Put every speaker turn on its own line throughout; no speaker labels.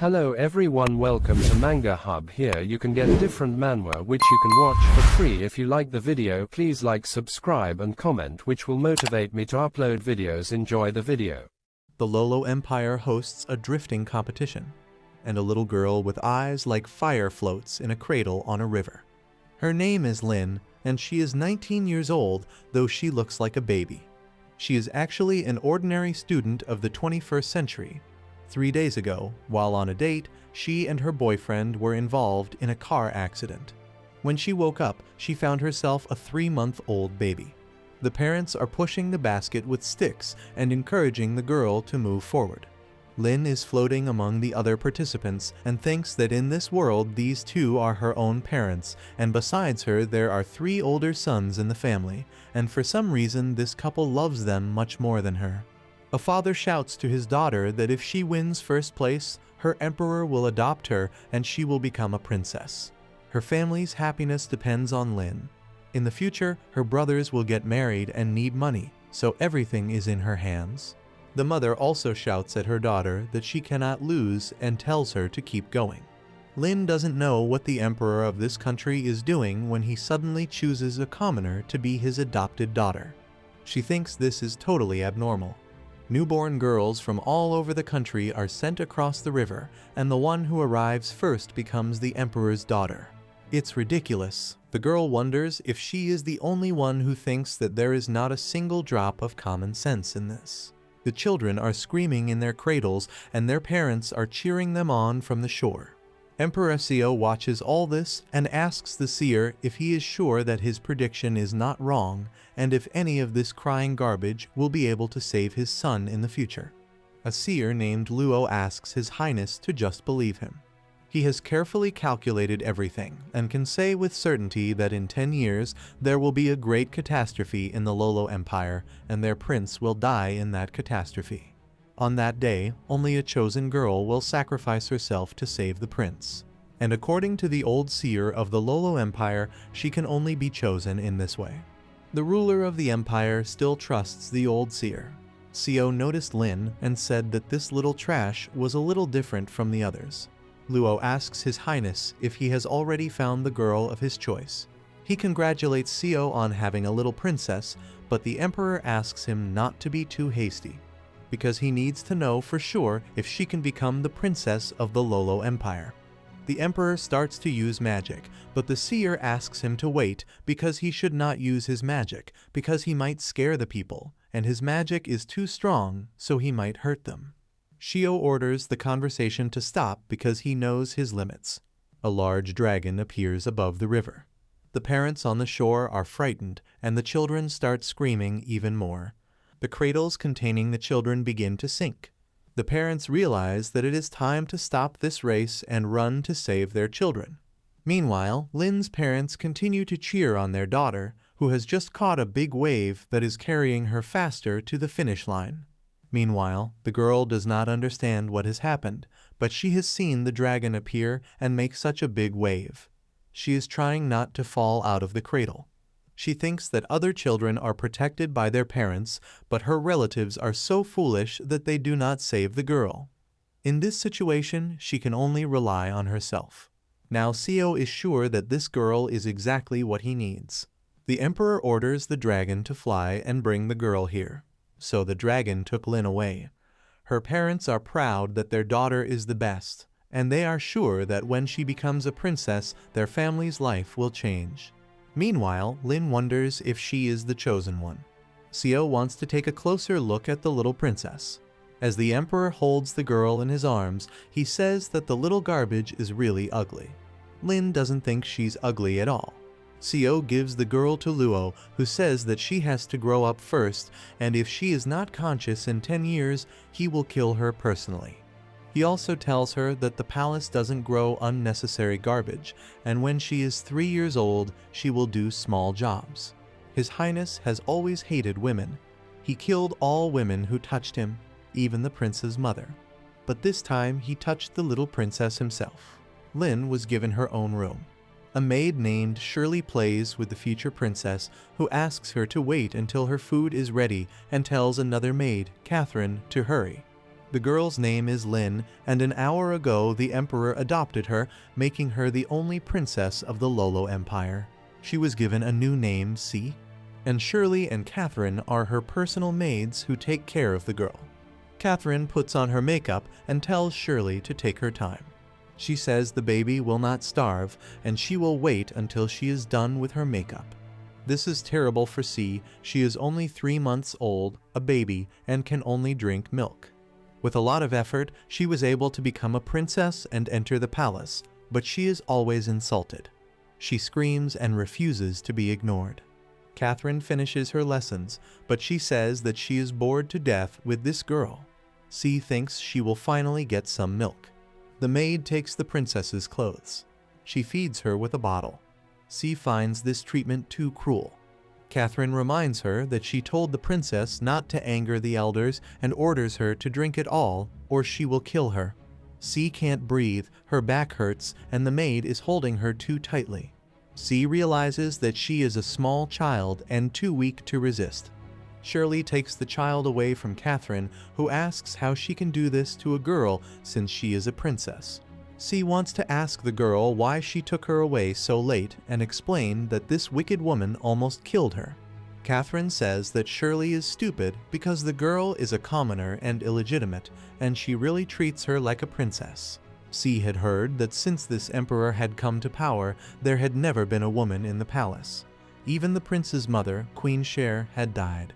Hello everyone, welcome to Manga Hub. Here you can get different manhwa which you can watch for free. If you like the video, please like, subscribe and comment, which will motivate me to upload videos. Enjoy the video.
The Lolo Empire hosts a drifting competition, and a little girl with eyes like fire floats in a cradle on a river. Her name is Lin, and she is 19 years old, though she looks like a baby. She is actually an ordinary student of the 21st century. 3 days ago, while on a date, she and her boyfriend were involved in a car accident. When she woke up, she found herself a 3-month-old baby. The parents are pushing the basket with sticks and encouraging the girl to move forward. Lin is floating among the other participants and thinks that in this world these two are her own parents, and besides her there are 3 older sons in the family, and for some reason this couple loves them much more than her. A father shouts to his daughter that if she wins first place, her emperor will adopt her and she will become a princess. Her family's happiness depends on Lin. In the future, her brothers will get married and need money, so everything is in her hands. The mother also shouts at her daughter that she cannot lose and tells her to keep going. Lin doesn't know what the emperor of this country is doing when he suddenly chooses a commoner to be his adopted daughter. She thinks this is totally abnormal. Newborn girls from all over the country are sent across the river, and the one who arrives first becomes the emperor's daughter. It's ridiculous. The girl wonders if she is the only one who thinks that there is not a single drop of common sense in this. The children are screaming in their cradles, and their parents are cheering them on from the shore. Emperor Seo watches all this and asks the seer if he is sure that his prediction is not wrong, and if any of this crying garbage will be able to save his son in the future. A seer named Luo asks His Highness to just believe him. He has carefully calculated everything and can say with certainty that in 10 years there will be a great catastrophe in the Lolo Empire, and their prince will die in that catastrophe. On that day, only a chosen girl will sacrifice herself to save the prince. And according to the old seer of the Lolo Empire, she can only be chosen in this way. The ruler of the empire still trusts the old seer. Seo noticed Lin and said that this little trash was a little different from the others. Luo asks His Highness if he has already found the girl of his choice. He congratulates Seo on having a little princess, but the emperor asks him not to be too hasty, because he needs to know for sure if she can become the princess of the Lolo Empire. The emperor starts to use magic, but the seer asks him to wait because he should not use his magic, because he might scare the people, and his magic is too strong, so he might hurt them. Shio orders the conversation to stop because he knows his limits. A large dragon appears above the river. The parents on the shore are frightened, and the children start screaming even more. The cradles containing the children begin to sink. The parents realize that it is time to stop this race and run to save their children. Meanwhile, Lin's parents continue to cheer on their daughter, who has just caught a big wave that is carrying her faster to the finish line. Meanwhile, the girl does not understand what has happened, but she has seen the dragon appear and make such a big wave. She is trying not to fall out of the cradle. She thinks that other children are protected by their parents, but her relatives are so foolish that they do not save the girl. In this situation, she can only rely on herself. Now Seo is sure that this girl is exactly what he needs. The emperor orders the dragon to fly and bring the girl here. So the dragon took Lin away. Her parents are proud that their daughter is the best, and they are sure that when she becomes a princess, their family's life will change. Meanwhile, Lin wonders if she is the chosen one. Seo wants to take a closer look at the little princess. As the emperor holds the girl in his arms, he says that the little garbage is really ugly. Lin doesn't think she's ugly at all. Seo gives the girl to Luo, who says that she has to grow up first, and if she is not conscious in 10 years, he will kill her personally. He also tells her that the palace doesn't grow unnecessary garbage, and when she is 3 years old, she will do small jobs. His Highness has always hated women. He killed all women who touched him, even the prince's mother. But this time, he touched the little princess himself. Lin was given her own room. A maid named Shirley plays with the future princess, who asks her to wait until her food is ready and tells another maid, Catherine, to hurry. The girl's name is Lin, and an hour ago the Emperor adopted her, making her the only princess of the Lolo Empire. She was given a new name, C. And Shirley and Catherine are her personal maids who take care of the girl. Catherine puts on her makeup and tells Shirley to take her time. She says the baby will not starve, and she will wait until she is done with her makeup. This is terrible for C. She is only 3 months old, a baby, and can only drink milk. With a lot of effort, she was able to become a princess and enter the palace, but she is always insulted. She screams and refuses to be ignored. Catherine finishes her lessons, but she says that she is bored to death with this girl. C thinks she will finally get some milk. The maid takes the princess's clothes. She feeds her with a bottle. C finds this treatment too cruel. Catherine reminds her that she told the princess not to anger the elders and orders her to drink it all or she will kill her. C can't breathe, her back hurts, and the maid is holding her too tightly. C realizes that she is a small child and too weak to resist. Shirley takes the child away from Catherine, who asks how she can do this to a girl since she is a princess. C wants to ask the girl why she took her away so late and explain that this wicked woman almost killed her. Catherine says that Shirley is stupid because the girl is a commoner and illegitimate, and she really treats her like a princess. C had heard that since this emperor had come to power, there had never been a woman in the palace. Even the prince's mother, Queen Cher, had died.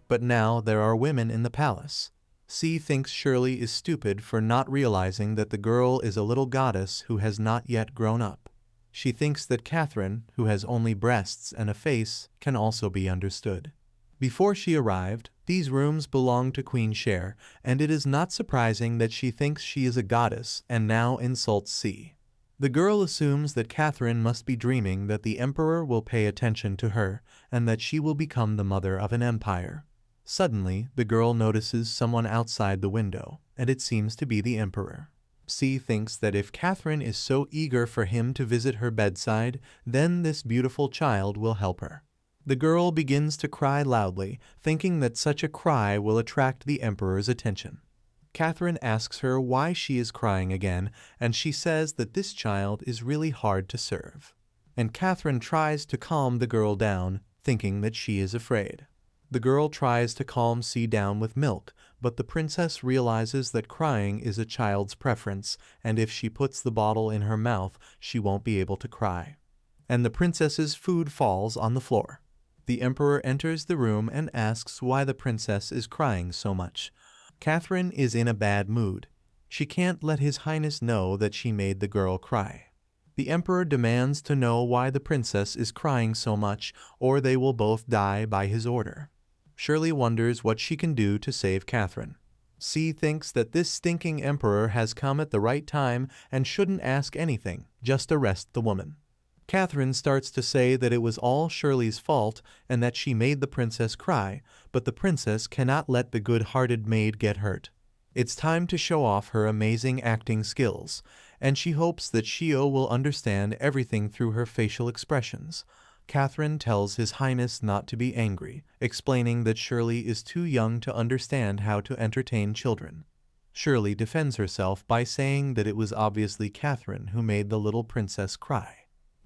But now there are women in the palace. C thinks Shirley is stupid for not realizing that the girl is a little goddess who has not yet grown up. She thinks that Catherine, who has only breasts and a face, can also be understood. Before she arrived, these rooms belonged to Queen Cher, and it is not surprising that she thinks she is a goddess and now insults C. The girl assumes that Catherine must be dreaming that the emperor will pay attention to her and that she will become the mother of an empire. Suddenly, the girl notices someone outside the window, and it seems to be the emperor. C thinks that if Catherine is so eager for him to visit her bedside, then this beautiful child will help her. The girl begins to cry loudly, thinking that such a cry will attract the emperor's attention. Catherine asks her why she is crying again, and she says that this child is really hard to serve. And Catherine tries to calm the girl down, thinking that she is afraid. The girl tries to calm C down with milk, but the princess realizes that crying is a child's preference, and if she puts the bottle in her mouth, she won't be able to cry. And the princess's food falls on the floor. The emperor enters the room and asks why the princess is crying so much. Catherine is in a bad mood. She can't let His Highness know that she made the girl cry. The emperor demands to know why the princess is crying so much, or they will both die by his order. Shirley wonders what she can do to save Catherine. C thinks that this stinking emperor has come at the right time and shouldn't ask anything, just arrest the woman. Catherine starts to say that it was all Shirley's fault and that she made the princess cry, but the princess cannot let the good-hearted maid get hurt. It's time to show off her amazing acting skills, and she hopes that Shio will understand everything through her facial expressions. Catherine tells His Highness not to be angry, explaining that Shirley is too young to understand how to entertain children. Shirley defends herself by saying that it was obviously Catherine who made the little princess cry.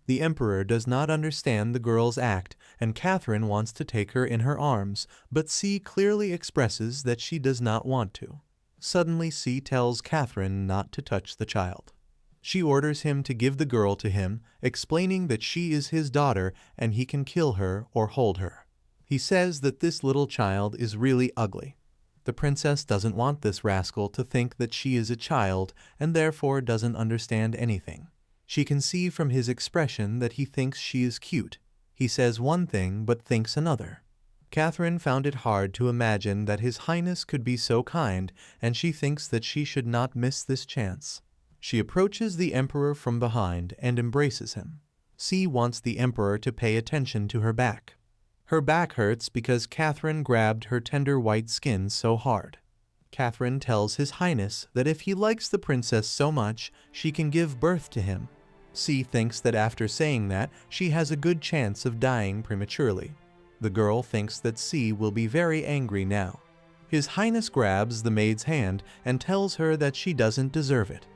The emperor does not understand the girl's act, and Catherine wants to take her in her arms, but C clearly expresses that she does not want to. Suddenly C tells Catherine not to touch the child. She orders him to give the girl to him, explaining that she is his daughter and he can kill her or hold her. He says that this little child is really ugly. The princess doesn't want this rascal to think that she is a child and therefore doesn't understand anything. She can see from his expression that he thinks she is cute. He says one thing but thinks another. Catherine found it hard to imagine that His Highness could be so kind, and she thinks that she should not miss this chance. She approaches the emperor from behind and embraces him. C wants the emperor to pay attention to her back. Her back hurts because Catherine grabbed her tender white skin so hard. Catherine tells His Highness that if he likes the princess so much, she can give birth to him. C thinks that after saying that, she has a good chance of dying prematurely. The girl thinks that C will be very angry now. His Highness grabs the maid's hand and tells her that she doesn't deserve it.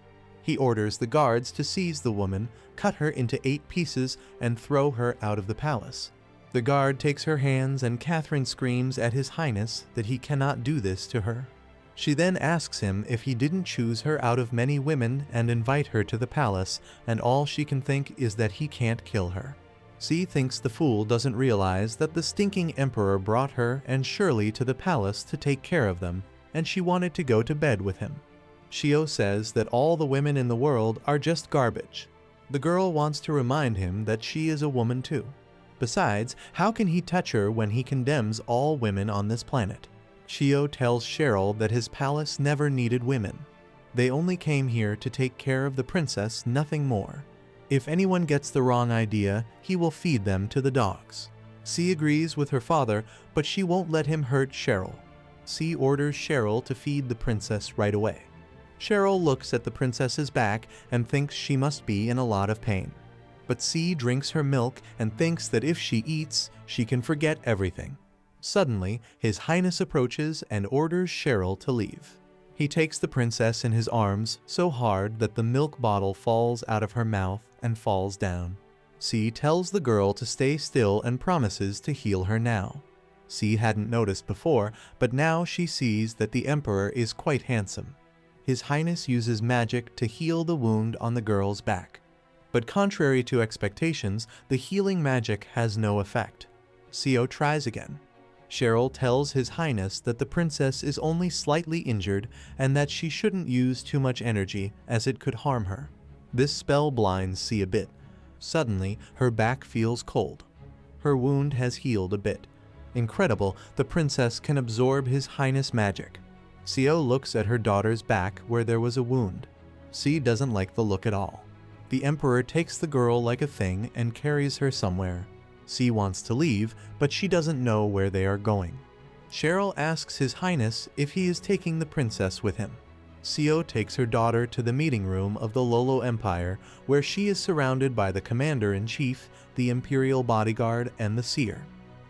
He orders the guards to seize the woman, cut her into 8 pieces, and throw her out of the palace. The guard takes her hands and Catherine screams at His Highness that he cannot do this to her. She then asks him if he didn't choose her out of many women and invite her to the palace, and all she can think is that he can't kill her. C thinks the fool doesn't realize that the stinking emperor brought her and Shirley to the palace to take care of them, and she wanted to go to bed with him. Shio says that all the women in the world are just garbage. The girl wants to remind him that she is a woman too. Besides, how can he touch her when he condemns all women on this planet? Shio tells Cheryl that his palace never needed women. They only came here to take care of the princess, nothing more. If anyone gets the wrong idea, he will feed them to the dogs. C agrees with her father, but she won't let him hurt Cheryl. C orders Cheryl to feed the princess right away. Cheryl looks at the princess's back and thinks she must be in a lot of pain. But C drinks her milk and thinks that if she eats, she can forget everything. Suddenly, His Highness approaches and orders Cheryl to leave. He takes the princess in his arms so hard that the milk bottle falls out of her mouth and falls down. C tells the girl to stay still and promises to heal her now. C hadn't noticed before, but now she sees that the emperor is quite handsome. His Highness uses magic to heal the wound on the girl's back. But contrary to expectations, the healing magic has no effect. Co tries again. Cheryl tells His Highness that the princess is only slightly injured and that she shouldn't use too much energy as it could harm her. This spell blinds C a bit. Suddenly, her back feels cold. Her wound has healed a bit. Incredible, the princess can absorb His Highness magic. Co looks at her daughter's back where there was a wound. C doesn't like the look at all. The emperor takes the girl like a thing and carries her somewhere. C wants to leave, but she doesn't know where they are going. Cheryl asks His Highness if he is taking the princess with him. Co takes her daughter to the meeting room of the Lolo Empire, where she is surrounded by the commander-in-chief, the imperial bodyguard, and the seer.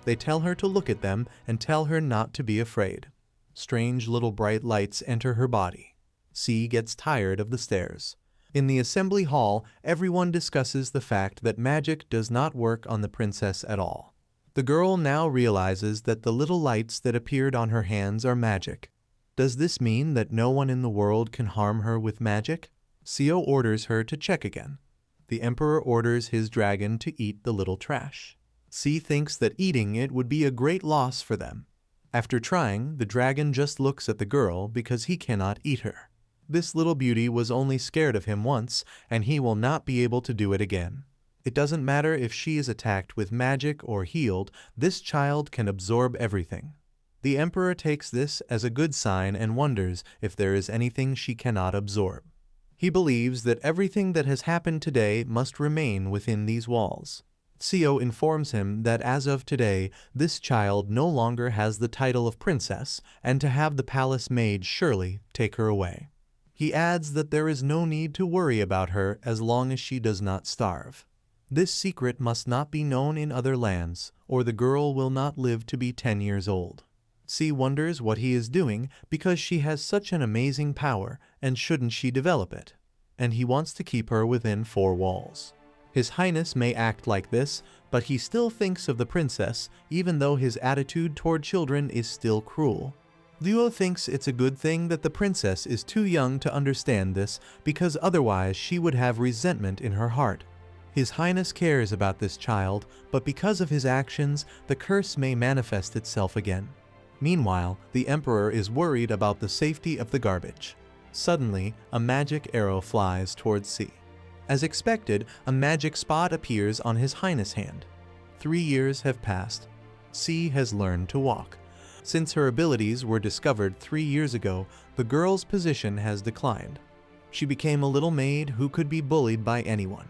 They tell her to look at them and tell her not to be afraid. Strange little bright lights enter her body. C gets tired of the stairs. In the assembly hall, everyone discusses the fact that magic does not work on the princess at all. The girl now realizes that the little lights that appeared on her hands are magic. Does this mean that no one in the world can harm her with magic? Co orders her to check again. The emperor orders his dragon to eat the little trash. C thinks that eating it would be a great loss for them. After trying, the dragon just looks at the girl because he cannot eat her. This little beauty was only scared of him once, and he will not be able to do it again. It doesn't matter if she is attacked with magic or healed, this child can absorb everything. The emperor takes this as a good sign and wonders if there is anything she cannot absorb. He believes that everything that has happened today must remain within these walls. Co informs him that as of today, this child no longer has the title of princess, and to have the palace maid Shirley take her away. He adds that there is no need to worry about her as long as she does not starve. This secret must not be known in other lands, or the girl will not live to be 10 years old. C wonders what he is doing because she has such an amazing power, and shouldn't she develop it? And he wants to keep her within 4 walls. His Highness may act like this, but he still thinks of the princess, even though his attitude toward children is still cruel. Luo thinks it's a good thing that the princess is too young to understand this, because otherwise she would have resentment in her heart. His Highness cares about this child, but because of his actions, the curse may manifest itself again. Meanwhile, the emperor is worried about the safety of the garbage. Suddenly, a magic arrow flies towards C. As expected, a magic spot appears on His Highness' hand. 3 years have passed. C has learned to walk. Since her abilities were discovered 3 years ago, the girl's position has declined. She became a little maid who could be bullied by anyone.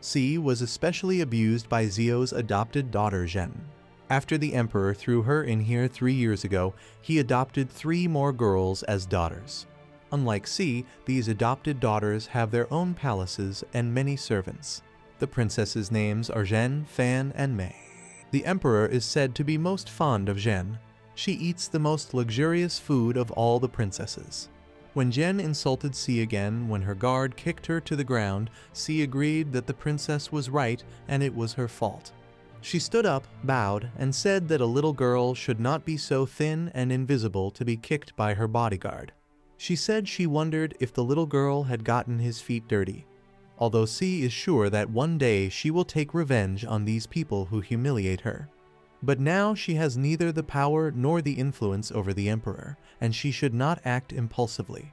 C was especially abused by Zio's adopted daughter Zhen. After the emperor threw her in here 3 years ago, he adopted 3 more girls as daughters. Unlike C, these adopted daughters have their own palaces and many servants. The princesses' names are Zhen, Fan, and Mei. The emperor is said to be most fond of Zhen. She eats the most luxurious food of all the princesses. When Jen insulted C again when her guard kicked her to the ground, C agreed that the princess was right and it was her fault. She stood up, bowed, and said that a little girl should not be so thin and invisible to be kicked by her bodyguard. She said she wondered if the little girl had gotten his feet dirty, although C is sure that one day she will take revenge on these people who humiliate her. But now she has neither the power nor the influence over the emperor, and she should not act impulsively.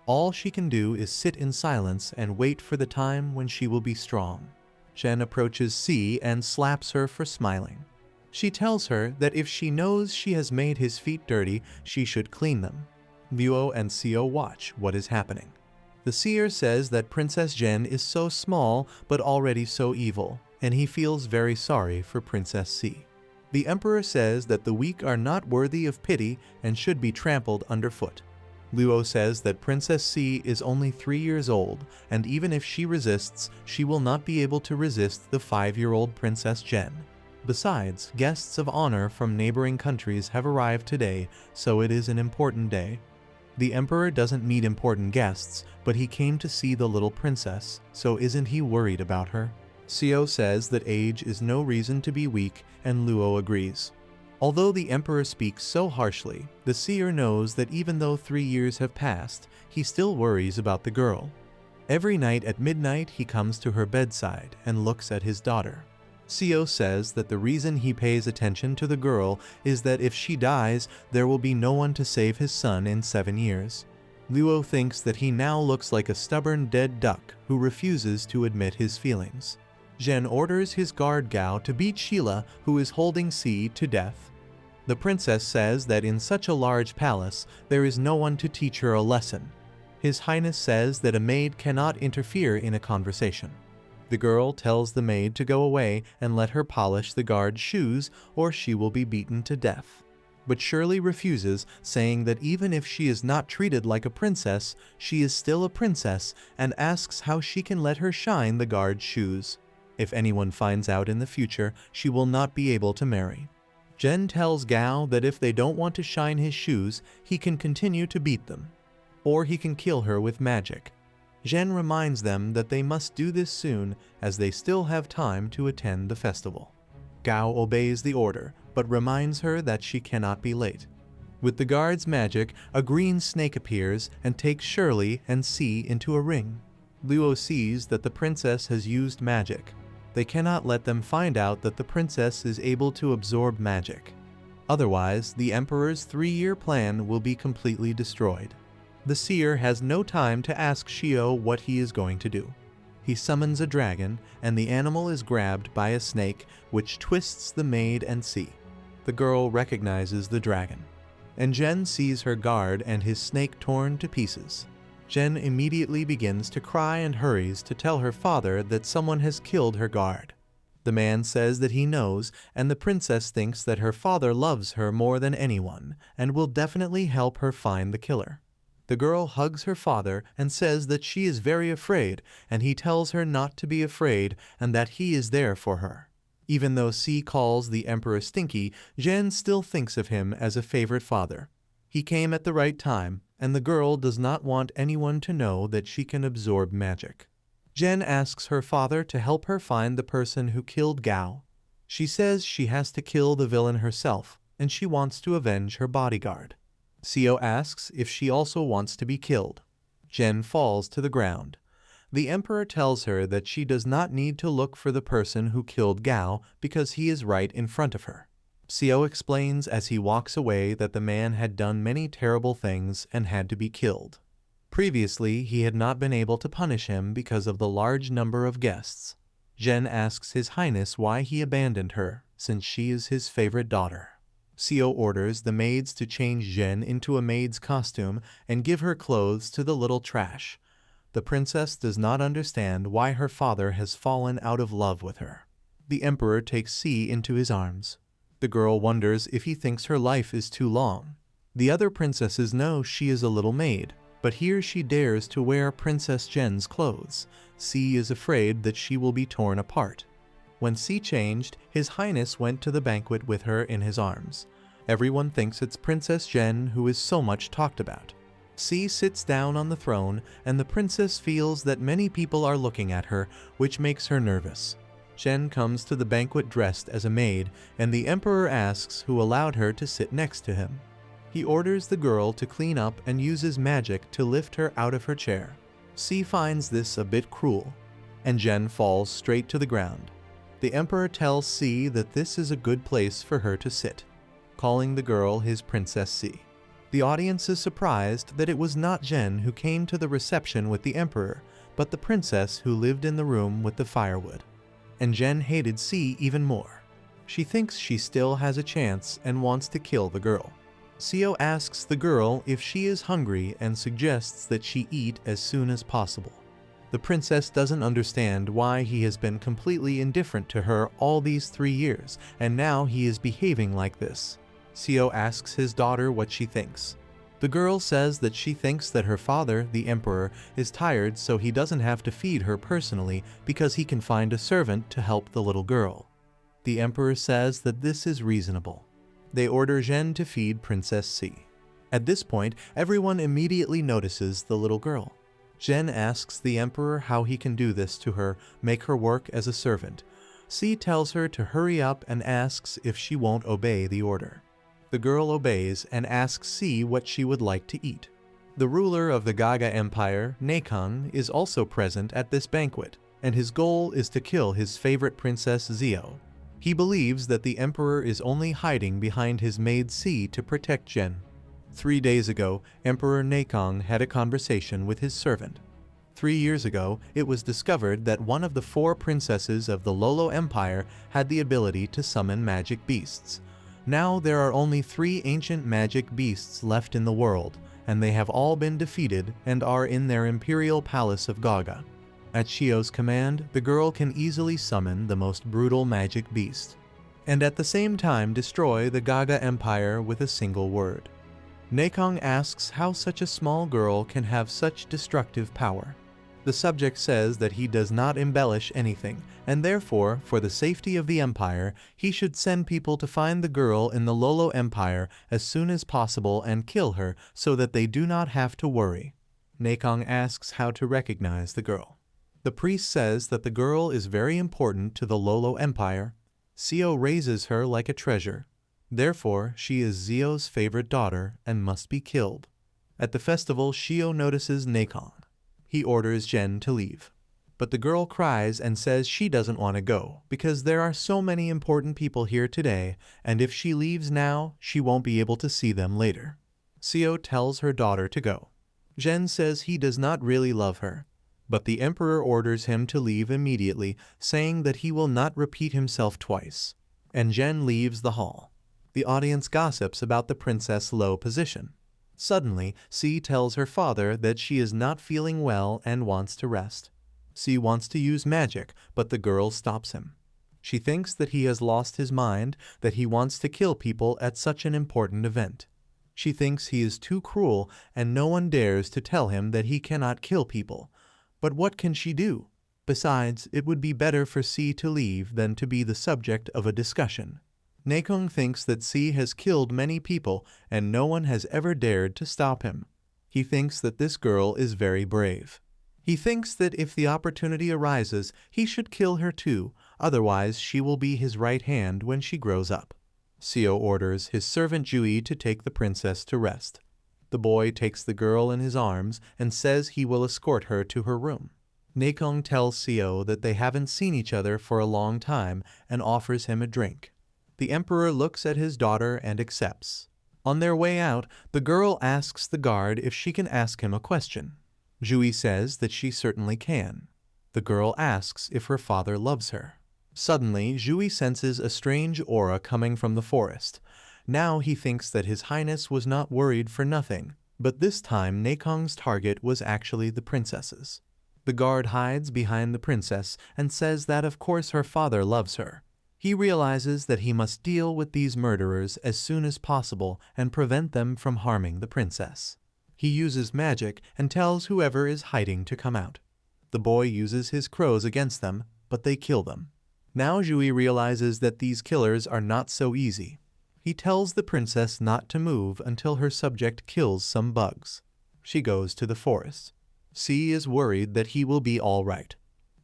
All she can do is sit in silence and wait for the time when she will be strong. Jen approaches C and slaps her for smiling. She tells her that if she knows she has made his feet dirty, she should clean them. Luo and Co watch what is happening. The seer says that Princess Jen is so small but already so evil, and he feels very sorry for Princess C. The emperor says that the weak are not worthy of pity and should be trampled underfoot. Luo says that Princess C is only 3 years old, and even if she resists, she will not be able to resist the 5-year-old Princess Jen. Besides, guests of honor from neighboring countries have arrived today, so it is an important day. The emperor doesn't meet important guests, but he came to see the little princess, so isn't he worried about her? Co says that age is no reason to be weak, and Luo agrees. Although the emperor speaks so harshly, the seer knows that even though 3 years have passed, he still worries about the girl. Every night at midnight he comes to her bedside and looks at his daughter. Co says that the reason he pays attention to the girl is that if she dies, there will be no one to save his son in 7 years. Luo thinks that he now looks like a stubborn dead duck who refuses to admit his feelings. Jen orders his guard Gao to beat Sheila, who is holding C, to death. The princess says that in such a large palace, there is no one to teach her a lesson. His Highness says that a maid cannot interfere in a conversation. The girl tells the maid to go away and let her polish the guard's shoes, or she will be beaten to death. But Shirley refuses, saying that even if she is not treated like a princess, she is still a princess, and asks how she can let her shine the guard's shoes. If anyone finds out in the future, she will not be able to marry. Jen tells Gao that if they don't want to shine his shoes, he can continue to beat them, or he can kill her with magic. Jen reminds them that they must do this soon, as they still have time to attend the festival. Gao obeys the order, but reminds her that she cannot be late. With the guard's magic, a green snake appears and takes Shirley and C into a ring. Luo sees that the princess has used magic. They cannot let them find out that the princess is able to absorb magic. Otherwise, the emperor's 3-year plan will be completely destroyed. The seer has no time to ask Shio what he is going to do. He summons a dragon, and the animal is grabbed by a snake, which twists the maid and C. The girl recognizes the dragon, and Jen sees her guard and his snake torn to pieces. Jen immediately begins to cry and hurries to tell her father that someone has killed her guard. The man says that he knows, and the princess thinks that her father loves her more than anyone, and will definitely help her find the killer. The girl hugs her father and says that she is very afraid, and he tells her not to be afraid and that he is there for her. Even though C calls the emperor stinky, Jen still thinks of him as a favorite father. He came at the right time, and the girl does not want anyone to know that she can absorb magic. Jen asks her father to help her find the person who killed Gao. She says she has to kill the villain herself, and she wants to avenge her bodyguard. Co asks if she also wants to be killed. Jen falls to the ground. The emperor tells her that she does not need to look for the person who killed Gao because he is right in front of her. Co explains as he walks away that the man had done many terrible things and had to be killed. Previously, he had not been able to punish him because of the large number of guests. Jen asks His Highness why he abandoned her, since she is his favorite daughter. Co orders the maids to change Jen into a maid's costume and give her clothes to the little trash. The princess does not understand why her father has fallen out of love with her. The emperor takes C into his arms. The girl wonders if he thinks her life is too long. The other princesses know she is a little maid, but here she dares to wear Princess Jen's clothes. C is afraid that she will be torn apart. When C changed, His Highness went to the banquet with her in his arms. Everyone thinks it's Princess Jen who is so much talked about. C sits down on the throne, and the princess feels that many people are looking at her, which makes her nervous. Jen comes to the banquet dressed as a maid, and the emperor asks who allowed her to sit next to him. He orders the girl to clean up and uses magic to lift her out of her chair. C finds this a bit cruel, and Jen falls straight to the ground. The emperor tells C that this is a good place for her to sit, calling the girl his Princess C. The audience is surprised that it was not Jen who came to the reception with the emperor, but the princess who lived in the room with the firewood. And Jen hated C even more. She thinks she still has a chance and wants to kill the girl. Seo asks the girl if she is hungry and suggests that she eat as soon as possible. The princess doesn't understand why he has been completely indifferent to her all these 3 years, and now he is behaving like this. Seo asks his daughter what she thinks. The girl says that she thinks that her father, the emperor, is tired, so he doesn't have to feed her personally because he can find a servant to help the little girl. The emperor says that this is reasonable. They order Jen to feed Princess C. At this point, everyone immediately notices the little girl. Jen asks the emperor how he can do this to her, make her work as a servant. C tells her to hurry up and asks if she won't obey the order. The girl obeys and asks C what she would like to eat. The ruler of the Gaga Empire, Nakang, is also present at this banquet, and his goal is to kill his favorite princess Zio. He believes that the emperor is only hiding behind his maid C to protect Jen. 3 days ago, Emperor Nakang had a conversation with his servant. 3 years ago, it was discovered that one of the 4 princesses of the Lolo Empire had the ability to summon magic beasts. Now there are only 3 ancient magic beasts left in the world, and they have all been defeated and are in their imperial palace of Gaga. At Shio's command, the girl can easily summon the most brutal magic beast, and at the same time destroy the Gaga Empire with a single word. Nakang asks how such a small girl can have such destructive power. The subject says that he does not embellish anything, and therefore, for the safety of the empire, he should send people to find the girl in the Lolo Empire as soon as possible and kill her so that they do not have to worry. Nakang asks how to recognize the girl. The priest says that the girl is very important to the Lolo Empire. Seo raises her like a treasure. Therefore, she is Zio's favorite daughter and must be killed. At the festival, Shio notices Nakang. He orders Jen to leave. But the girl cries and says she doesn't want to go because there are so many important people here today, and if she leaves now, she won't be able to see them later. Seo tells her daughter to go. Jen says he does not really love her, but the emperor orders him to leave immediately, saying that he will not repeat himself twice. And Jen leaves the hall. The audience gossips about the princess' low position. Suddenly, C tells her father that she is not feeling well and wants to rest. C wants to use magic, but the girl stops him. She thinks that he has lost his mind, that he wants to kill people at such an important event. She thinks he is too cruel, and no one dares to tell him that he cannot kill people. But what can she do? Besides, it would be better for C to leave than to be the subject of a discussion. Nakang thinks that C has killed many people and no one has ever dared to stop him. He thinks that this girl is very brave. He thinks that if the opportunity arises, he should kill her too, otherwise she will be his right hand when she grows up. Seo orders his servant Jui to take the princess to rest. The boy takes the girl in his arms and says he will escort her to her room. Nakang tells Seo that they haven't seen each other for a long time and offers him a drink. The emperor looks at his daughter and accepts. On their way out, the girl asks the guard if she can ask him a question. Jui says that she certainly can. The girl asks if her father loves her. Suddenly, Jui senses a strange aura coming from the forest. Now he thinks that His Highness was not worried for nothing, but this time Nakang's target was actually the princesses. The guard hides behind the princess and says that of course her father loves her. He realizes that he must deal with these murderers as soon as possible and prevent them from harming the princess. He uses magic and tells whoever is hiding to come out. The boy uses his crows against them, but they kill them. Now Jui realizes that these killers are not so easy. He tells the princess not to move until her subject kills some bugs. She goes to the forest. C is worried that he will be all right.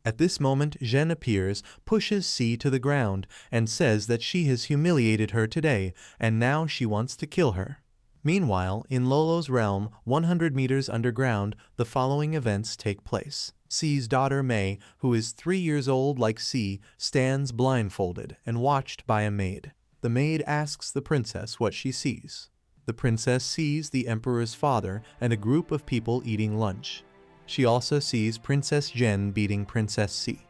At this moment, Zhen appears, pushes C to the ground, and says that she has humiliated her today, and now she wants to kill her. Meanwhile, in Lolo's realm, 100 meters underground, the following events take place. C's daughter Mei, who is 3 years old like C, stands blindfolded and watched by a maid. The maid asks the princess what she sees. The princess sees the emperor's father and a group of people eating lunch. She also sees Princess Zhen beating Princess C.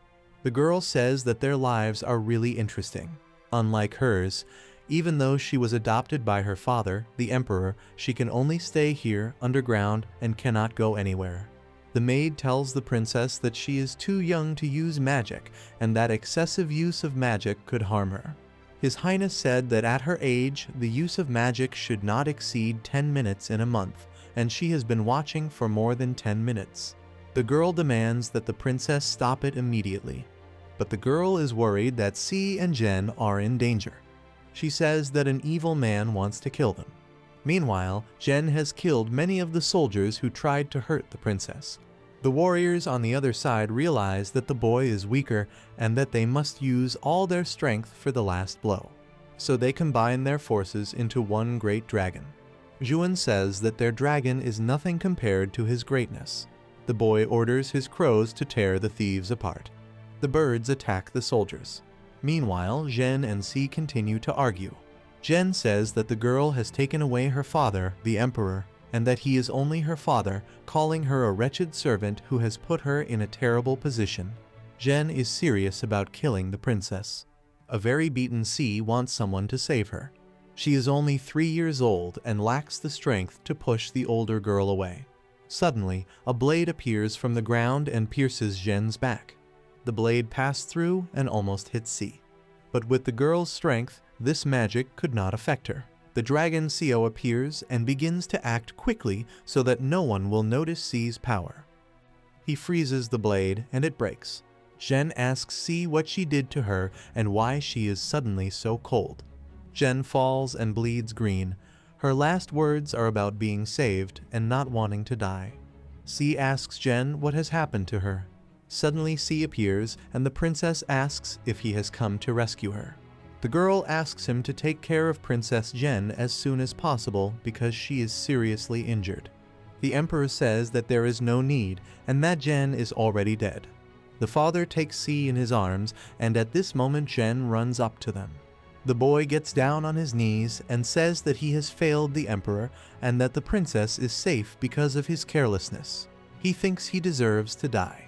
The girl says that their lives are really interesting. Unlike hers, even though she was adopted by her father, the emperor, she can only stay here underground and cannot go anywhere. The maid tells the princess that she is too young to use magic and that excessive use of magic could harm her. His Highness said that at her age, the use of magic should not exceed 10 minutes in a month, and she has been watching for more than 10 minutes. The girl demands that the princess stop it immediately. But the girl is worried that C and Zhen are in danger. She says that an evil man wants to kill them. Meanwhile, Zhen has killed many of the soldiers who tried to hurt the princess. The warriors on the other side realize that the boy is weaker and that they must use all their strength for the last blow. So they combine their forces into one great dragon. Zhuan says that their dragon is nothing compared to his greatness. The boy orders his crows to tear the thieves apart. The birds attack the soldiers. Meanwhile, Zhen and C continue to argue. Zhen says that the girl has taken away her father, the emperor, and that he is only her father, calling her a wretched servant who has put her in a terrible position. Zhen is serious about killing the princess. A very beaten C wants someone to save her. She is only 3 years old and lacks the strength to push the older girl away. Suddenly, a blade appears from the ground and pierces Zhen's back. The blade passed through and almost hit C. But with the girl's strength, this magic could not affect her. The dragon Xiao appears and begins to act quickly so that no one will notice C's power. He freezes the blade and it breaks. Zhen asks C what she did to her and why she is suddenly so cold. Zhen falls and bleeds green. Her last words are about being saved and not wanting to die. C asks Zhen what has happened to her. Suddenly C appears and the princess asks if he has come to rescue her. The girl asks him to take care of Princess Zhen as soon as possible because she is seriously injured. The emperor says that there is no need and that Zhen is already dead. The father takes C in his arms and at this moment Zhen runs up to them. The boy gets down on his knees and says that he has failed the emperor and that the princess is safe because of his carelessness. He thinks he deserves to die.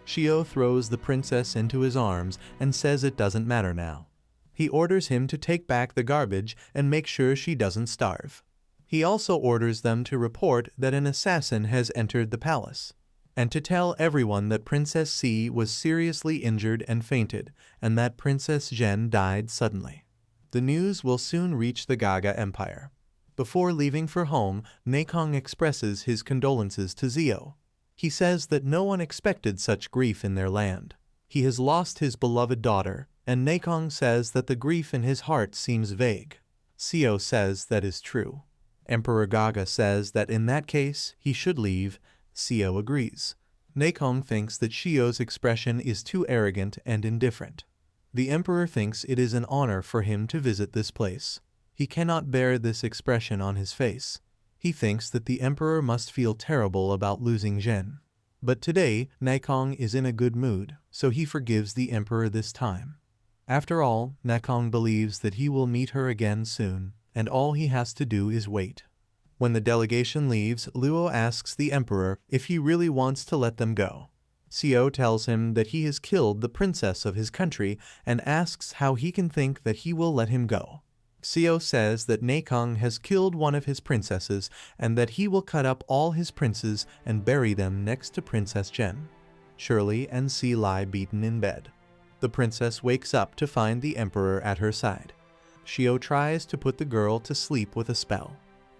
Xiao throws the princess into his arms and says it doesn't matter now. He orders him to take back the garbage and make sure she doesn't starve. He also orders them to report that an assassin has entered the palace, and to tell everyone that Princess C was seriously injured and fainted, and that Princess Zhen died suddenly. The news will soon reach the Gaga Empire. Before leaving for home, Nakong expresses his condolences to Xiao. He says that no one expected such grief in their land. He has lost his beloved daughter, and Nakong says that the grief in his heart seems vague. Xiao says that is true. Emperor Gaga says that in that case, he should leave. Xiao agrees. Nakong thinks that Xiao's expression is too arrogant and indifferent. The emperor thinks it is an honor for him to visit this place. He cannot bear this expression on his face. He thinks that the emperor must feel terrible about losing Zhen. But today, Nakong is in a good mood, so he forgives the emperor this time. After all, Nakong believes that he will meet her again soon, and all he has to do is wait. When the delegation leaves, Luo asks the emperor if he really wants to let them go. Xiao tells him that he has killed the princess of his country and asks how he can think that he will let him go. Xiao says that Nakong has killed one of his princesses and that he will cut up all his princes and bury them next to Princess Zhen. Shirley and C lie beaten in bed. The princess wakes up to find the emperor at her side. Xiao tries to put the girl to sleep with a spell,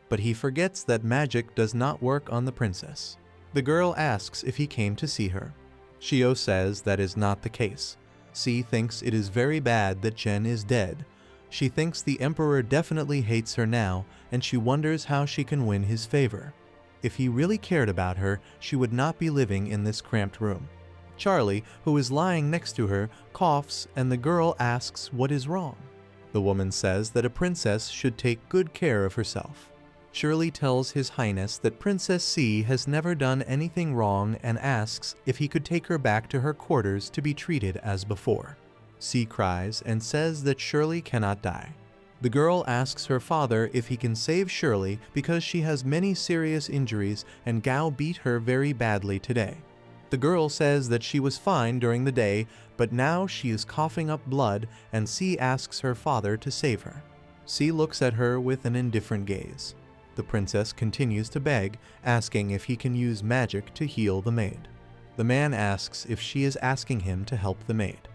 but he forgets that magic does not work on the princess. The girl asks if he came to see her. Xiao says that is not the case. C thinks it is very bad that Zhen is dead. She thinks the Emperor definitely hates her now, and she wonders how she can win his favor. If he really cared about her, she would not be living in this cramped room. Charlie, who is lying next to her, coughs, and the girl asks what is wrong. The woman says that a princess should take good care of herself. Shirley tells His Highness that Princess C has never done anything wrong and asks if he could take her back to her quarters to be treated as before. C cries and says that Shirley cannot die. The girl asks her father if he can save Shirley because she has many serious injuries and Gao beat her very badly today. The girl says that she was fine during the day, but now she is coughing up blood, and C asks her father to save her. C looks at her with an indifferent gaze. The princess continues to beg, asking if he can use magic to heal the maid. The man asks if she is asking him to help the maid,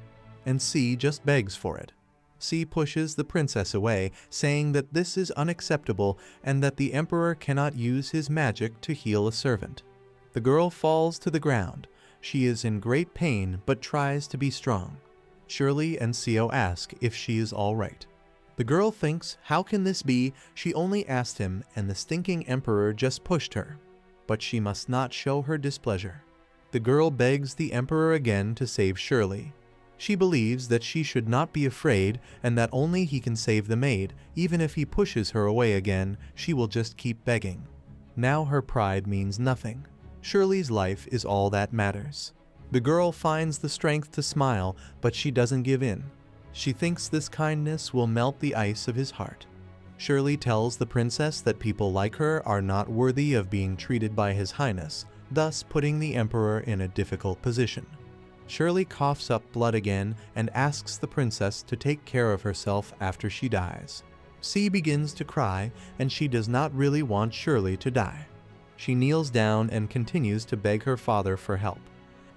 and C just begs for it. C pushes the princess away, saying that this is unacceptable and that the emperor cannot use his magic to heal a servant. The girl falls to the ground. She is in great pain but tries to be strong. Shirley and Seo ask if she is all right. The girl thinks, how can this be? She only asked him and the stinking emperor just pushed her. But she must not show her displeasure. The girl begs the emperor again to save Shirley. She believes that she should not be afraid and that only he can save the maid. Even if he pushes her away again, she will just keep begging. Now her pride means nothing. Shirley's life is all that matters. The girl finds the strength to smile, but she doesn't give in. She thinks this kindness will melt the ice of his heart. Shirley tells the princess that people like her are not worthy of being treated by His Highness, thus putting the emperor in a difficult position. Shirley coughs up blood again and asks the princess to take care of herself after she dies. C begins to cry, and she does not really want Shirley to die. She kneels down and continues to beg her father for help.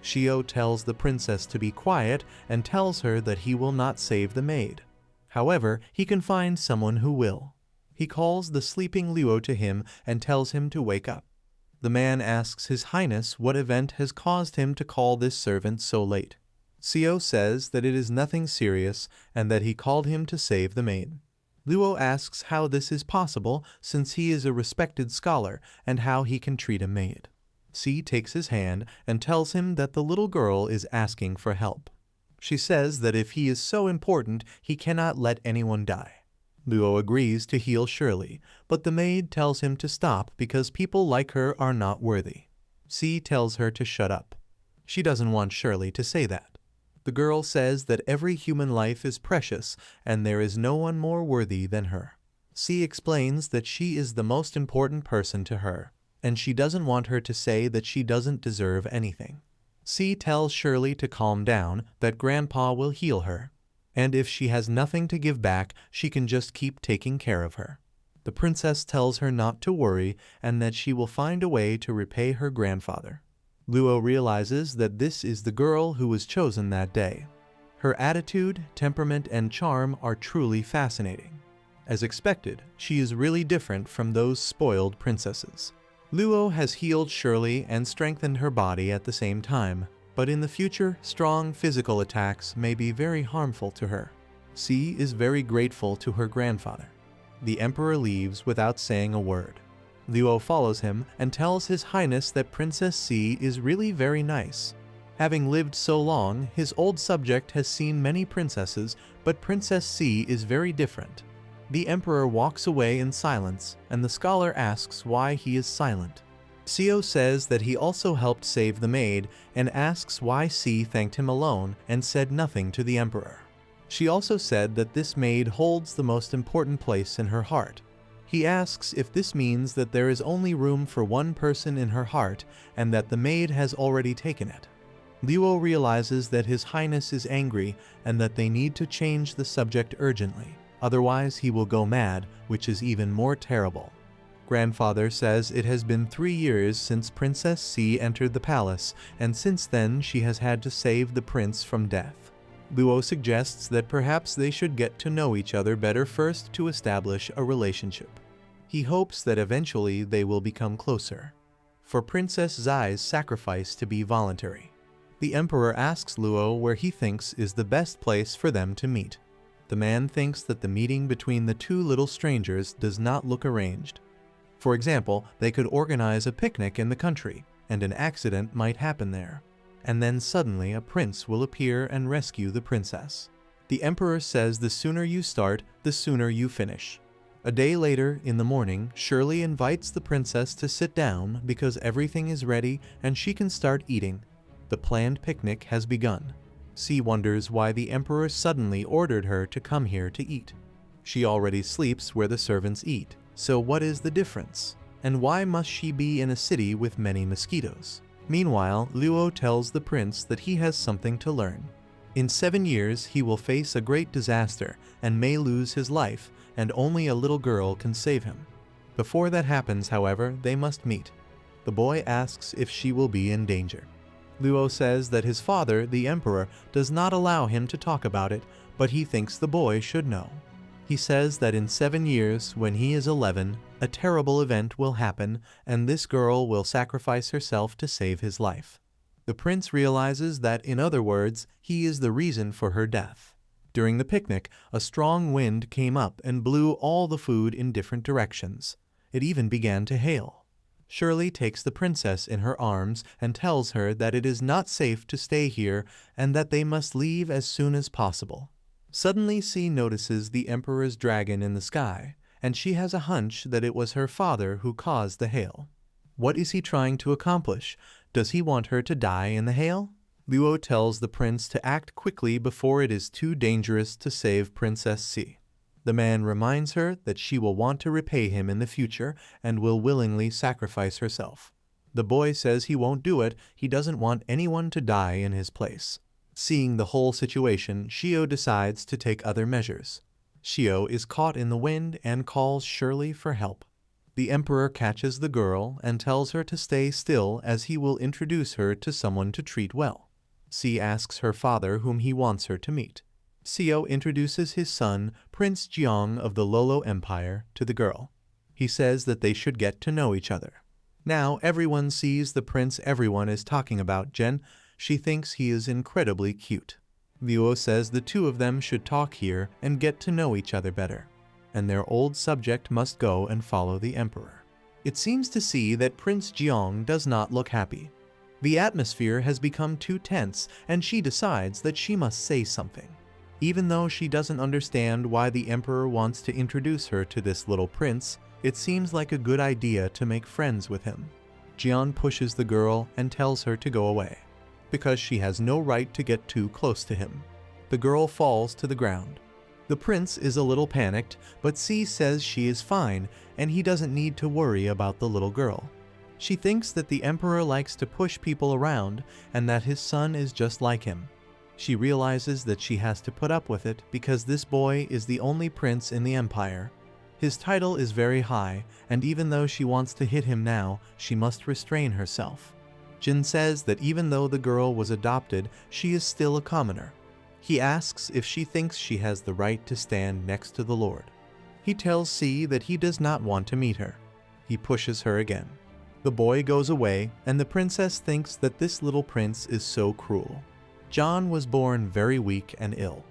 Shio tells the princess to be quiet and tells her that he will not save the maid. However, he can find someone who will. He calls the sleeping Luo to him and tells him to wake up. The man asks His Highness what event has caused him to call this servant so late. Seo says that it is nothing serious and that he called him to save the maid. Luo asks how this is possible since he is a respected scholar and how he can treat a maid. C takes his hand and tells him that the little girl is asking for help. She says that if he is so important, he cannot let anyone die. Luo agrees to heal Shirley, but the maid tells him to stop because people like her are not worthy. C tells her to shut up. She doesn't want Shirley to say that. The girl says that every human life is precious and there is no one more worthy than her. C explains that she is the most important person to her, and she doesn't want her to say that she doesn't deserve anything. C tells Shirley to calm down, that Grandpa will heal her, and if she has nothing to give back, she can just keep taking care of her. The princess tells her not to worry and that she will find a way to repay her grandfather. Luo realizes that this is the girl who was chosen that day. Her attitude, temperament, and charm are truly fascinating. As expected, she is really different from those spoiled princesses. Luo has healed Shirley and strengthened her body at the same time, but in the future, strong physical attacks may be very harmful to her. C is very grateful to her grandfather. The emperor leaves without saying a word. Luo follows him and tells His Highness that Princess C is really very nice. Having lived so long, his old subject has seen many princesses, but Princess C is very different. The emperor walks away in silence, and the scholar asks why he is silent. Seo says that he also helped save the maid and asks why C thanked him alone and said nothing to the emperor. She also said that this maid holds the most important place in her heart. He asks if this means that there is only room for one person in her heart and that the maid has already taken it. Luo realizes that His Highness is angry and that they need to change the subject urgently. Otherwise he will go mad, which is even more terrible. Grandfather says it has been 3 years since Princess C entered the palace, and since then she has had to save the prince from death. Luo suggests that perhaps they should get to know each other better first to establish a relationship. He hopes that eventually they will become closer. For Princess Zai's sacrifice to be voluntary. The emperor asks Luo where he thinks is the best place for them to meet. The man thinks that the meeting between the two little strangers does not look arranged. For example, they could organize a picnic in the country, and an accident might happen there. And then suddenly a prince will appear and rescue the princess. The emperor says the sooner you start, the sooner you finish. A day later, in the morning, Shirley invites the princess to sit down because everything is ready and she can start eating. The planned picnic has begun. C wonders why the emperor suddenly ordered her to come here to eat. She already sleeps where the servants eat, so what is the difference? And why must she be in a city with many mosquitoes? Meanwhile, Luo tells the prince that he has something to learn. In 7 years, he will face a great disaster and may lose his life, and only a little girl can save him. Before that happens, however, they must meet. The boy asks if she will be in danger. Luo says that his father, the emperor, does not allow him to talk about it, but he thinks the boy should know. He says that in 7 years, when he is 11, a terrible event will happen, and this girl will sacrifice herself to save his life. The prince realizes that, in other words, he is the reason for her death. During the picnic, a strong wind came up and blew all the food in different directions. It even began to hail. Shirley takes the princess in her arms and tells her that it is not safe to stay here and that they must leave as soon as possible. Suddenly, C notices the emperor's dragon in the sky, and she has a hunch that it was her father who caused the hail. What is he trying to accomplish? Does he want her to die in the hail? Luo tells the prince to act quickly before it is too dangerous to save Princess C. The man reminds her that she will want to repay him in the future and will willingly sacrifice herself. The boy says he won't do it, he doesn't want anyone to die in his place. Seeing the whole situation, Shio decides to take other measures. Shio is caught in the wind and calls Shirley for help. The emperor catches the girl and tells her to stay still as he will introduce her to someone to treat well. C asks her father whom he wants her to meet. Shio introduces his son, Prince Jiang of the Lolo Empire, to the girl. He says that they should get to know each other. Now everyone sees the prince everyone is talking about, Jen. She thinks he is incredibly cute. Luo says the two of them should talk here and get to know each other better, and their old subject must go and follow the emperor. It seems to see that Prince Jiang does not look happy. The atmosphere has become too tense, and she decides that she must say something. Even though she doesn't understand why the emperor wants to introduce her to this little prince, it seems like a good idea to make friends with him. Jian pushes the girl and tells her to go away, because she has no right to get too close to him. The girl falls to the ground. The prince is a little panicked, but C says she is fine and he doesn't need to worry about the little girl. She thinks that the emperor likes to push people around and that his son is just like him. She realizes that she has to put up with it because this boy is the only prince in the empire. His title is very high, and even though she wants to hit him now, she must restrain herself. Jin says that even though the girl was adopted, she is still a commoner. He asks if she thinks she has the right to stand next to the Lord. He tells C that he does not want to meet her. He pushes her again. The boy goes away, and the princess thinks that this little prince is so cruel. John was born very weak and ill.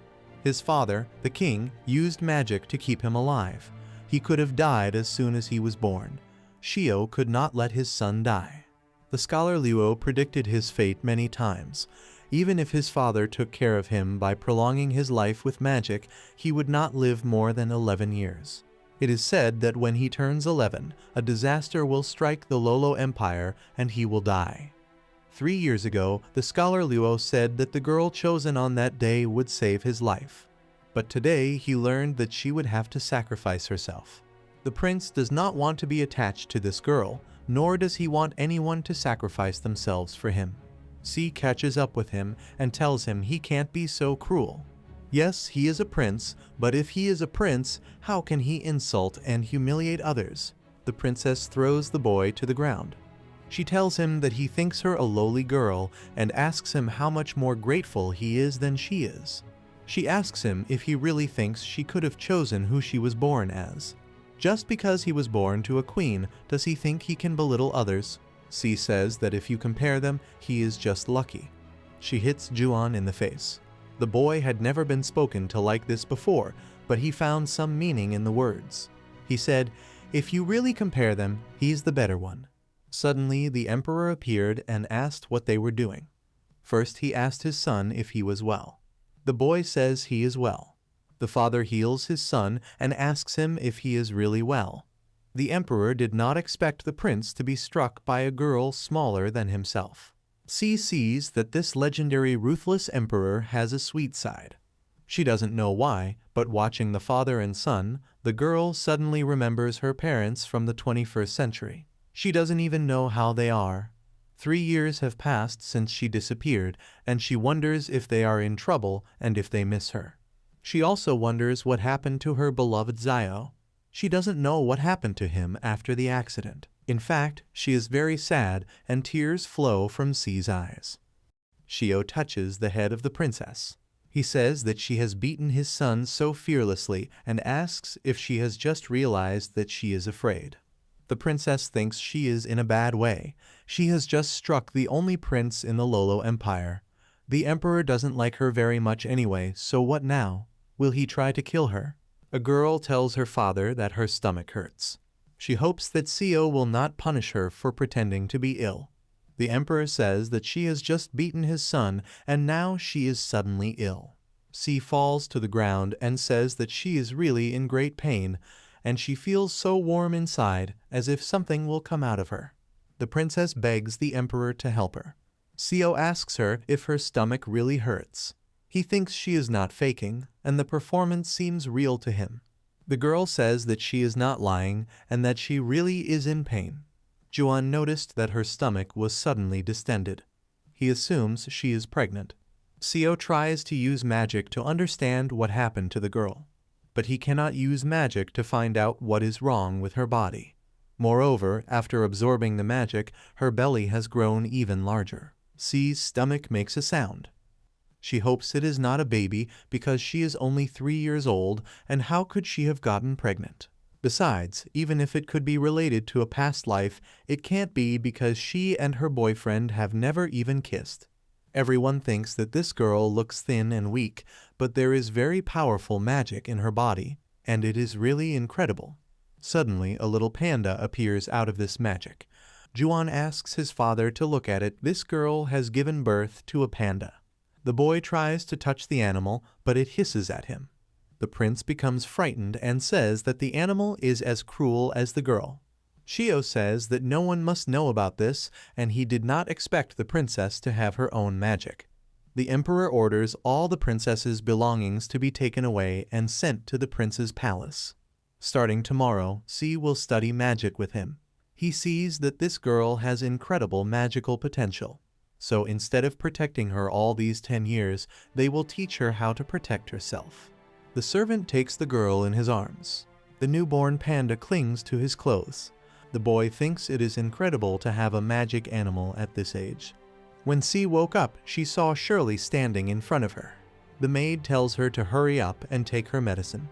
His father, the king, used magic to keep him alive. He could have died as soon as he was born. Shio could not let his son die. The scholar Luo predicted his fate many times. Even if his father took care of him by prolonging his life with magic, he would not live more than 11 years. It is said that when he turns 11, a disaster will strike the Lolo Empire and he will die. 3 years ago, the scholar Luo said that the girl chosen on that day would save his life. But today he learned that she would have to sacrifice herself. The prince does not want to be attached to this girl, nor does he want anyone to sacrifice themselves for him. C catches up with him and tells him he can't be so cruel. Yes, he is a prince, but if he is a prince, how can he insult and humiliate others? The princess throws the boy to the ground. She tells him that he thinks her a lowly girl and asks him how much more grateful he is than she is. She asks him if he really thinks she could have chosen who she was born as. Just because he was born to a queen, does he think he can belittle others? C says that if you compare them, he is just lucky. She hits Juan in the face. The boy had never been spoken to like this before, but he found some meaning in the words. He said, "If you really compare them, he's the better one." Suddenly, the emperor appeared and asked what they were doing. First, he asked his son if he was well. The boy says he is well. The father heals his son and asks him if he is really well. The emperor did not expect the prince to be struck by a girl smaller than himself. C sees that this legendary ruthless emperor has a sweet side. She doesn't know why, but watching the father and son, the girl suddenly remembers her parents from the 21st century. She doesn't even know how they are. 3 years have passed since she disappeared, and she wonders if they are in trouble and if they miss her. She also wonders what happened to her beloved Zio. She doesn't know what happened to him after the accident. In fact, she is very sad and tears flow from C's eyes. Shio touches the head of the princess. He says that she has beaten his son so fearlessly and asks if she has just realized that she is afraid. The princess thinks she is in a bad way. She has just struck the only prince in the Lolo Empire. The emperor doesn't like her very much anyway, so what now? Will he try to kill her? A girl tells her father that her stomach hurts. She hopes that Sio will not punish her for pretending to be ill. The emperor says that she has just beaten his son and now she is suddenly ill. C falls to the ground and says that she is really in great pain, and she feels so warm inside as if something will come out of her. The princess begs the emperor to help her. Sio asks her if her stomach really hurts. He thinks she is not faking, and the performance seems real to him. The girl says that she is not lying and that she really is in pain. Juan noticed that her stomach was suddenly distended. He assumes she is pregnant. Sio tries to use magic to understand what happened to the girl, but he cannot use magic to find out what is wrong with her body. Moreover, after absorbing the magic, her belly has grown even larger. C's stomach makes a sound. She hopes it is not a baby because she is only 3 years old, and how could she have gotten pregnant? Besides, even if it could be related to a past life, it can't be because she and her boyfriend have never even kissed. Everyone thinks that this girl looks thin and weak, but there is very powerful magic in her body, and it is really incredible. Suddenly, a little panda appears out of this magic. Juan asks his father to look at it. This girl has given birth to a panda. The boy tries to touch the animal, but it hisses at him. The prince becomes frightened and says that the animal is as cruel as the girl. Shio says that no one must know about this, and he did not expect the princess to have her own magic. The emperor orders all the princess's belongings to be taken away and sent to the prince's palace. Starting tomorrow, C will study magic with him. He sees that this girl has incredible magical potential. So instead of protecting her all these 10 years, they will teach her how to protect herself. The servant takes the girl in his arms. The newborn panda clings to his clothes. The boy thinks it is incredible to have a magic animal at this age. When C woke up, she saw Shirley standing in front of her. The maid tells her to hurry up and take her medicine.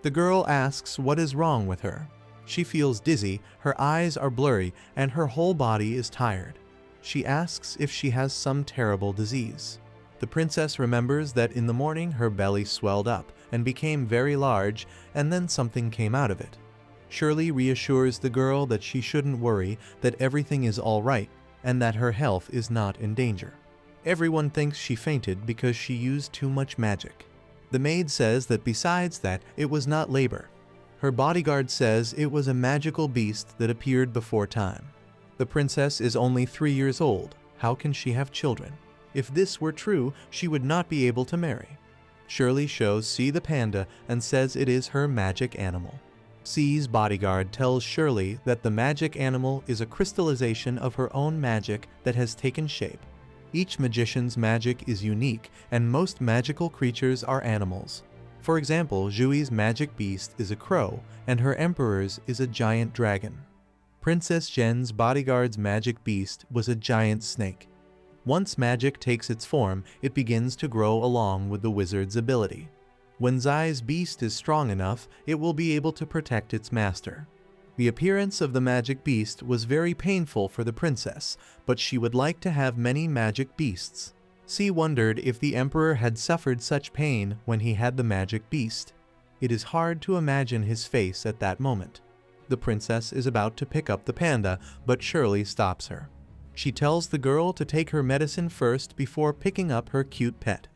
The girl asks what is wrong with her. She feels dizzy, her eyes are blurry, and her whole body is tired. She asks if she has some terrible disease. The princess remembers that in the morning her belly swelled up and became very large, and then something came out of it. Shirley reassures the girl that she shouldn't worry, that everything is all right, and that her health is not in danger. Everyone thinks she fainted because she used too much magic. The maid says that besides that, it was not labor. Her bodyguard says it was a magical beast that appeared before time. The princess is only 3 years old. How can she have children? If this were true, she would not be able to marry. Shirley shows C the panda and says it is her magic animal. C's bodyguard tells Shirley that the magic animal is a crystallization of her own magic that has taken shape. Each magician's magic is unique, and most magical creatures are animals. For example, Jui's magic beast is a crow, and her emperor's is a giant dragon. Princess Jen's bodyguard's magic beast was a giant snake. Once magic takes its form, it begins to grow along with the wizard's ability. When Zai's beast is strong enough, it will be able to protect its master. The appearance of the magic beast was very painful for the princess, but she would like to have many magic beasts. C wondered if the Emperor had suffered such pain when he had the magic beast. It is hard to imagine his face at that moment. The princess is about to pick up the panda, but Shirley stops her. She tells the girl to take her medicine first before picking up her cute pet.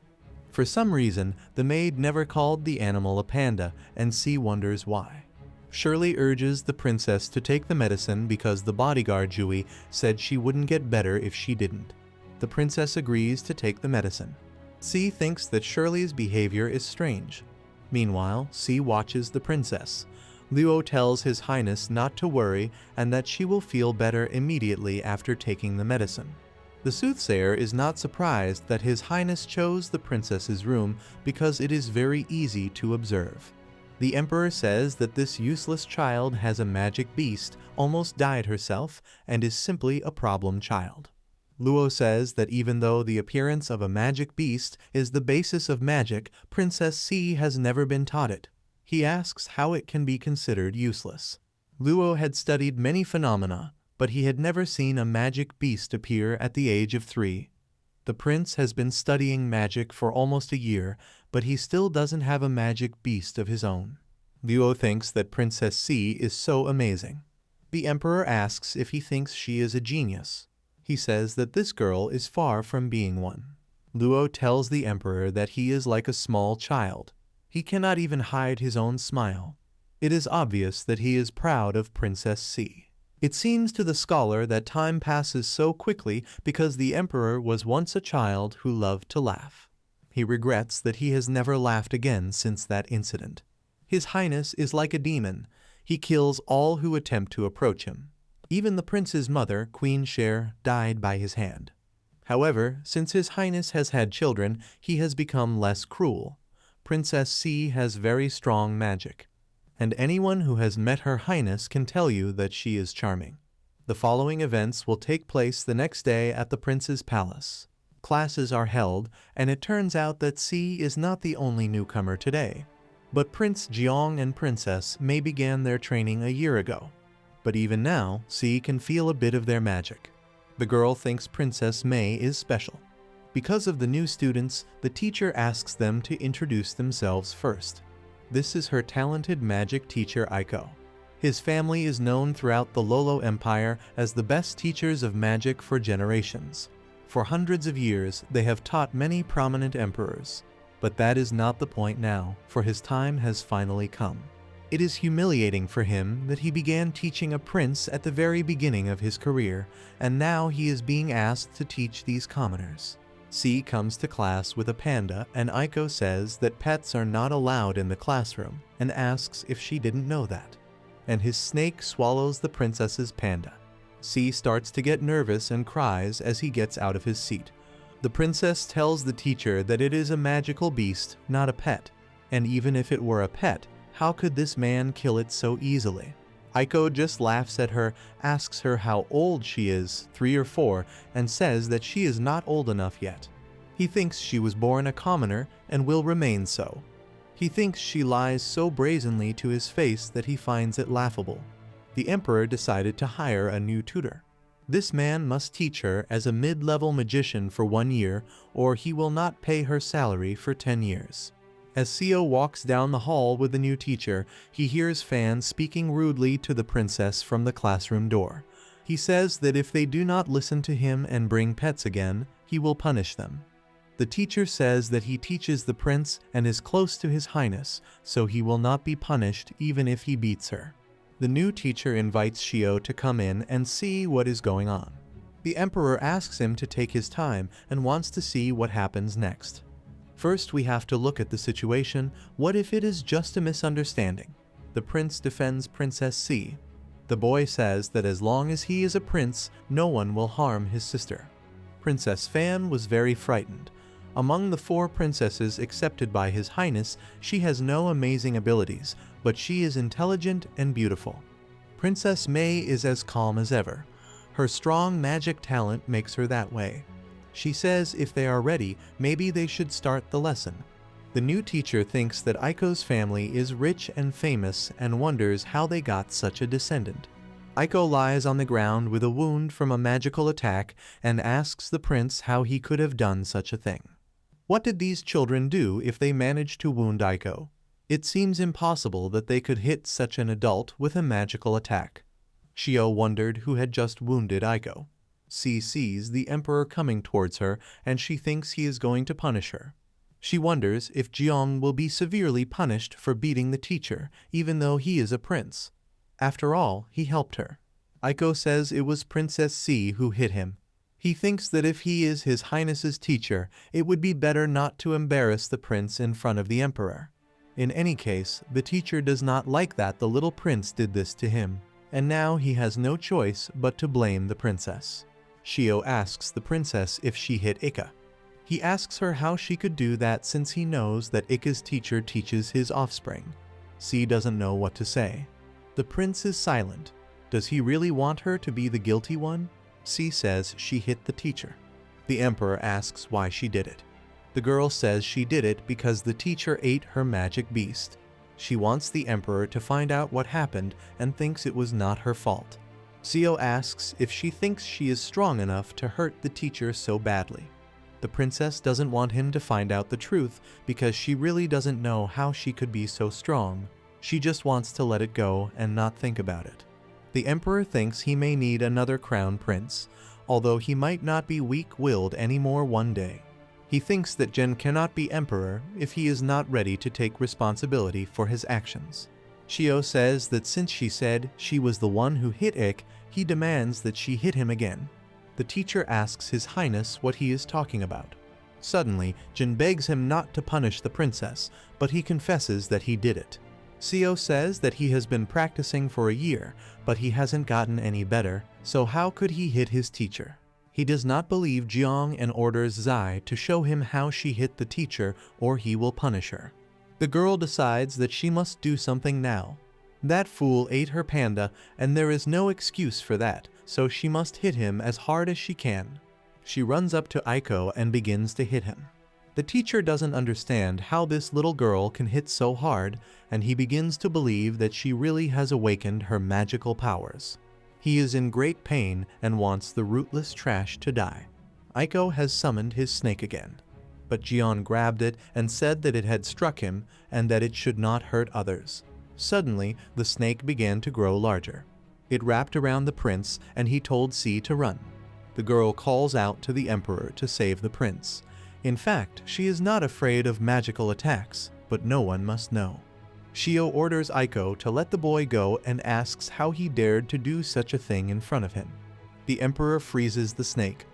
For some reason, the maid never called the animal a panda, and C wonders why. Shirley urges the princess to take the medicine because the bodyguard Jui said she wouldn't get better if she didn't. The princess agrees to take the medicine. C thinks that Shirley's behavior is strange. Meanwhile, C watches the princess. Luo tells His Highness not to worry and that she will feel better immediately after taking the medicine. The soothsayer is not surprised that His Highness chose the princess's room because it is very easy to observe. The Emperor says that this useless child has a magic beast, almost died herself, and is simply a problem child. Luo says that even though the appearance of a magic beast is the basis of magic, Princess C has never been taught it. He asks how it can be considered useless. Luo had studied many phenomena, but he had never seen a magic beast appear at the age of 3. The prince has been studying magic for almost a year, but he still doesn't have a magic beast of his own. Luo thinks that Princess C is so amazing. The Emperor asks if he thinks she is a genius. He says that this girl is far from being one. Luo tells the Emperor that he is like a small child. He cannot even hide his own smile. It is obvious that he is proud of Princess C. It seems to the scholar that time passes so quickly because the Emperor was once a child who loved to laugh. He regrets that he has never laughed again since that incident. His Highness is like a demon. He kills all who attempt to approach him. Even the prince's mother, Queen Cher, died by his hand. However, since His Highness has had children, he has become less cruel. Princess C has very strong magic, and anyone who has met Her Highness can tell you that she is charming. The following events will take place the next day at the prince's palace. Classes are held, and it turns out that C is not the only newcomer today. But Prince Jiang and Princess May began their training a year ago. But even now, C can feel a bit of their magic. The girl thinks Princess May is special. Because of the new students, the teacher asks them to introduce themselves first. This is her talented magic teacher Aiko. His family is known throughout the Lolo Empire as the best teachers of magic for generations. For hundreds of years, they have taught many prominent emperors. But that is not the point now, for his time has finally come. It is humiliating for him that he began teaching a prince at the very beginning of his career, and now he is being asked to teach these commoners. C comes to class with a panda, and Aiko says that pets are not allowed in the classroom, and asks if she didn't know that. And his snake swallows the princess's panda. C starts to get nervous and cries as he gets out of his seat. The princess tells the teacher that it is a magical beast, not a pet. And even if it were a pet, how could this man kill it so easily? Aiko just laughs at her, asks her how old she is, 3 or 4, and says that she is not old enough yet. He thinks she was born a commoner and will remain so. He thinks she lies so brazenly to his face that he finds it laughable. The Emperor decided to hire a new tutor. This man must teach her as a mid-level magician for 1 year, or he will not pay her salary for 10 years. As Seo walks down the hall with the new teacher, he hears Fan speaking rudely to the princess from the classroom door. He says that if they do not listen to him and bring pets again, he will punish them. The teacher says that he teaches the prince and is close to His Highness, so he will not be punished even if he beats her. The new teacher invites Shio to come in and see what is going on. The Emperor asks him to take his time and wants to see what happens next. First, we have to look at the situation. What if it is just a misunderstanding? The prince defends Princess C. The boy says that as long as he is a prince, no one will harm his sister. Princess Fan was very frightened. Among the 4 princesses accepted by His Highness, she has no amazing abilities, but she is intelligent and beautiful. Princess May is as calm as ever. Her strong magic talent makes her that way. She says if they are ready, maybe they should start the lesson. The new teacher thinks that Aiko's family is rich and famous and wonders how they got such a descendant. Aiko lies on the ground with a wound from a magical attack and asks the prince how he could have done such a thing. What did these children do if they managed to wound Aiko? It seems impossible that they could hit such an adult with a magical attack. Shio wondered who had just wounded Aiko. C sees the emperor coming towards her and she thinks he is going to punish her. She wonders if Jiong will be severely punished for beating the teacher, even though he is a prince. After all, he helped her. Aiko says it was Princess C who hit him. He thinks that if he is His Highness's teacher, it would be better not to embarrass the prince in front of the emperor. In any case, the teacher does not like that the little prince did this to him, and now he has no choice but to blame the princess. Shio asks the princess if she hit Ika. He asks her how she could do that since he knows that Ika's teacher teaches his offspring. C doesn't know what to say. The prince is silent. Does he really want her to be the guilty one? C says she hit the teacher. The emperor asks why she did it. The girl says she did it because the teacher ate her magic beast. She wants the emperor to find out what happened and thinks it was not her fault. Seo asks if she thinks she is strong enough to hurt the teacher so badly. The princess doesn't want him to find out the truth because she really doesn't know how she could be so strong. She just wants to let it go and not think about it. The emperor thinks he may need another crown prince, although he might not be weak-willed anymore one day. He thinks that Jin cannot be emperor if he is not ready to take responsibility for his actions. Shio says that since she said she was the one who hit Ik, he demands that she hit him again. The teacher asks His Highness what he is talking about. Suddenly, Jin begs him not to punish the princess, but he confesses that he did it. Seo says that he has been practicing for a year, but he hasn't gotten any better, so how could he hit his teacher? He does not believe Jiong and orders Zai to show him how she hit the teacher or he will punish her. The girl decides that she must do something now. That fool ate her panda and there is no excuse for that, so she must hit him as hard as she can. She runs up to Aiko and begins to hit him. The teacher doesn't understand how this little girl can hit so hard, and he begins to believe that she really has awakened her magical powers. He is in great pain and wants the rootless trash to die. Aiko has summoned his snake again, but Jion grabbed it and said that it had struck him and that it should not hurt others. Suddenly, the snake began to grow larger. It wrapped around the prince and he told C to run. The girl calls out to the emperor to save the prince. In fact, she is not afraid of magical attacks, but no one must know. Shio orders Aiko to let the boy go and asks how he dared to do such a thing in front of him. The emperor freezes the snake.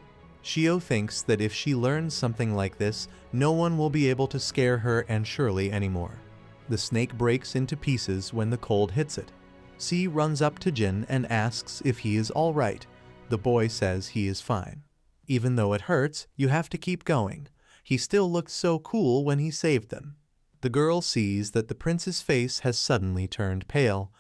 Shio thinks that if she learns something like this, no one will be able to scare her and Shirley anymore. The snake breaks into pieces when the cold hits it. C runs up to Jin and asks if he is all right. The boy says he is fine. Even though it hurts, you have to keep going. He still looked so cool when he saved them. The girl sees that the prince's face has suddenly turned pale.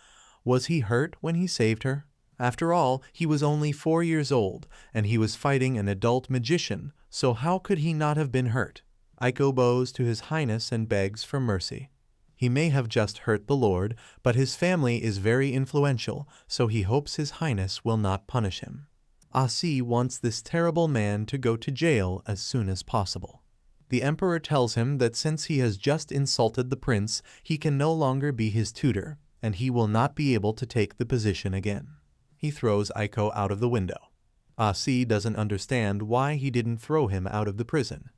Was he hurt when he saved her? After all, he was only 4 years old, and he was fighting an adult magician, so how could he not have been hurt? Aiko bows to His Highness and begs for mercy. He may have just hurt the Lord, but his family is very influential, so he hopes His Highness will not punish him. Asi wants this terrible man to go to jail as soon as possible. The emperor tells him that since he has just insulted the prince, he can no longer be his tutor, and he will not be able to take the position again. He throws Aiko out of the window. Asi doesn't understand why he didn't throw him out of the prison.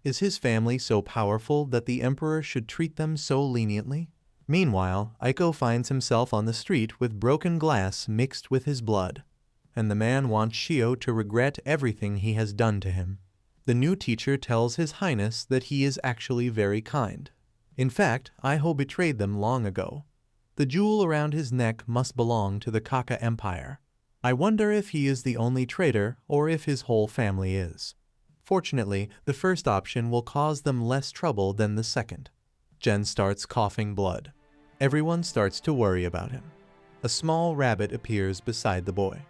Is his family so powerful that the emperor should treat them so leniently? Meanwhile, Aiko finds himself on the street with broken glass mixed with his blood, and the man wants Shio to regret everything he has done to him. The new teacher tells His Highness that he is actually very kind. In fact, Aiho betrayed them long ago. The jewel around his neck must belong to the Kaka Empire. I wonder if he is the only traitor or if his whole family is. Fortunately, the first option will cause them less trouble than the second. Jen starts coughing blood. Everyone starts to worry about him. A small rabbit appears beside the boy.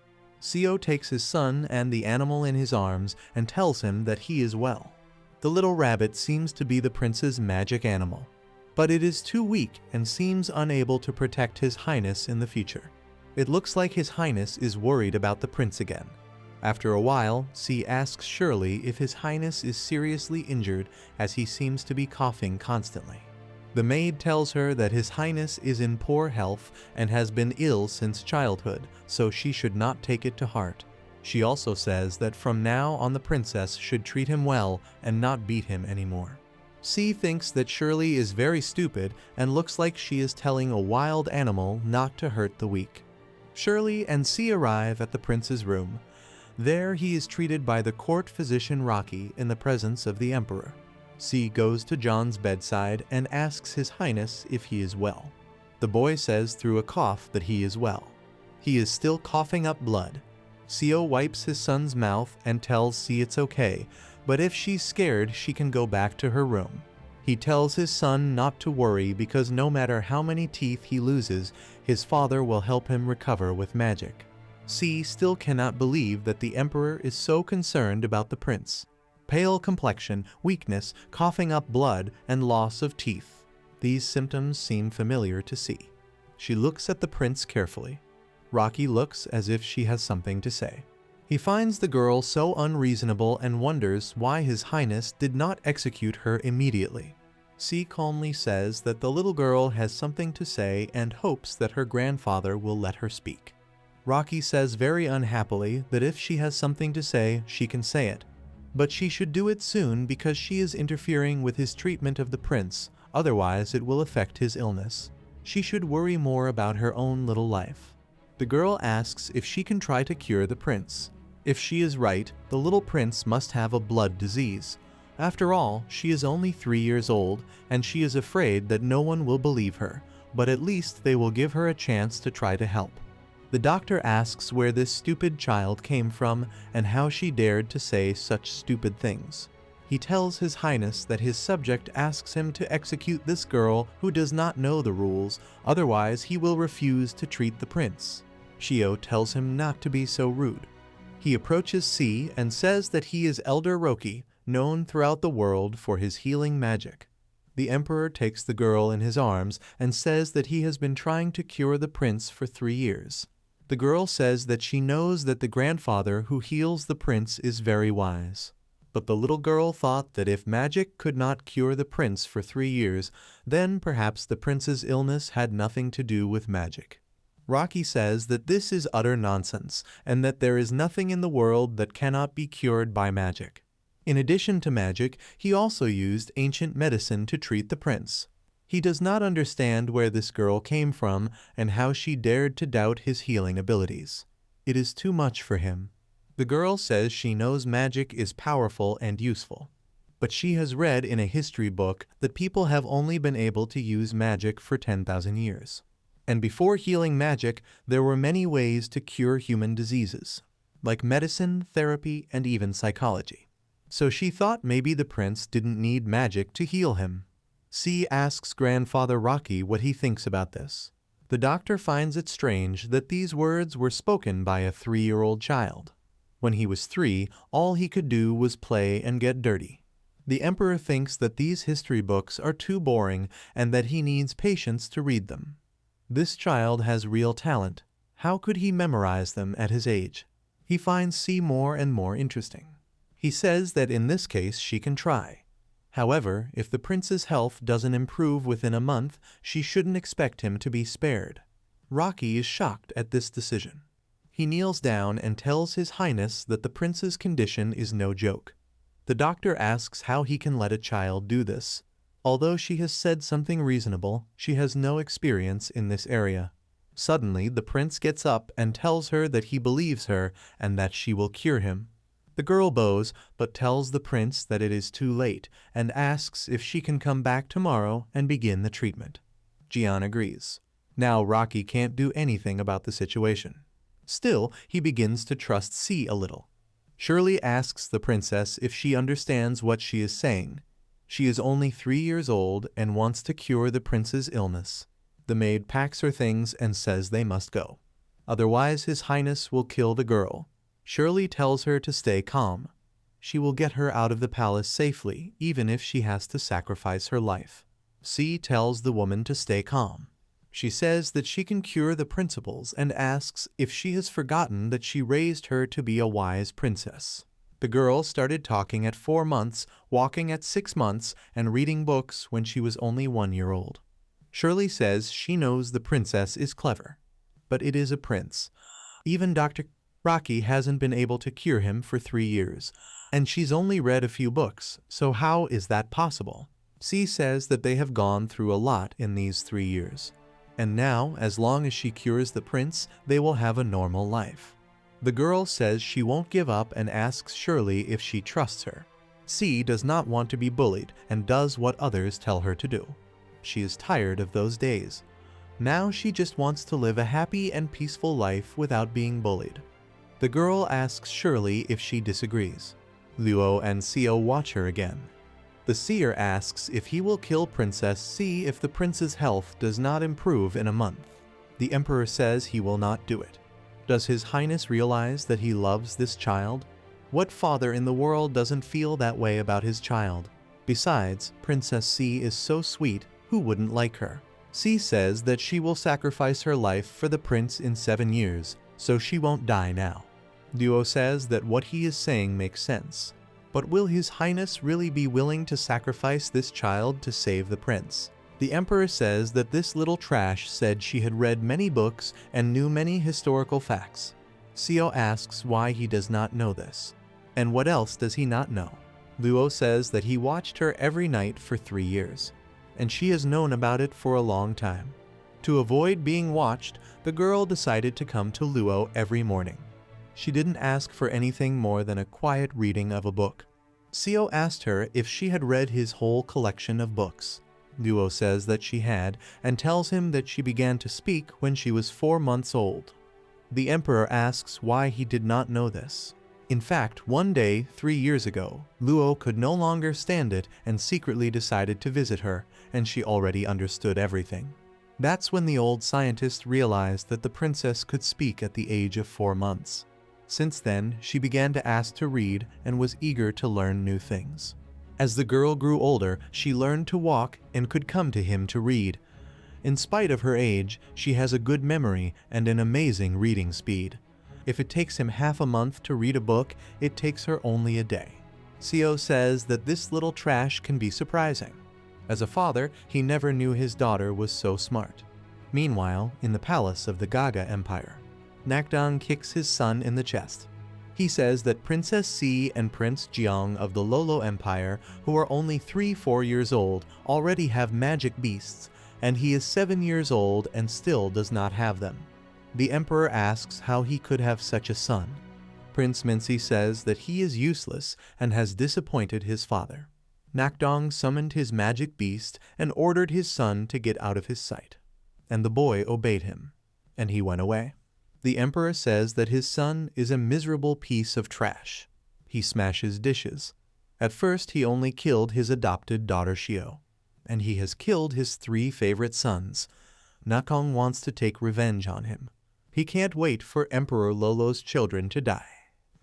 Seo takes his son and the animal in his arms and tells him that he is well. The little rabbit seems to be the prince's magic animal, but it is too weak and seems unable to protect His Highness in the future. It looks like His Highness is worried about the prince again. After a while, C asks Shirley if His Highness is seriously injured as he seems to be coughing constantly. The maid tells her that His Highness is in poor health and has been ill since childhood, so she should not take it to heart. She also says that from now on the princess should treat him well and not beat him anymore. C thinks that Shirley is very stupid and looks like she is telling a wild animal not to hurt the weak. Shirley and C arrive at the prince's room. There he is treated by the court physician Rocky in the presence of the emperor. C goes to John's bedside and asks His Highness if he is well. The boy says through a cough that he is well. He is still coughing up blood. Co wipes his son's mouth and tells C it's okay, but if she's scared, she can go back to her room. He tells his son not to worry because no matter how many teeth he loses, his father will help him recover with magic. C still cannot believe that the emperor is so concerned about the prince. Pale complexion, weakness, coughing up blood, and loss of teeth. These symptoms seem familiar to C. She looks at the prince carefully. Rocky looks as if she has something to say. He finds the girl so unreasonable and wonders why His Highness did not execute her immediately. C calmly says that the little girl has something to say and hopes that her grandfather will let her speak. Rocky says very unhappily that if she has something to say, she can say it. But she should do it soon because she is interfering with his treatment of the prince, otherwise it will affect his illness. She should worry more about her own little life. The girl asks if she can try to cure the prince. If she is right, the little prince must have a blood disease. After all, she is only 3 years old, and she is afraid that no one will believe her, but at least they will give her a chance to try to help. The doctor asks where this stupid child came from and how she dared to say such stupid things. He tells His Highness that his subject asks him to execute this girl who does not know the rules, otherwise he will refuse to treat the prince. Shio tells him not to be so rude. He approaches C and says that he is Elder Roki, known throughout the world for his healing magic. The emperor takes the girl in his arms and says that he has been trying to cure the prince for 3 years. The girl says that she knows that the grandfather who heals the prince is very wise. But the little girl thought that if magic could not cure the prince for 3 years, then perhaps the prince's illness had nothing to do with magic. Rocky says that this is utter nonsense, and that there is nothing in the world that cannot be cured by magic. In addition to magic, he also used ancient medicine to treat the prince. He does not understand where this girl came from and how she dared to doubt his healing abilities. It is too much for him. The girl says she knows magic is powerful and useful, but she has read in a history book that people have only been able to use magic for 10,000 years. And before healing magic, there were many ways to cure human diseases, like medicine, therapy, and even psychology. So she thought maybe the prince didn't need magic to heal him. C asks Grandfather Rocky what he thinks about this. The doctor finds it strange that these words were spoken by a 3-year-old child. When he was 3, all he could do was play and get dirty. The emperor thinks that these history books are too boring and that he needs patience to read them. This child has real talent. How could he memorize them at his age? He finds C more and more interesting. He says that in this case she can try. However, if the prince's health doesn't improve within a month, she shouldn't expect him to be spared. Rocky is shocked at this decision. He kneels down and tells His Highness that the prince's condition is no joke. The doctor asks how he can let a child do this. Although she has said something reasonable, she has no experience in this area. Suddenly, the prince gets up and tells her that he believes her and that she will cure him. The girl bows, but tells the prince that it is too late and asks if she can come back tomorrow and begin the treatment. Gian agrees. Now Rocky can't do anything about the situation. Still, he begins to trust C a little. Shirley asks the princess if she understands what she is saying. She is only 3 years old and wants to cure the prince's illness. The maid packs her things and says they must go. Otherwise, His Highness will kill the girl. Shirley tells her to stay calm. She will get her out of the palace safely, even if she has to sacrifice her life. C tells the woman to stay calm. She says that she can cure the principals and asks if she has forgotten that she raised her to be a wise princess. The girl started talking at 4 months, walking at 6 months, and reading books when she was only 1 year old. Shirley says she knows the princess is clever, but it is a prince. Even Dr. Rocky hasn't been able to cure him for 3 years, and she's only read a few books, so how is that possible? C says that they have gone through a lot in these 3 years. And now, as long as she cures the prince, they will have a normal life. The girl says she won't give up and asks Shirley if she trusts her. C does not want to be bullied and does what others tell her to do. She is tired of those days. Now she just wants to live a happy and peaceful life without being bullied. The girl asks Shirley if she disagrees. Luo and Seo watch her again. The seer asks if he will kill Princess C if the prince's health does not improve in a month. The emperor says he will not do it. Does His Highness realize that he loves this child? What father in the world doesn't feel that way about his child? Besides, Princess C is so sweet, who wouldn't like her? C says that she will sacrifice her life for the prince in 7 years, so she won't die now. Duo says that what he is saying makes sense. But will His Highness really be willing to sacrifice this child to save the prince? The emperor says that this little trash said she had read many books and knew many historical facts. Seo asks why he does not know this. And what else does he not know? Luo says that he watched her every night for 3 years, and she has known about it for a long time. To avoid being watched, the girl decided to come to Luo every morning. She didn't ask for anything more than a quiet reading of a book. Seo asked her if she had read his whole collection of books. Luo says that she had, and tells him that she began to speak when she was 4 months old. The emperor asks why he did not know this. In fact, one day, 3 years ago, Luo could no longer stand it and secretly decided to visit her, and she already understood everything. That's when the old scientist realized that the princess could speak at the age of 4 months. Since then, she began to ask to read and was eager to learn new things. As the girl grew older, she learned to walk and could come to him to read. In spite of her age, she has a good memory and an amazing reading speed. If it takes him half a month to read a book, it takes her only a day. Seo says that this little trash can be surprising. As a father, he never knew his daughter was so smart. Meanwhile, in the palace of the Gaga Empire, Nakdong kicks his son in the chest. He says that Princess C and Prince Jiang of the Lolo Empire, who are only 3-4 years old, already have magic beasts, and he is 7 years old and still does not have them. The emperor asks how he could have such a son. Prince Mincy says that he is useless and has disappointed his father. Nakdong summoned his magic beast and ordered his son to get out of his sight. And the boy obeyed him, and he went away. The emperor says that his son is a miserable piece of trash. He smashes dishes. At first he only killed his adopted daughter Xiao, and he has killed his 3 favorite sons. Nakong wants to take revenge on him. He can't wait for Emperor Lolo's children to die.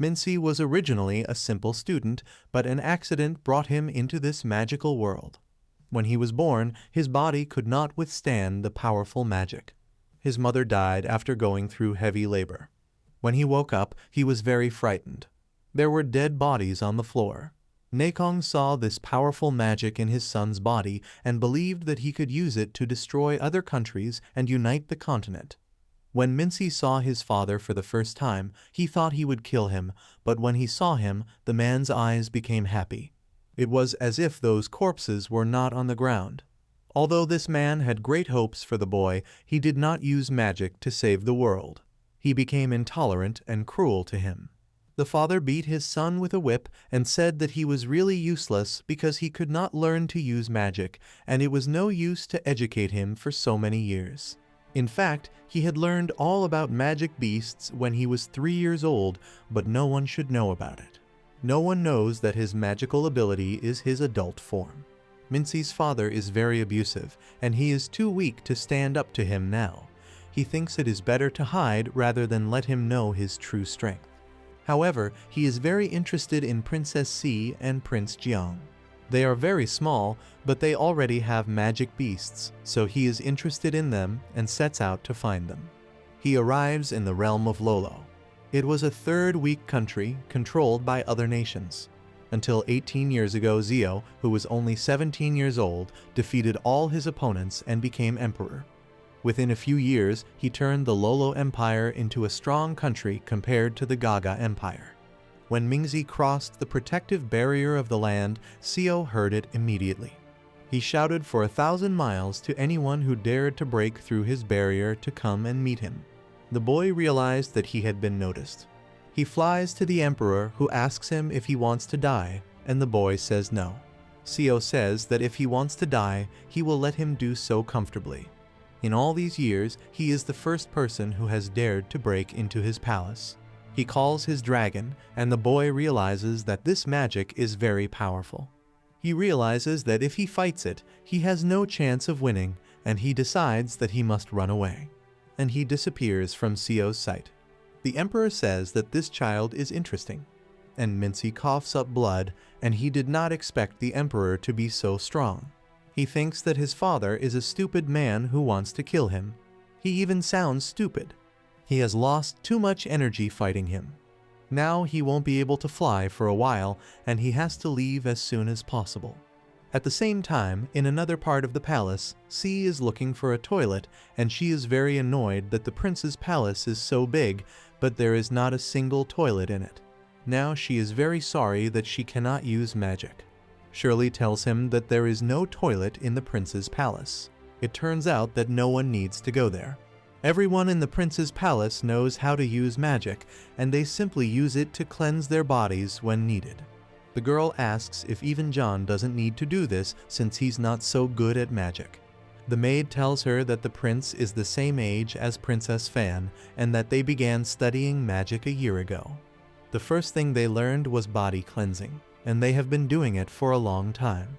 Mincy was originally a simple student, but an accident brought him into this magical world. When he was born, his body could not withstand the powerful magic. His mother died after going through heavy labor. When he woke up, he was very frightened. There were dead bodies on the floor. Nakong saw this powerful magic in his son's body and believed that he could use it to destroy other countries and unite the continent. When Mincy saw his father for the first time, he thought he would kill him, but when he saw him, the man's eyes became happy. It was as if those corpses were not on the ground. Although this man had great hopes for the boy, he did not use magic to save the world. He became intolerant and cruel to him. The father beat his son with a whip and said that he was really useless because he could not learn to use magic, and it was no use to educate him for so many years. In fact, he had learned all about magic beasts when he was 3 years old, but no one should know about it. No one knows that his magical ability is his adult form. Mincy's father is very abusive, and he is too weak to stand up to him now. He thinks it is better to hide rather than let him know his true strength. However, he is very interested in Princess C and Prince Jiang. They are very small, but they already have magic beasts, so he is interested in them and sets out to find them. He arrives in the realm of Lolo. It was a third weak country controlled by other nations. Until 18 years ago, Zio, who was only 17 years old, defeated all his opponents and became emperor. Within a few years, he turned the Lolo Empire into a strong country compared to the Gaga Empire. When Mingzi crossed the protective barrier of the land, Zio heard it immediately. He shouted for 1,000 miles to anyone who dared to break through his barrier to come and meet him. The boy realized that he had been noticed. He flies to the emperor, who asks him if he wants to die, and the boy says no. Zio says that if he wants to die, he will let him do so comfortably. In all these years, he is the first person who has dared to break into his palace. He calls his dragon, and the boy realizes that this magic is very powerful. He realizes that if he fights it, he has no chance of winning, and he decides that he must run away. And he disappears from Zio's sight. The emperor says that this child is interesting, and Mincy coughs up blood, and he did not expect the emperor to be so strong. He thinks that his father is a stupid man who wants to kill him. He even sounds stupid. He has lost too much energy fighting him. Now he won't be able to fly for a while, and he has to leave as soon as possible. At the same time, in another part of the palace, C is looking for a toilet, and she is very annoyed that the prince's palace is so big, but there is not a single toilet in it. Now she is very sorry that she cannot use magic. Shirley tells him that there is no toilet in the prince's palace. It turns out that no one needs to go there. Everyone in the prince's palace knows how to use magic, and they simply use it to cleanse their bodies when needed. The girl asks if even John doesn't need to do this since he's not so good at magic. The maid tells her that the prince is the same age as Princess Fan and that they began studying magic a year ago. The first thing they learned was body cleansing, and they have been doing it for a long time.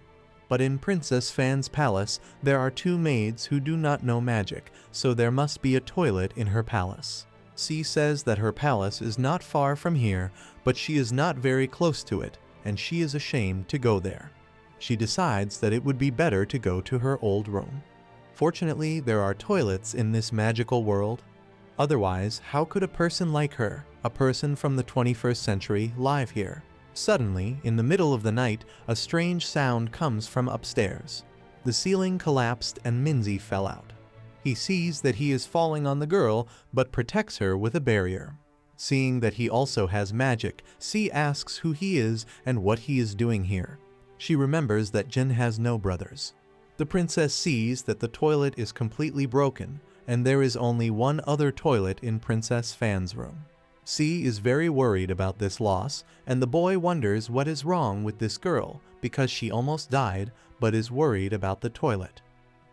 But in Princess Fan's palace, there are two maids who do not know magic, so there must be a toilet in her palace. C says that her palace is not far from here, but she is not very close to it, and she is ashamed to go there. She decides that it would be better to go to her old room. Fortunately, there are toilets in this magical world. Otherwise, how could a person like her, a person from the 21st century, live here? Suddenly, in the middle of the night, a strange sound comes from upstairs. The ceiling collapsed and Minzy fell out. He sees that he is falling on the girl, but protects her with a barrier. Seeing that he also has magic, C asks who he is and what he is doing here. She remembers that Jin has no brothers. The princess sees that the toilet is completely broken, and there is only one other toilet in Princess Fan's room. C is very worried about this loss, and the boy wonders what is wrong with this girl because she almost died but is worried about the toilet.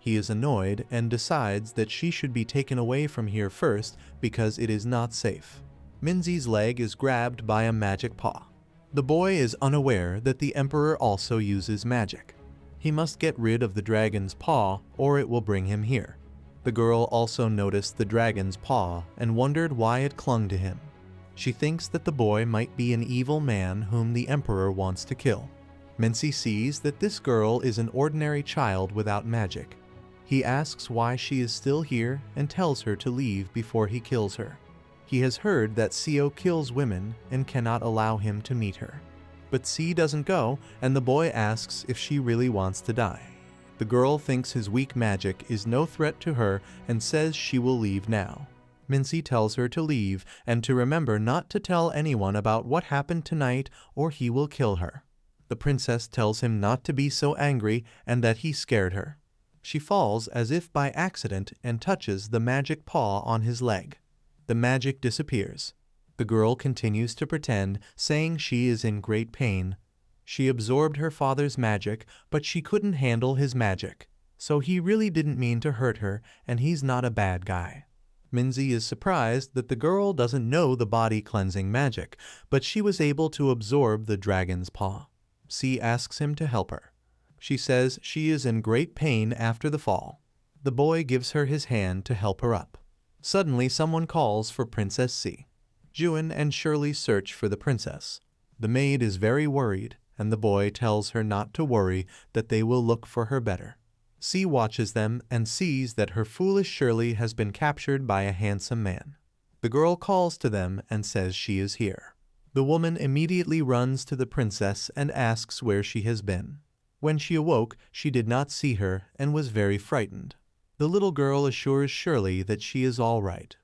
He is annoyed and decides that she should be taken away from here first because it is not safe. Minzy's leg is grabbed by a magic paw. The boy is unaware that the emperor also uses magic. He must get rid of the dragon's paw or it will bring him here. The girl also noticed the dragon's paw and wondered why it clung to him. She thinks that the boy might be an evil man whom the emperor wants to kill. Mincy sees that this girl is an ordinary child without magic. He asks why she is still here and tells her to leave before he kills her. He has heard that Seo kills women and cannot allow him to meet her. But C doesn't go, and the boy asks if she really wants to die. The girl thinks his weak magic is no threat to her and says she will leave now. Mincy tells her to leave and to remember not to tell anyone about what happened tonight or he will kill her. The princess tells him not to be so angry and that he scared her. She falls as if by accident and touches the magic paw on his leg. The magic disappears. The girl continues to pretend, saying she is in great pain. She absorbed her father's magic, but she couldn't handle his magic. So he really didn't mean to hurt her, and he's not a bad guy. Minzy is surprised that the girl doesn't know the body cleansing magic, but she was able to absorb the dragon's paw. C asks him to help her. She says she is in great pain after the fall. The boy gives her his hand to help her up. Suddenly someone calls for Princess C. Juan and Shirley search for the princess. The maid is very worried. and the boy tells her not to worry, that they will look for her better. C watches them and sees that her foolish Shirley has been captured by a handsome man. The girl calls to them and says she is here. The woman immediately runs to the princess and asks where she has been. When she awoke, she did not see her and was very frightened. The little girl assures Shirley that she is all right.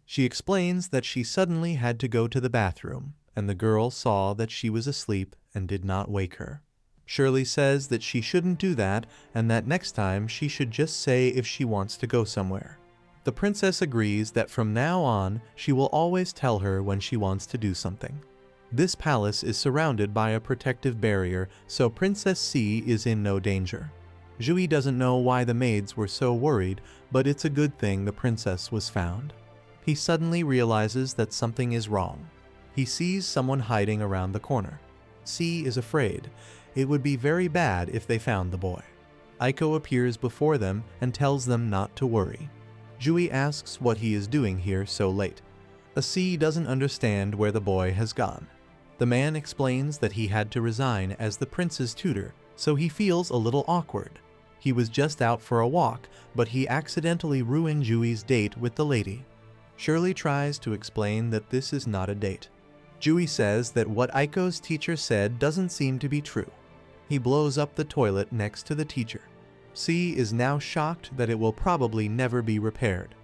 She explains that she suddenly had to go to the bathroom, and the girl saw that she was asleep and did not wake her. Shirley says that she shouldn't do that and that next time she should just say if she wants to go somewhere. The princess agrees that from now on she will always tell her when she wants to do something. This palace is surrounded by a protective barrier, so Princess C is in no danger. Jui doesn't know why the maids were so worried, but it's a good thing the princess was found. He suddenly realizes that something is wrong. He sees someone hiding around the corner. C is afraid. It would be very bad if they found the boy. Aiko appears before them and tells them not to worry. Jui asks what he is doing here so late. C doesn't understand where the boy has gone. The man explains that he had to resign as the prince's tutor, so he feels a little awkward. He was just out for a walk, but he accidentally ruined Jui's date with the lady. Shirley tries to explain that this is not a date. Jui says that what Aiko's teacher said doesn't seem to be true. He blows up the toilet next to the teacher. C is now shocked that it will probably never be repaired.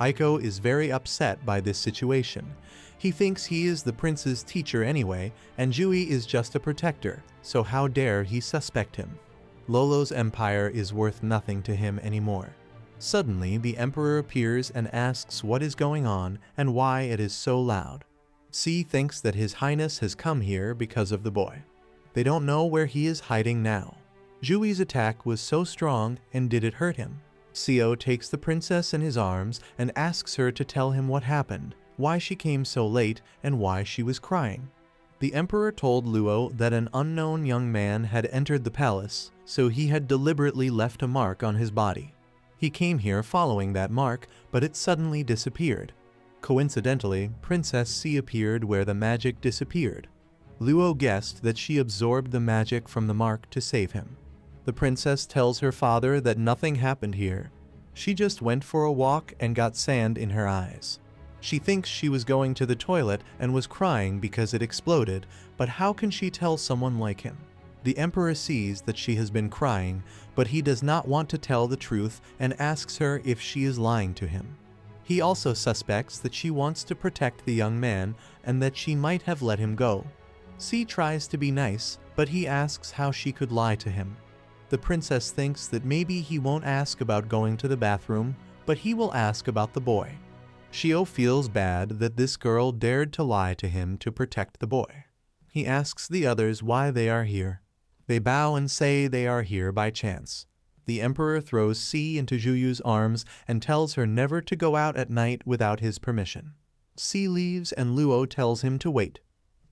Aiko is very upset by this situation. He thinks he is the prince's teacher anyway, and Jui is just a protector, so how dare he suspect him? Lolo's empire is worth nothing to him anymore. Suddenly, the emperor appears and asks what is going on and why it is so loud. C thinks that his highness has come here because of the boy. They don't know where he is hiding now. Jui's attack was so strong, and did it hurt him? Seo takes the princess in his arms and asks her to tell him what happened, why she came so late, and why she was crying. The emperor told Luo that an unknown young man had entered the palace, so he had deliberately left a mark on his body. He came here following that mark, but it suddenly disappeared. Coincidentally, Princess C appeared where the magic disappeared. Luo guessed that she absorbed the magic from the mark to save him. The princess tells her father that nothing happened here. She just went for a walk and got sand in her eyes. She thinks she was going to the toilet and was crying because it exploded, but how can she tell someone like him? The emperor sees that she has been crying, but he does not want to tell the truth and asks her if she is lying to him. He also suspects that she wants to protect the young man and that she might have let him go. C tries to be nice, but he asks how she could lie to him. The princess thinks that maybe he won't ask about going to the bathroom, but he will ask about the boy. Shio feels bad that this girl dared to lie to him to protect the boy. He asks the others why they are here. They bow and say they are here by chance. The emperor throws C into Juyu's arms and tells her never to go out at night without his permission. C leaves and Luo tells him to wait.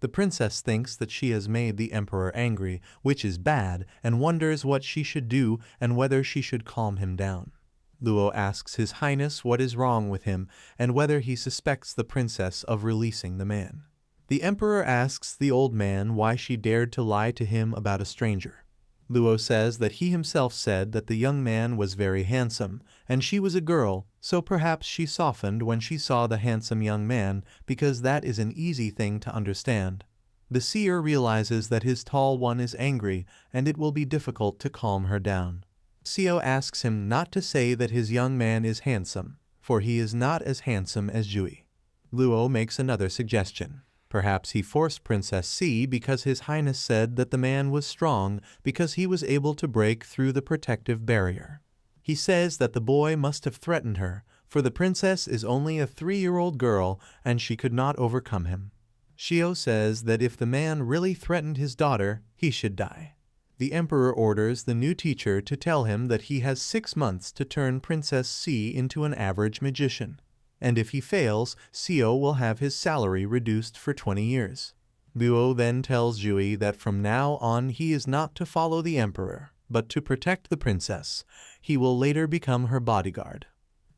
The princess thinks that she has made the emperor angry, which is bad, and wonders what she should do and whether she should calm him down. Luo asks his highness what is wrong with him and whether he suspects the princess of releasing the man. The emperor asks the old man why she dared to lie to him about a stranger. Luo says that he himself said that the young man was very handsome, and she was a girl, so perhaps she softened when she saw the handsome young man, because that is an easy thing to understand. The seer realizes that his tall one is angry, and it will be difficult to calm her down. Seo asks him not to say that his young man is handsome, for he is not as handsome as Jui. Luo makes another suggestion. Perhaps he forced Princess C because his highness said that the man was strong because he was able to break through the protective barrier. He says that the boy must have threatened her, for the princess is only a 3-year-old girl and she could not overcome him. Shio says that if the man really threatened his daughter, he should die. The emperor orders the new teacher to tell him that he has 6 months to turn Princess C into an average magician. And if he fails, Seo will have his salary reduced for 20 years. Luo then tells Jui that from now on he is not to follow the emperor, but to protect the princess. He will later become her bodyguard.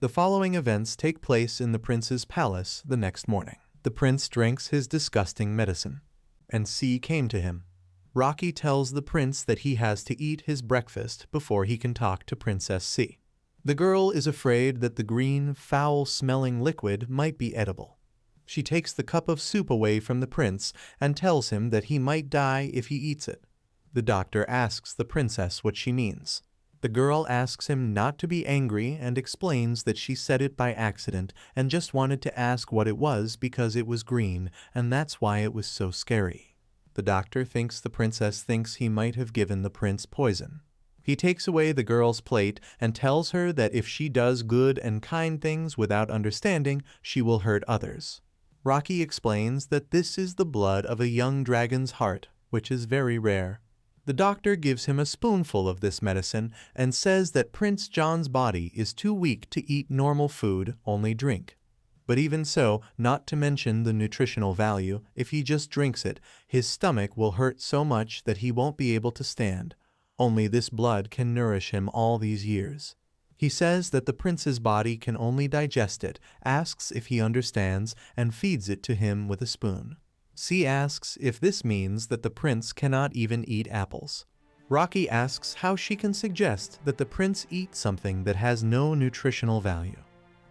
The following events take place in the prince's palace the next morning. The prince drinks his disgusting medicine, and C came to him. Rocky tells the prince that he has to eat his breakfast before he can talk to Princess C. The girl is afraid that the green, foul-smelling liquid might be edible. She takes the cup of soup away from the prince and tells him that he might die if he eats it. The doctor asks the princess what she means. The girl asks him not to be angry and explains that she said it by accident and just wanted to ask what it was because it was green and that's why it was so scary. The doctor thinks the princess thinks he might have given the prince poison. He takes away the girl's plate and tells her that if she does good and kind things without understanding, she will hurt others. Rocky explains that this is the blood of a young dragon's heart, which is very rare. The doctor gives him a spoonful of this medicine and says that Prince John's body is too weak to eat normal food, only drink. But even so, not to mention the nutritional value, if he just drinks it, his stomach will hurt so much that he won't be able to stand. Only this blood can nourish him all these years. He says that the prince's body can only digest it, asks if he understands, and feeds it to him with a spoon. C asks if this means that the prince cannot even eat apples. Rocky asks how she can suggest that the prince eat something that has no nutritional value.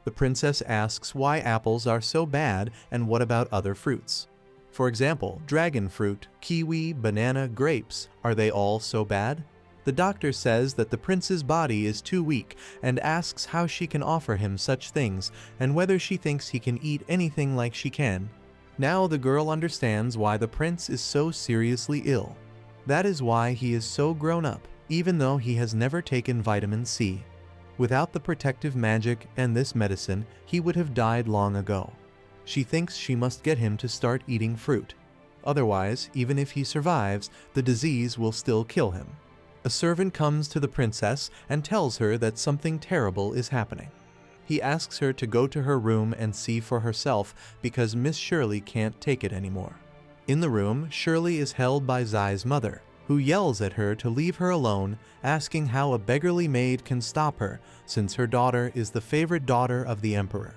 The princess asks why apples are so bad and what about other fruits. For example, dragon fruit, kiwi, banana, grapes, are they all so bad? The doctor says that the prince's body is too weak and asks how she can offer him such things and whether she thinks he can eat anything like she can. Now the girl understands why the prince is so seriously ill. That is why he is so grown up, even though he has never taken vitamin C. Without the protective magic and this medicine, he would have died long ago. She thinks she must get him to start eating fruit. Otherwise, even if he survives, the disease will still kill him. A servant comes to the princess and tells her that something terrible is happening. He asks her to go to her room and see for herself because Miss Shirley can't take it anymore. In the room, Shirley is held by Zai's mother, who yells at her to leave her alone, asking how a beggarly maid can stop her since her daughter is the favorite daughter of the emperor.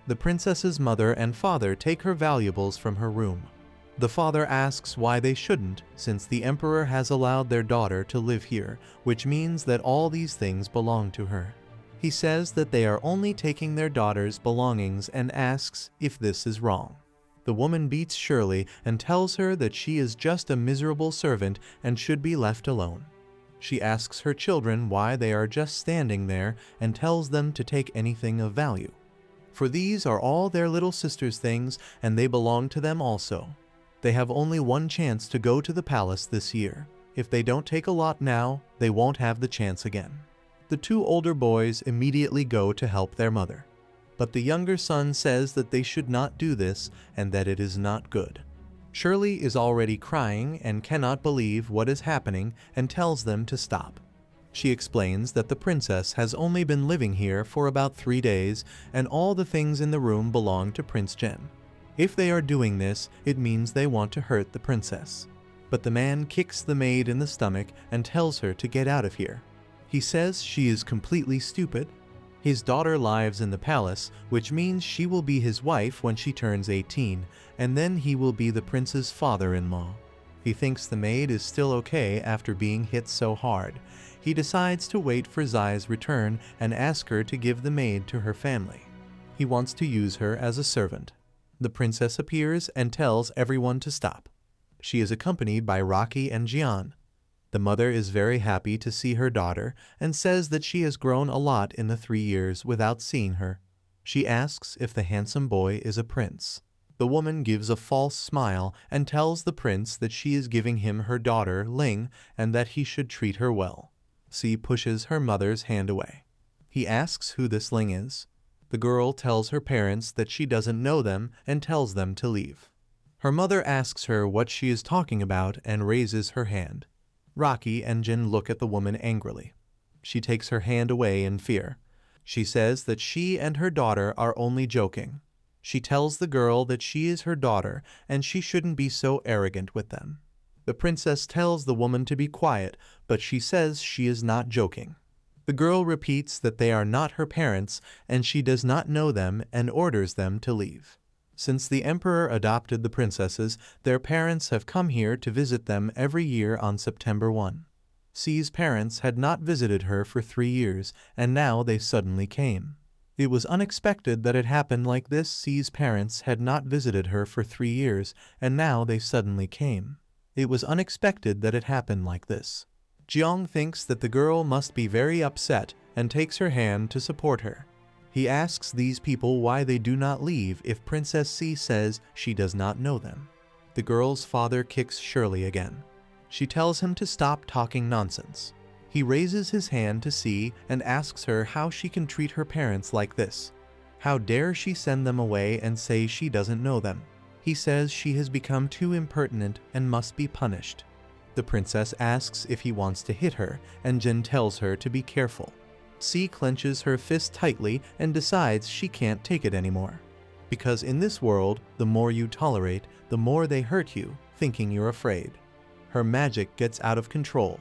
The princess's mother and father take her valuables from her room. The father asks why they shouldn't, since the emperor has allowed their daughter to live here, which means that all these things belong to her. He says that they are only taking their daughter's belongings and asks if this is wrong. The woman beats Shirley and tells her that she is just a miserable servant and should be left alone. She asks her children why they are just standing there and tells them to take anything of value. For these are all their little sister's things and they belong to them also. They have only one chance to go to the palace this year. If they don't take a lot now, they won't have the chance again. The two older boys immediately go to help their mother. But the younger son says that they should not do this and that it is not good. Shirley is already crying and cannot believe what is happening and tells them to stop. She explains that the princess has only been living here for about 3 days and all the things in the room belong to Prince Jen. If they are doing this, it means they want to hurt the princess. But the man kicks the maid in the stomach and tells her to get out of here. He says she is completely stupid. His daughter lives in the palace, which means she will be his wife when she turns 18, and then he will be the prince's father-in-law. He thinks the maid is still okay after being hit so hard. He decides to wait for Zai's return and ask her to give the maid to her family. He wants to use her as a servant. The princess appears and tells everyone to stop. She is accompanied by Rocky and Jian. The mother is very happy to see her daughter and says that she has grown a lot in the 3 years without seeing her. She asks if the handsome boy is a prince. The woman gives a false smile and tells the prince that she is giving him her daughter, Ling, and that he should treat her well. C pushes her mother's hand away. He asks who this Ling is. The girl tells her parents that she doesn't know them and tells them to leave. Her mother asks her what she is talking about and raises her hand. Rocky and Jin look at the woman angrily. She takes her hand away in fear. She says that she and her daughter are only joking. She tells the girl that she is her daughter and she shouldn't be so arrogant with them. The princess tells the woman to be quiet, but she says she is not joking. The girl repeats that they are not her parents and she does not know them and orders them to leave. Since the emperor adopted the princesses, their parents have come here to visit them every year on September 1. C's parents had not visited her for 3 years, and now they suddenly came. It was unexpected that it happened like this. C's parents had not visited her for 3 years, and now they suddenly came. It was unexpected that it happened like this. Jiang thinks that the girl must be very upset and takes her hand to support her. He asks these people why they do not leave if Princess C says she does not know them. The girl's father kicks Shirley again. She tells him to stop talking nonsense. He raises his hand to C and asks her how she can treat her parents like this. How dare she send them away and say she doesn't know them? He says she has become too impertinent and must be punished. The princess asks if he wants to hit her, and Jin tells her to be careful. C clenches her fist tightly and decides she can't take it anymore. Because in this world, the more you tolerate, the more they hurt you, thinking you're afraid. Her magic gets out of control.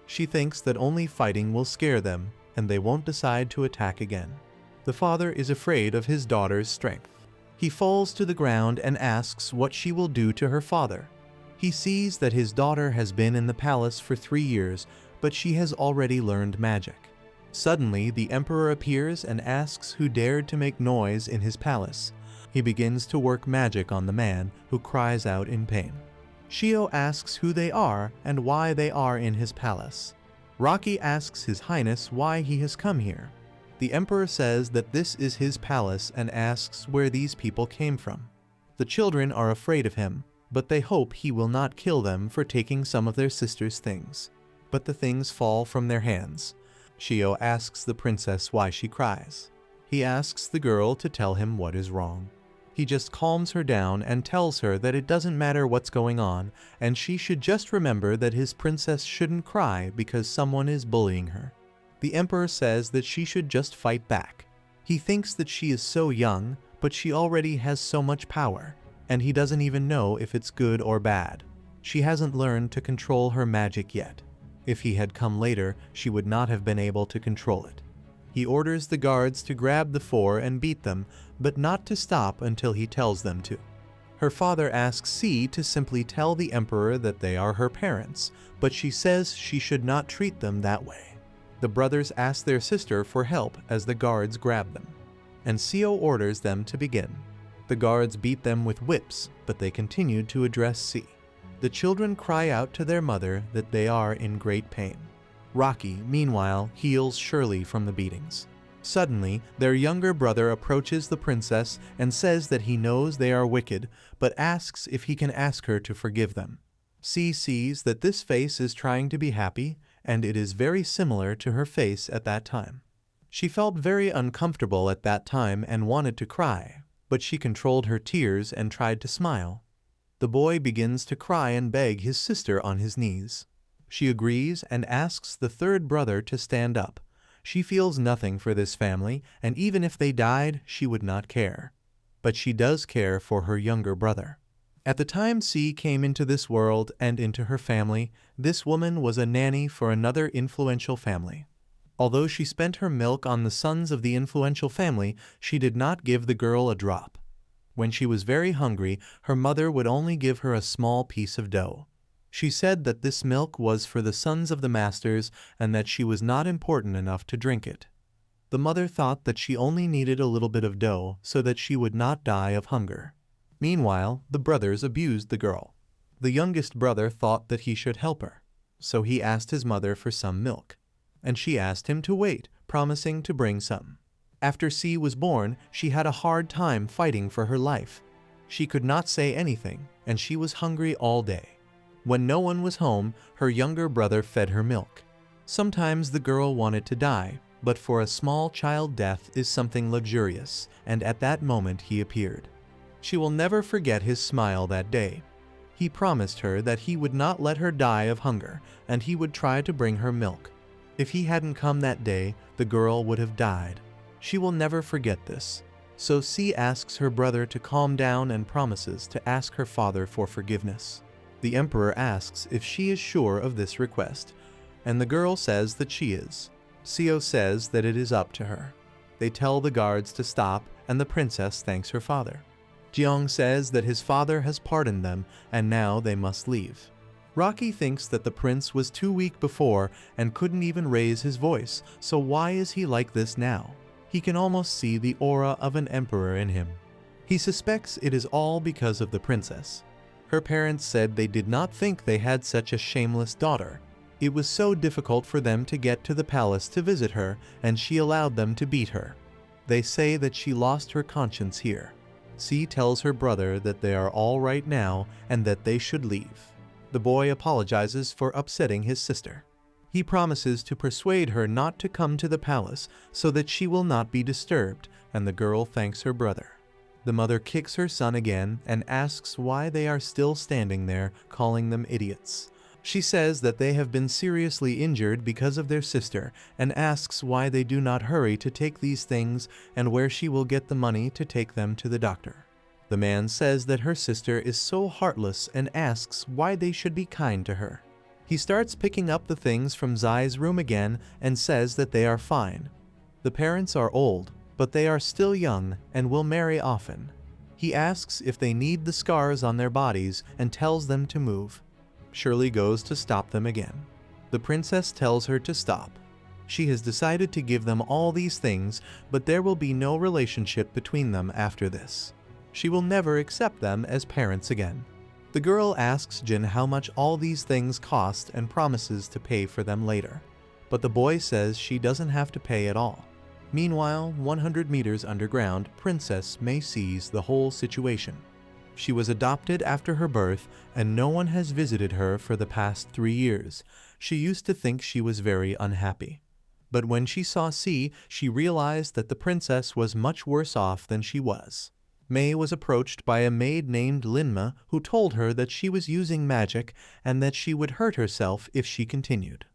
She thinks that only fighting will scare them, and they won't decide to attack again. The father is afraid of his daughter's strength. He falls to the ground and asks what she will do to her father. He sees that his daughter has been in the palace for 3 years, but she has already learned magic. Suddenly, the emperor appears and asks who dared to make noise in his palace. He begins to work magic on the man, who cries out in pain. Shio asks who they are and why they are in his palace. Rocky asks His Highness why he has come here. The emperor says that this is his palace and asks where these people came from. The children are afraid of him, but they hope he will not kill them for taking some of their sister's things. But the things fall from their hands. Shio asks the princess why she cries. He asks the girl to tell him what is wrong. He just calms her down and tells her that it doesn't matter what's going on, and she should just remember that his princess shouldn't cry because someone is bullying her. The emperor says that she should just fight back. He thinks that she is so young, but she already has so much power, and he doesn't even know if it's good or bad. She hasn't learned to control her magic yet. If he had come later, she would not have been able to control it. He orders the guards to grab the 4 and beat them, but not to stop until he tells them to. Her father asks C to simply tell the emperor that they are her parents, but she says she should not treat them that way. The brothers ask their sister for help as the guards grab them, and Seo orders them to begin. The guards beat them with whips, but they continued to address C. The children cry out to their mother that they are in great pain. Rocky, meanwhile, heals Shirley from the beatings. Suddenly, their younger brother approaches the princess and says that he knows they are wicked, but asks if he can ask her to forgive them. C sees that this face is trying to be happy, and it is very similar to her face at that time. She felt very uncomfortable at that time and wanted to cry, but she controlled her tears and tried to smile. The boy begins to cry and beg his sister on his knees. She agrees and asks the third brother to stand up. She feels nothing for this family, and even if they died, she would not care. But she does care for her younger brother. At the time C came into this world and into her family, this woman was a nanny for another influential family. Although she spent her milk on the sons of the influential family, she did not give the girl a drop. When she was very hungry, her mother would only give her a small piece of dough. She said that this milk was for the sons of the masters and that she was not important enough to drink it. The mother thought that she only needed a little bit of dough so that she would not die of hunger. Meanwhile, the brothers abused the girl. The youngest brother thought that he should help her, so he asked his mother for some milk, and she asked him to wait, promising to bring some. After C was born, she had a hard time fighting for her life. She could not say anything, and she was hungry all day. When no one was home, her younger brother fed her milk. Sometimes the girl wanted to die, but for a small child death is something luxurious, and at that moment he appeared. She will never forget his smile that day. He promised her that he would not let her die of hunger, and he would try to bring her milk. If he hadn't come that day, the girl would have died. She will never forget this. So C asks her brother to calm down and promises to ask her father for forgiveness. The emperor asks if she is sure of this request, and the girl says that she is. Seo says that it is up to her. They tell the guards to stop, and the princess thanks her father. Jiang says that his father has pardoned them and now they must leave. Rocky thinks that the prince was too weak before and couldn't even raise his voice, so why is he like this now? He can almost see the aura of an emperor in him. He suspects it is all because of the princess. Her parents said they did not think they had such a shameless daughter. It was so difficult for them to get to the palace to visit her, and she allowed them to beat her. They say that she lost her conscience here. C tells her brother that they are all right now and that they should leave. The boy apologizes for upsetting his sister. He promises to persuade her not to come to the palace so that she will not be disturbed, and the girl thanks her brother. The mother kicks her son again and asks why they are still standing there, calling them idiots. She says that they have been seriously injured because of their sister and asks why they do not hurry to take these things and where she will get the money to take them to the doctor. The man says that her sister is so heartless and asks why they should be kind to her. He starts picking up the things from Zai's room again and says that they are fine. The parents are old, but they are still young and will marry often. He asks if they need the scars on their bodies and tells them to move. Shirley goes to stop them again. The princess tells her to stop. She has decided to give them all these things, but there will be no relationship between them after this. She will never accept them as parents again. The girl asks Jin how much all these things cost and promises to pay for them later. But the boy says she doesn't have to pay at all. Meanwhile, 100 meters underground, Princess Mei sees the whole situation. She was adopted after her birth, and no one has visited her for the past 3 years. She used to think she was very unhappy. But when she saw C, she realized that the princess was much worse off than she was. Mei was approached by a maid named Linma who told her that she was using magic and that she would hurt herself if she continued.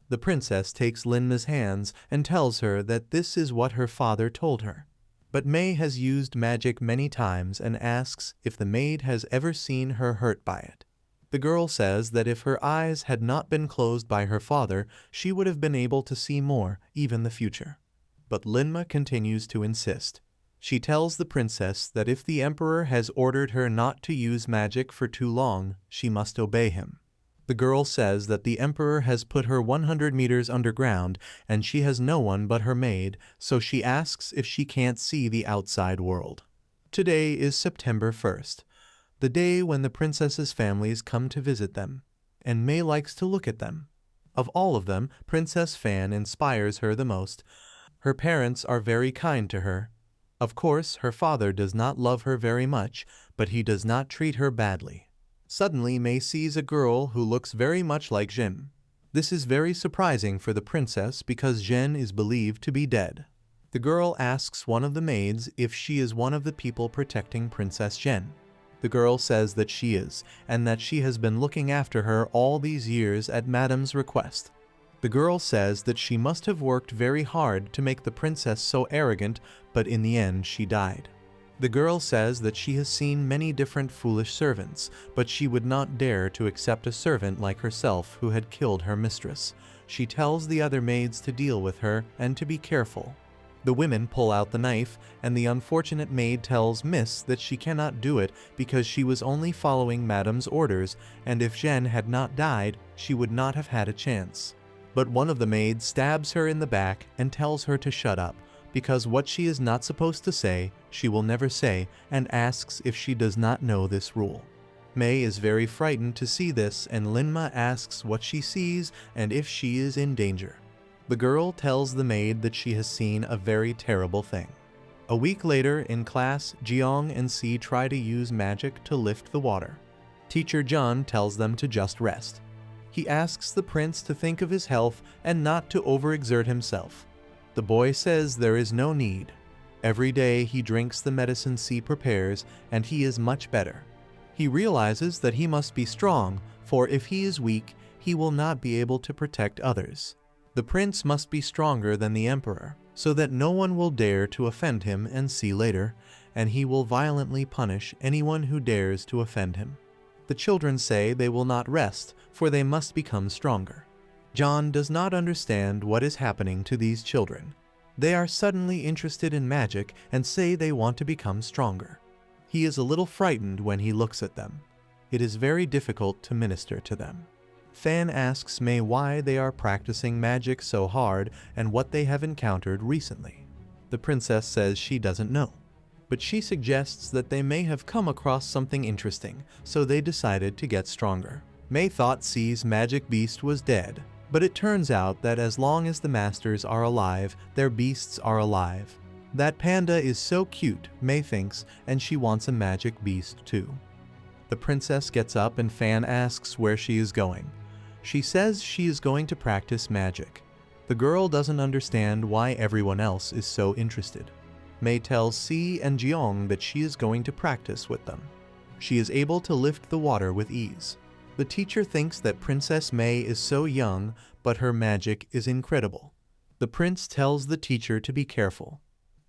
The princess takes Linma's hands and tells her that this is what her father told her. But Mei has used magic many times and asks if the maid has ever seen her hurt by it. The girl says that if her eyes had not been closed by her father, she would have been able to see more, even the future. But Linma continues to insist. She tells the princess that if the emperor has ordered her not to use magic for too long, she must obey him. The girl says that the emperor has put her 100 meters underground and she has no one but her maid, so she asks if she can't see the outside world. Today is September 1st, the day when the princesses' families come to visit them, and Mei likes to look at them. Of all of them, Princess Fan inspires her the most. Her parents are very kind to her. Of course, her father does not love her very much, but he does not treat her badly. Suddenly, Mei sees a girl who looks very much like Jin. This is very surprising for the princess because Jin is believed to be dead. The girl asks one of the maids if she is one of the people protecting Princess Jin. The girl says that she is, and that she has been looking after her all these years at Madame's request. The girl says that she must have worked very hard to make the princess so arrogant, but in the end she died. The girl says that she has seen many different foolish servants, but she would not dare to accept a servant like herself who had killed her mistress. She tells the other maids to deal with her and to be careful. The women pull out the knife, and the unfortunate maid tells Miss that she cannot do it because she was only following Madame's orders, and if Jen had not died, she would not have had a chance. But one of the maids stabs her in the back and tells her to shut up, because what she is not supposed to say, she will never say, and asks if she does not know this rule. Mei is very frightened to see this, and Linma asks what she sees and if she is in danger. The girl tells the maid that she has seen a very terrible thing. A week later, in class, Jiang and C try to use magic to lift the water. Teacher John tells them to just rest. He asks the prince to think of his health and not to overexert himself. The boy says there is no need. Every day he drinks the medicine C prepares, and he is much better. He realizes that he must be strong, for if he is weak, he will not be able to protect others. The prince must be stronger than the emperor, so that no one will dare to offend him and see later, and he will violently punish anyone who dares to offend him. The children say they will not rest, for they must become stronger. John does not understand what is happening to these children. They are suddenly interested in magic and say they want to become stronger. He is a little frightened when he looks at them. It is very difficult to minister to them. Fan asks May why they are practicing magic so hard and what they have encountered recently. The princess says she doesn't know, but she suggests that they may have come across something interesting, so they decided to get stronger. May thought C's magic beast was dead, but it turns out that as long as the masters are alive, their beasts are alive. That panda is so cute, May thinks, and she wants a magic beast too. The princess gets up and Fan asks where she is going. She says she is going to practice magic. The girl doesn't understand why everyone else is so interested. May tells C and Jeong that she is going to practice with them. She is able to lift the water with ease. The teacher thinks that Princess May is so young, but her magic is incredible. The prince tells the teacher to be careful.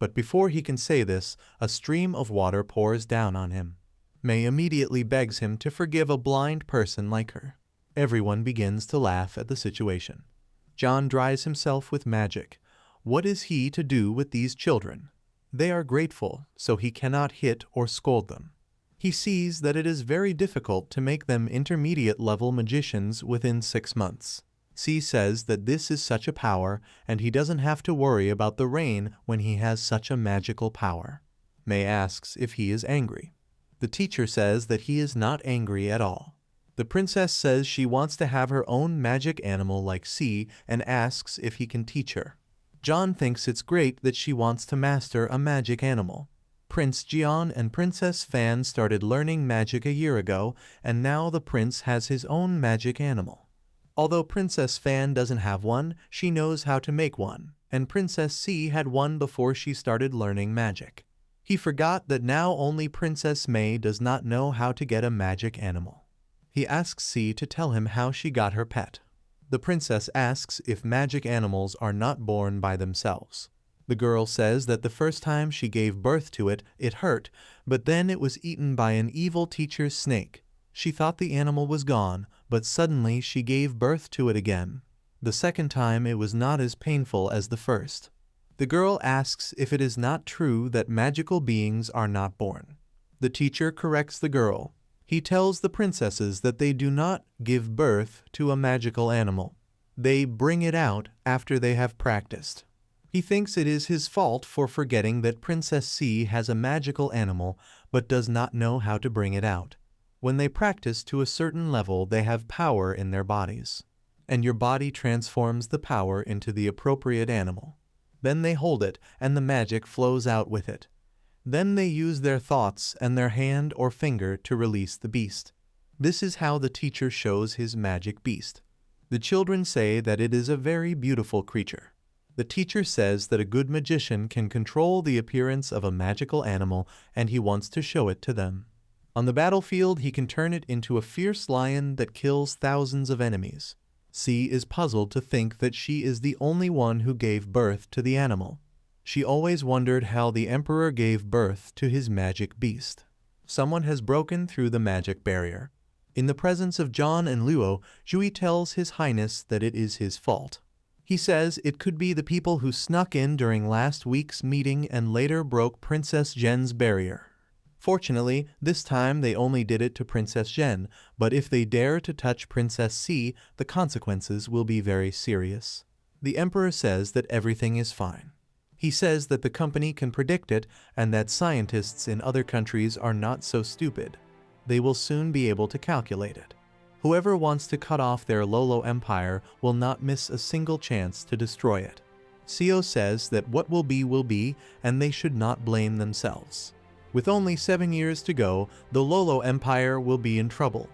But before he can say this, a stream of water pours down on him. May immediately begs him to forgive a blind person like her. Everyone begins to laugh at the situation. John dries himself with magic. What is he to do with these children? They are grateful, so he cannot hit or scold them. He sees that it is very difficult to make them intermediate-level magicians within 6 months. C says that this is such a power, and he doesn't have to worry about the rain when he has such a magical power. May asks if he is angry. The teacher says that he is not angry at all. The princess says she wants to have her own magic animal like C and asks if he can teach her. John thinks it's great that she wants to master a magic animal. Prince Jeon and Princess Fan started learning magic a year ago, and now the prince has his own magic animal. Although Princess Fan doesn't have one, she knows how to make one, and Princess C had one before she started learning magic. He forgot that now only Princess May does not know how to get a magic animal. He asks C to tell him how she got her pet. The princess asks if magic animals are not born by themselves. The girl says that the first time she gave birth to it, it hurt, but then it was eaten by an evil teacher's snake. She thought the animal was gone, but suddenly she gave birth to it again. The second time it was not as painful as the first. The girl asks if it is not true that magical beings are not born. The teacher corrects the girl. He tells the princesses that they do not give birth to a magical animal. They bring it out after they have practiced. He thinks it is his fault for forgetting that Princess C has a magical animal but does not know how to bring it out. When they practice to a certain level, they have power in their bodies, and your body transforms the power into the appropriate animal. Then they hold it, and the magic flows out with it. Then they use their thoughts and their hand or finger to release the beast. This is how the teacher shows his magic beast. The children say that it is a very beautiful creature. The teacher says that a good magician can control the appearance of a magical animal, and he wants to show it to them. On the battlefield, he can turn it into a fierce lion that kills thousands of enemies. C is puzzled to think that she is the only one who gave birth to the animal. She always wondered how the emperor gave birth to his magic beast. Someone has broken through the magic barrier. In the presence of John and Luo, Jui tells His Highness that it is his fault. He says it could be the people who snuck in during last week's meeting and later broke Princess Zhen's barrier. Fortunately, this time they only did it to Princess Zhen, but if they dare to touch Princess C, the consequences will be very serious. The emperor says that everything is fine. He says that the company can predict it and that scientists in other countries are not so stupid. They will soon be able to calculate it. Whoever wants to cut off their Lolo Empire will not miss a single chance to destroy it. Seo says that what will be, and they should not blame themselves. With only 7 years to go, the Lolo Empire will be in trouble.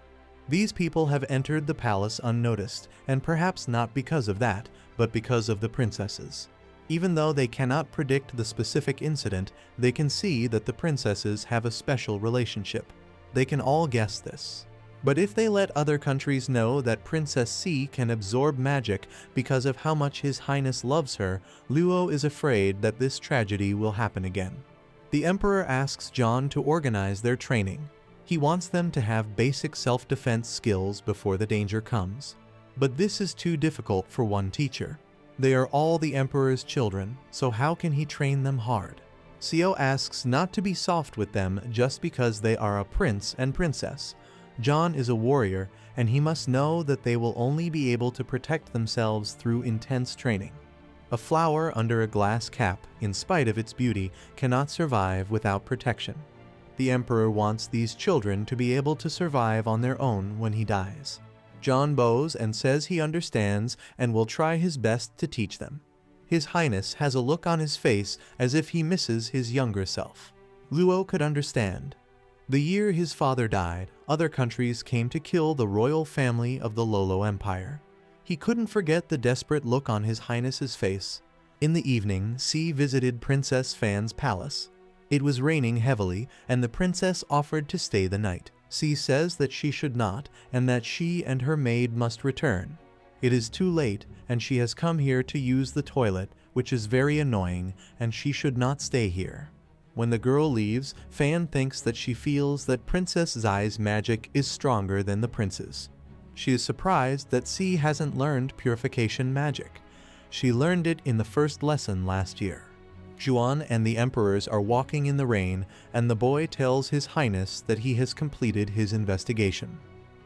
These people have entered the palace unnoticed, and perhaps not because of that, but because of the princesses. Even though they cannot predict the specific incident, they can see that the princesses have a special relationship. They can all guess this. But if they let other countries know that Princess C can absorb magic because of how much His Highness loves her, Luo is afraid that this tragedy will happen again. The Emperor asks John to organize their training. He wants them to have basic self-defense skills before the danger comes. But this is too difficult for one teacher. They are all the Emperor's children, so how can he train them hard? Co asks not to be soft with them just because they are a prince and princess. John is a warrior, and he must know that they will only be able to protect themselves through intense training. A flower under a glass cap, in spite of its beauty, cannot survive without protection. The Emperor wants these children to be able to survive on their own when he dies. John bows and says he understands and will try his best to teach them. His Highness has a look on his face as if he misses his younger self. Luo could understand. The year his father died, other countries came to kill the royal family of the Lolo Empire. He couldn't forget the desperate look on his Highness's face. In the evening, C visited Princess Fan's palace. It was raining heavily, and the princess offered to stay the night. C says that she should not, and that she and her maid must return. It is too late, and she has come here to use the toilet, which is very annoying, and she should not stay here. When the girl leaves, Fan thinks that she feels that Princess Zai's magic is stronger than the prince's. She is surprised that C hasn't learned purification magic. She learned it in the first lesson last year. Juan and the emperors are walking in the rain, and the boy tells his Highness that he has completed his investigation.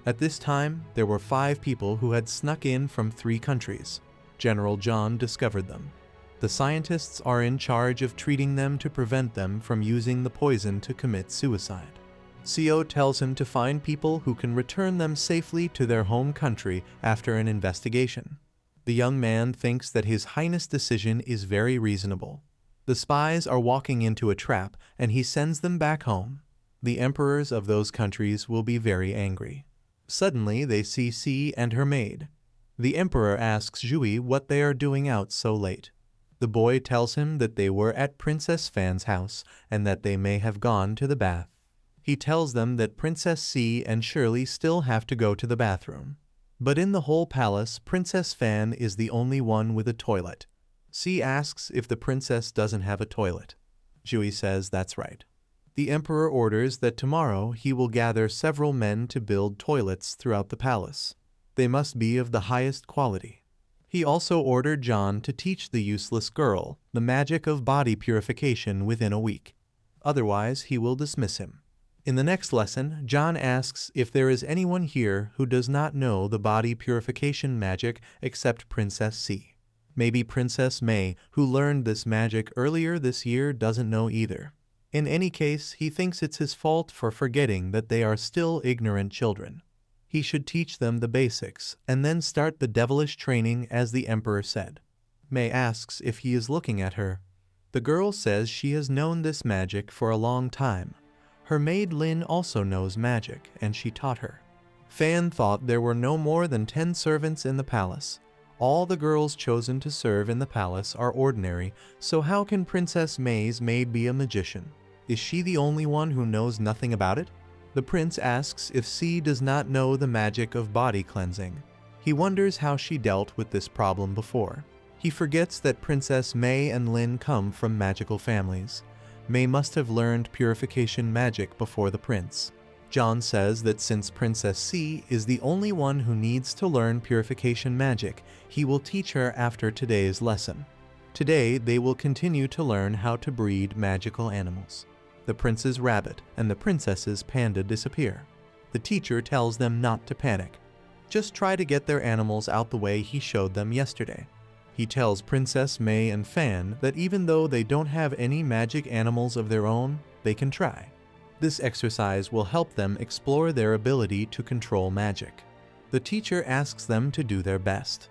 At this time, there were 5 people who had snuck in from 3 countries. General John discovered them. The scientists are in charge of treating them to prevent them from using the poison to commit suicide. Co tells him to find people who can return them safely to their home country after an investigation. The young man thinks that his Highness' decision is very reasonable. The spies are walking into a trap, and he sends them back home. The emperors of those countries will be very angry. Suddenly, they see C and her maid. The emperor asks Jui what they are doing out so late. The boy tells him that they were at Princess Fan's house and that they may have gone to the bath. He tells them that Princess C and Shirley still have to go to the bathroom. But in the whole palace, Princess Fan is the only one with a toilet. C asks if the princess doesn't have a toilet. Jui says that's right. The emperor orders that tomorrow he will gather several men to build toilets throughout the palace. They must be of the highest quality. He also ordered John to teach the useless girl the magic of body purification within a week. Otherwise, he will dismiss him. In the next lesson, John asks if there is anyone here who does not know the body purification magic except Princess C. Maybe Princess May, who learned this magic earlier this year, doesn't know either. In any case, he thinks it's his fault for forgetting that they are still ignorant children. He should teach them the basics, and then start the devilish training as the emperor said. May asks if he is looking at her. The girl says she has known this magic for a long time. Her maid Lin also knows magic, and she taught her. Fan thought there were no more than 10 servants in the palace. All the girls chosen to serve in the palace are ordinary, so how can Princess May's maid be a magician? Is she the only one who knows nothing about it? The prince asks if C does not know the magic of body cleansing. He wonders how she dealt with this problem before. He forgets that Princess May and Lin come from magical families. May must have learned purification magic before the prince. John says that since Princess C is the only one who needs to learn purification magic, he will teach her after today's lesson. Today, they will continue to learn how to breed magical animals. The prince's rabbit and the princess's panda disappear. The teacher tells them not to panic. Just try to get their animals out the way he showed them yesterday. He tells Princess May and Fan that even though they don't have any magic animals of their own, they can try. This exercise will help them explore their ability to control magic. The teacher asks them to do their best.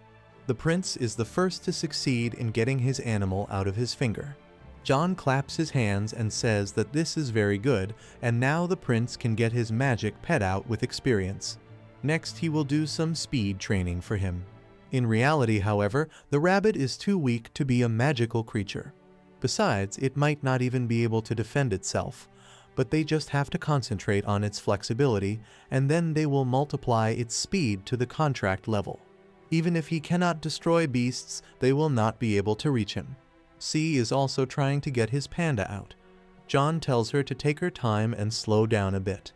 The prince is the first to succeed in getting his animal out of his finger. John claps his hands and says that this is very good, and now the prince can get his magic pet out with experience. Next, he will do some speed training for him. In reality, however, the rabbit is too weak to be a magical creature. Besides, it might not even be able to defend itself. But they just have to concentrate on its flexibility, and then they will multiply its speed to the contract level. Even if he cannot destroy beasts, they will not be able to reach him. C is also trying to get his panda out. John tells her to take her time and slow down a bit.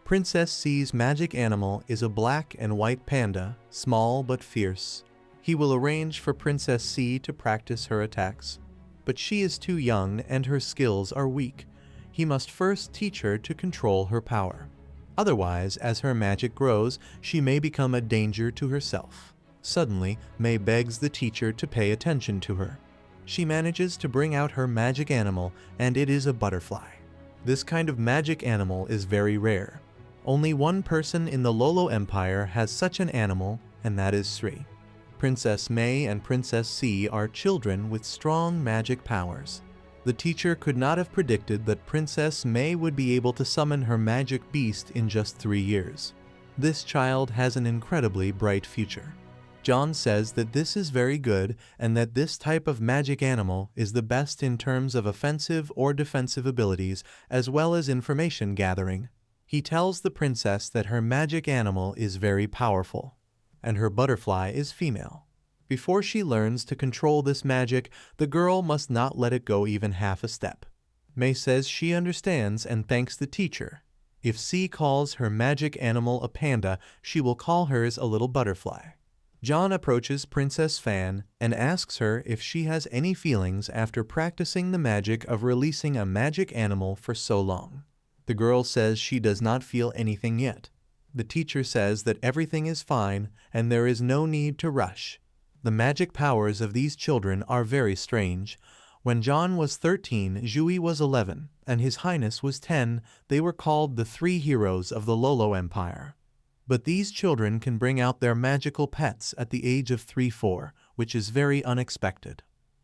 Princess C's magic animal is a black and white panda, small but fierce. He will arrange for Princess C to practice her attacks. but she is too young and her skills are weak. He must first teach her to control her power. Otherwise, as her magic grows, she may become a danger to herself. Suddenly, May begs the teacher to pay attention to her. She manages to bring out her magic animal, and it is a butterfly. This kind of magic animal is very rare. Only one person in the Lolo Empire has such an animal, and that is Sri. Princess May and Princess C are children with strong magic powers. The teacher could not have predicted that Princess May would be able to summon her magic beast in just 3 years. This child has an incredibly bright future. John says that this is very good and that this type of magic animal is the best in terms of offensive or defensive abilities as well as information gathering. He tells the princess that her magic animal is very powerful, and her butterfly is female. Before she learns to control this magic, the girl must not let it go even half a step. May says she understands and thanks the teacher. If C calls her magic animal a panda, she will call hers a little butterfly. John approaches Princess Fan and asks her if she has any feelings after practicing the magic of releasing a magic animal for so long. The girl says she does not feel anything yet. The teacher says that everything is fine and there is no need to rush. The magic powers of these children are very strange. When John was 13, Jui was 11, and His Highness was 10. They were called the 3 heroes of the Lolo Empire. But these children can bring out their magical pets at the age of 3-4, which is very unexpected.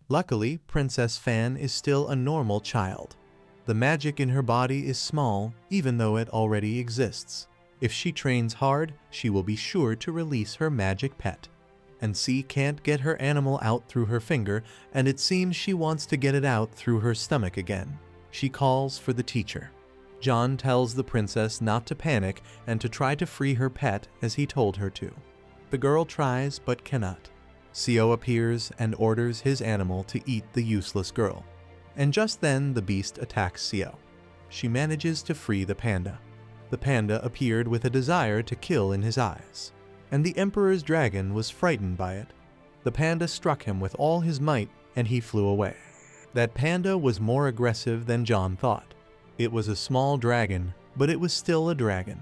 Luckily, Princess Fan is still a normal child. The magic in her body is small, even though it already exists. If she trains hard, she will be sure to release her magic pet. And C can't get her animal out through her finger, and it seems she wants to get it out through her stomach again. She calls for the teacher. John tells the princess not to panic and to try to free her pet as he told her to. The girl tries but cannot. Seo appears and orders his animal to eat the useless girl. And just then the beast attacks Seo. She manages to free the panda. The panda appeared with a desire to kill in his eyes, and the emperor's dragon was frightened by it. The panda struck him with all his might and he flew away. That panda was more aggressive than John thought. It was a small dragon, but it was still a dragon.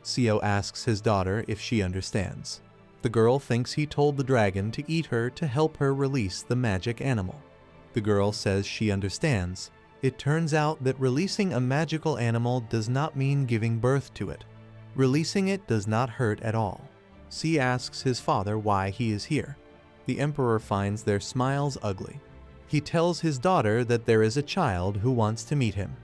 Seo asks his daughter if she understands. The girl thinks he told the dragon to eat her to help her release the magic animal. The girl says she understands. It turns out that releasing a magical animal does not mean giving birth to it. Releasing it does not hurt at all. C asks his father why he is here. The emperor finds their smiles ugly. He tells his daughter that there is a child who wants to meet him.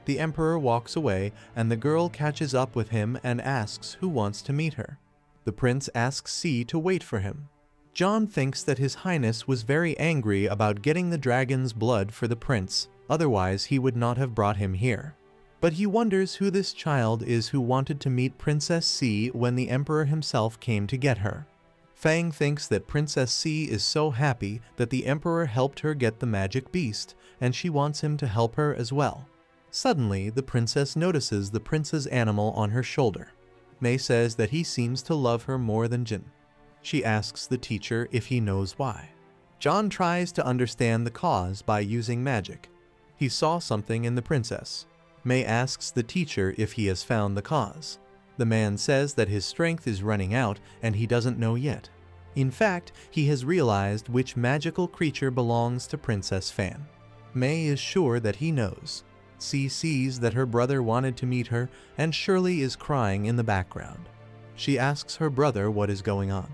The emperor walks away and the girl catches up with him and asks who wants to meet her. The prince asks C to wait for him. John thinks that His Highness was very angry about getting the dragon's blood for the prince, otherwise he would not have brought him here. But he wonders who this child is who wanted to meet Princess C when the emperor himself came to get her. Fang thinks that Princess C is so happy that the emperor helped her get the magic beast, and she wants him to help her as well. Suddenly, the princess notices the prince's animal on her shoulder. May says that he seems to love her more than Jin. She asks the teacher if he knows why. John tries to understand the cause by using magic. He saw something in the princess. May asks the teacher if he has found the cause. The man says that his strength is running out and he doesn't know yet. In fact, he has realized which magical creature belongs to Princess Fan. May is sure that he knows. C sees that her brother wanted to meet her, and Shirley is crying in the background. She asks her brother what is going on.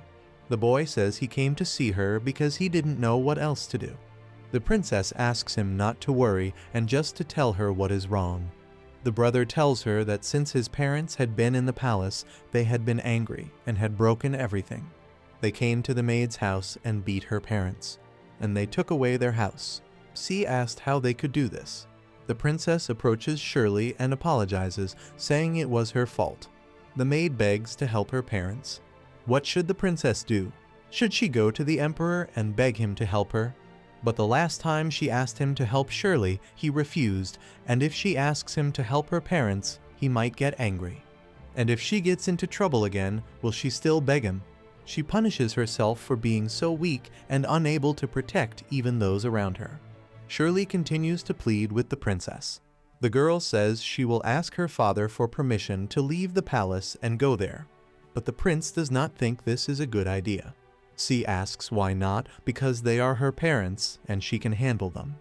The boy says he came to see her because he didn't know what else to do. The princess asks him not to worry and just to tell her what is wrong. The brother tells her that since his parents had been in the palace, they had been angry and had broken everything. They came to the maid's house and beat her parents, and they took away their house. C asked how they could do this. The princess approaches Shirley and apologizes, saying it was her fault. The maid begs to help her parents. What should the princess do? Should she go to the emperor and beg him to help her? But the last time she asked him to help Shirley, he refused, and if she asks him to help her parents, he might get angry. And if she gets into trouble again, will she still beg him? She punishes herself for being so weak and unable to protect even those around her. Shirley continues to plead with the princess. The girl says she will ask her father for permission to leave the palace and go there, but the prince does not think this is a good idea. C asks why not, because they are her parents and she can handle them.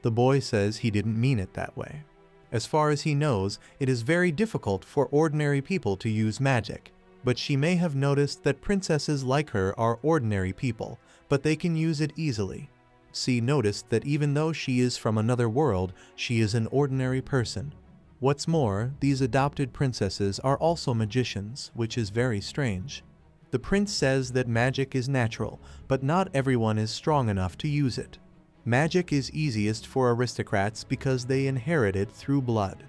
The boy says he didn't mean it that way. As far as he knows, it is very difficult for ordinary people to use magic, but she may have noticed that princesses like her are ordinary people, but they can use it easily. C noticed that even though she is from another world, she is an ordinary person. What's more, these adopted princesses are also magicians, which is very strange. The prince says that magic is natural, but not everyone is strong enough to use it. Magic is easiest for aristocrats because they inherit it through blood.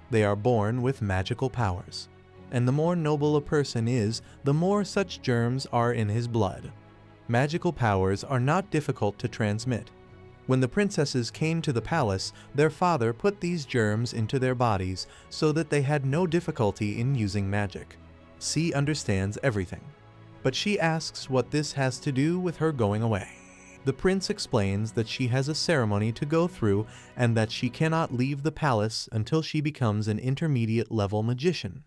They are born with magical powers. And the more noble a person is, the more such germs are in his blood. Magical powers are not difficult to transmit. When the princesses came to the palace, their father put these germs into their bodies so that they had no difficulty in using magic. C understands everything. But she asks what this has to do with her going away. The prince explains that she has a ceremony to go through and that she cannot leave the palace until she becomes an intermediate level magician.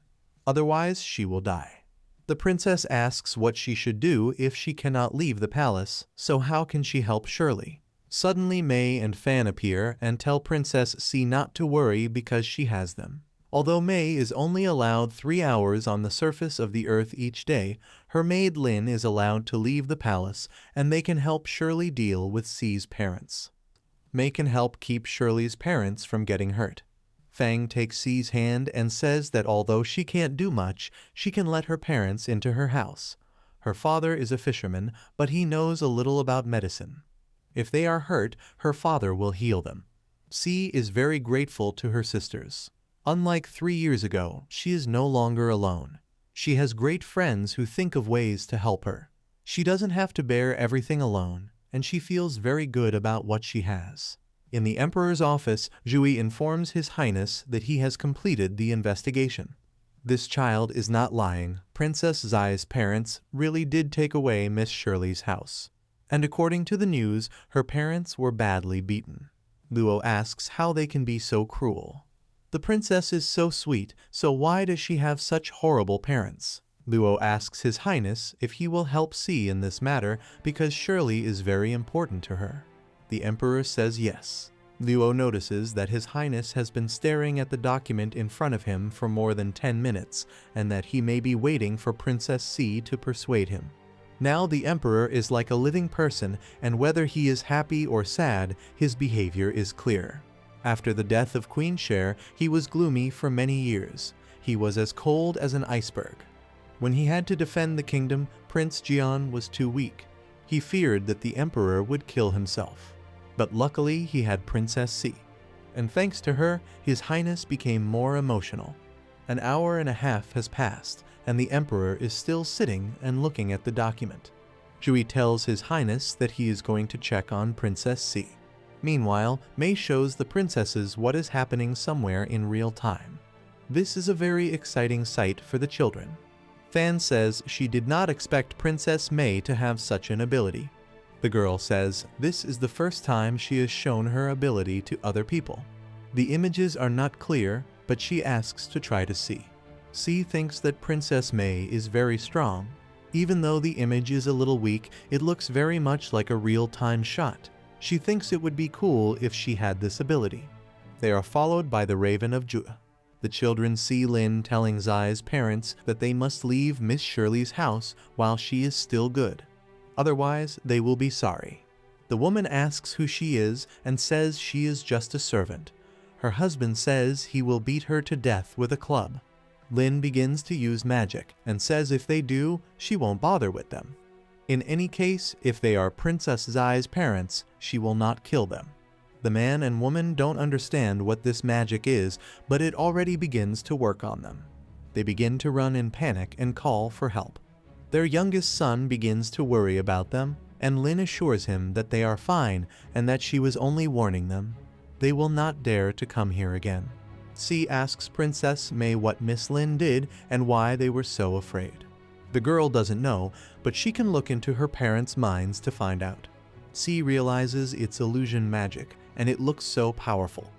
Otherwise, she will die. The princess asks what she should do if she cannot leave the palace, so how can she help Shirley? Suddenly May and Fan appear and tell Princess C not to worry because she has them. Although May is only allowed 3 hours on the surface of the earth each day, her maid Lin is allowed to leave the palace and they can help Shirley deal with C's parents. May can help keep Shirley's parents from getting hurt. Fang takes C's hand and says that although she can't do much, she can let her parents into her house. Her father is a fisherman, but he knows a little about medicine. If they are hurt, her father will heal them. C is very grateful to her sisters. Unlike 3 years ago, she is no longer alone. She has great friends who think of ways to help her. She doesn't have to bear everything alone, and she feels very good about what she has. In the Emperor's office, Jui informs His Highness that he has completed the investigation. This child is not lying. Princess Zai's parents really did take away Miss Shirley's house. And according to the news, her parents were badly beaten. Luo asks how they can be so cruel. The princess is so sweet, so why does she have such horrible parents? Luo asks His Highness if he will help C in this matter because Shirley is very important to her. The Emperor says yes. Luo notices that His Highness has been staring at the document in front of him for more than 10 minutes and that he may be waiting for Princess C to persuade him. Now the Emperor is like a living person, and whether he is happy or sad, his behavior is clear. After the death of Queen Cher, he was gloomy for many years. He was as cold as an iceberg. When he had to defend the kingdom, Prince Jian was too weak. He feared that the Emperor would kill himself. But luckily he had Princess C. And thanks to her, His Highness became more emotional. An hour and a half has passed, and the Emperor is still sitting and looking at the document. Jui tells His Highness that he is going to check on Princess C. Meanwhile, May shows the princesses what is happening somewhere in real time. This is a very exciting sight for the children. Fan says she did not expect Princess May to have such an ability. The girl says this is the first time she has shown her ability to other people. The images are not clear, but she asks to try to see. C thinks that Princess May is very strong. Even though the image is a little weak, it looks very much like a real-time shot. She thinks it would be cool if she had this ability. They are followed by the Raven of Jua. The children see Lin telling Zai's parents that they must leave Miss Shirley's house while she is still good. Otherwise, they will be sorry. The woman asks who she is and says she is just a servant. Her husband says he will beat her to death with a club. Lin begins to use magic and says if they do, she won't bother with them. In any case, if they are Princess Zai's parents, she will not kill them. The man and woman don't understand what this magic is, but it already begins to work on them. They begin to run in panic and call for help. Their youngest son begins to worry about them, and Lin assures him that they are fine and that she was only warning them. They will not dare to come here again. C asks Princess May what Miss Lin did and why they were so afraid. The girl doesn't know, but she can look into her parents' minds to find out. C realizes it's illusion magic, and it looks so powerful.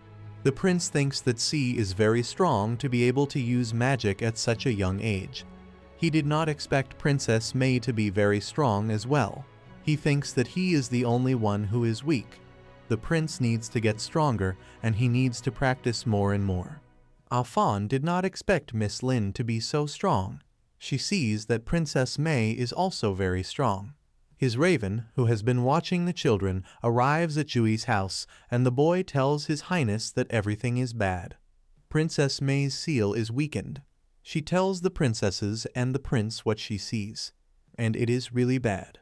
The prince thinks that C is very strong to be able to use magic at such a young age. He did not expect Princess May to be very strong as well. He thinks that he is the only one who is weak. The prince needs to get stronger, and he needs to practice more and more. Alphonse did not expect Miss Lin to be so strong. She sees that Princess May is also very strong. His raven, who has been watching the children, arrives at Jui's house, and the boy tells His Highness that everything is bad. Princess May's seal is weakened. She tells the princesses and the prince what she sees, and it is really bad.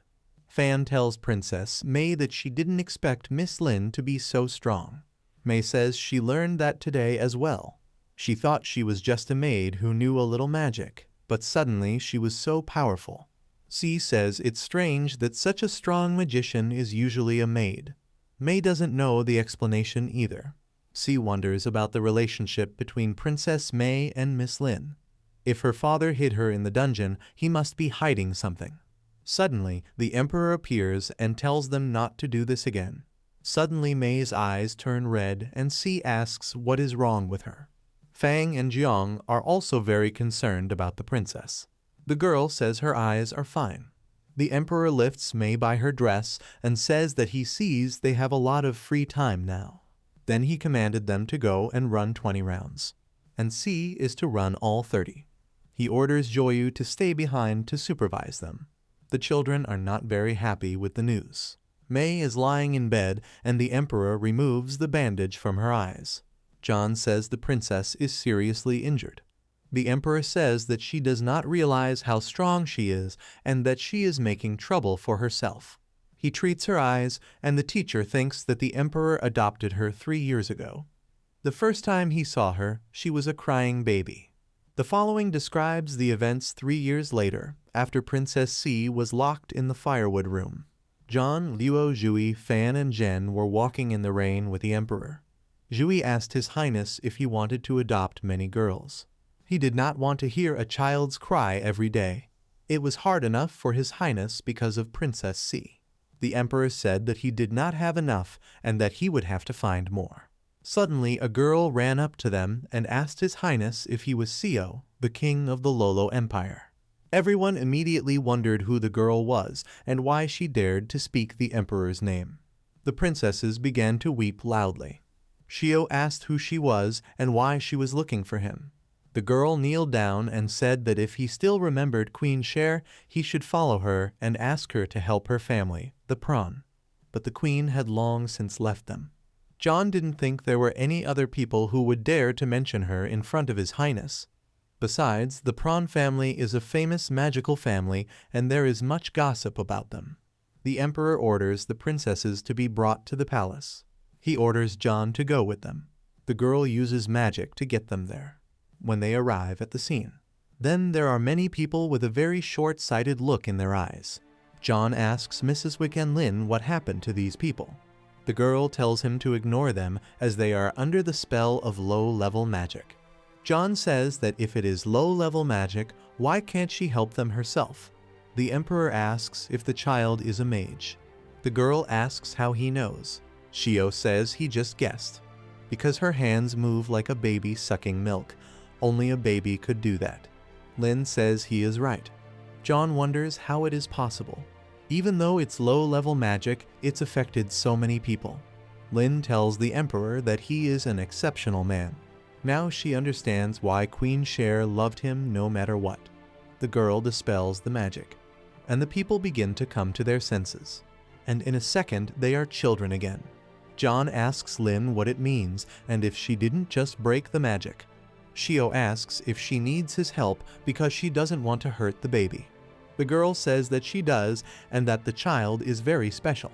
Fan tells Princess May that she didn't expect Miss Lin to be so strong. May says she learned that today as well. She thought she was just a maid who knew a little magic, but suddenly she was so powerful. C says it's strange that such a strong magician is usually a maid. May doesn't know the explanation either. C wonders about the relationship between Princess May and Miss Lin. If her father hid her in the dungeon, he must be hiding something. Suddenly, the Emperor appears and tells them not to do this again. Suddenly May's eyes turn red and C asks what is wrong with her. Fang and Jiang are also very concerned about the princess. The girl says her eyes are fine. The Emperor lifts May by her dress and says that he sees they have a lot of free time now. Then he commanded them to go and run 20 rounds. And C is to run all 30. He orders Joyu to stay behind to supervise them. The children are not very happy with the news. May is lying in bed and the Emperor removes the bandage from her eyes. John says the princess is seriously injured. The Emperor says that she does not realize how strong she is and that she is making trouble for herself. He treats her eyes, and the teacher thinks that the Emperor adopted her 3 years ago. The first time he saw her, she was a crying baby. The following describes the events 3 years later, after Princess C was locked in the firewood room. John, Luo, Jui, Fan, and Jen were walking in the rain with the Emperor. Jui asked His Highness if he wanted to adopt many girls. He did not want to hear a child's cry every day. It was hard enough for His Highness because of Princess C. The Emperor said that he did not have enough and that he would have to find more. Suddenly, a girl ran up to them and asked His Highness if he was Seo, the king of the Lolo Empire. Everyone immediately wondered who the girl was and why she dared to speak the Emperor's name. The princesses began to weep loudly. Shio asked who she was and why she was looking for him. The girl kneeled down and said that if he still remembered Queen Cher, he should follow her and ask her to help her family, the Prawn. But the queen had long since left them. John didn't think there were any other people who would dare to mention her in front of His Highness. Besides, the Prawn family is a famous magical family and there is much gossip about them. The Emperor orders the princesses to be brought to the palace. He orders John to go with them. The girl uses magic to get them there. When they arrive at the scene, then there are many people with a very short-sighted look in their eyes. John asks Mrs. Wick and Lin what happened to these people. The girl tells him to ignore them as they are under the spell of low-level magic. John says that if it is low-level magic, why can't she help them herself? The Emperor asks if the child is a mage. The girl asks how he knows. Shio says he just guessed. Because her hands move like a baby sucking milk. Only a baby could do that. Lin says he is right. John wonders how it is possible. Even though it's low-level magic, it's affected so many people. Lin tells the Emperor that he is an exceptional man. Now she understands why Queen Cher loved him no matter what. The girl dispels the magic, and the people begin to come to their senses. And in a second, they are children again. John asks Lin what it means and if she didn't just break the magic. Shio asks if she needs his help because she doesn't want to hurt the baby. The girl says that she does and that the child is very special.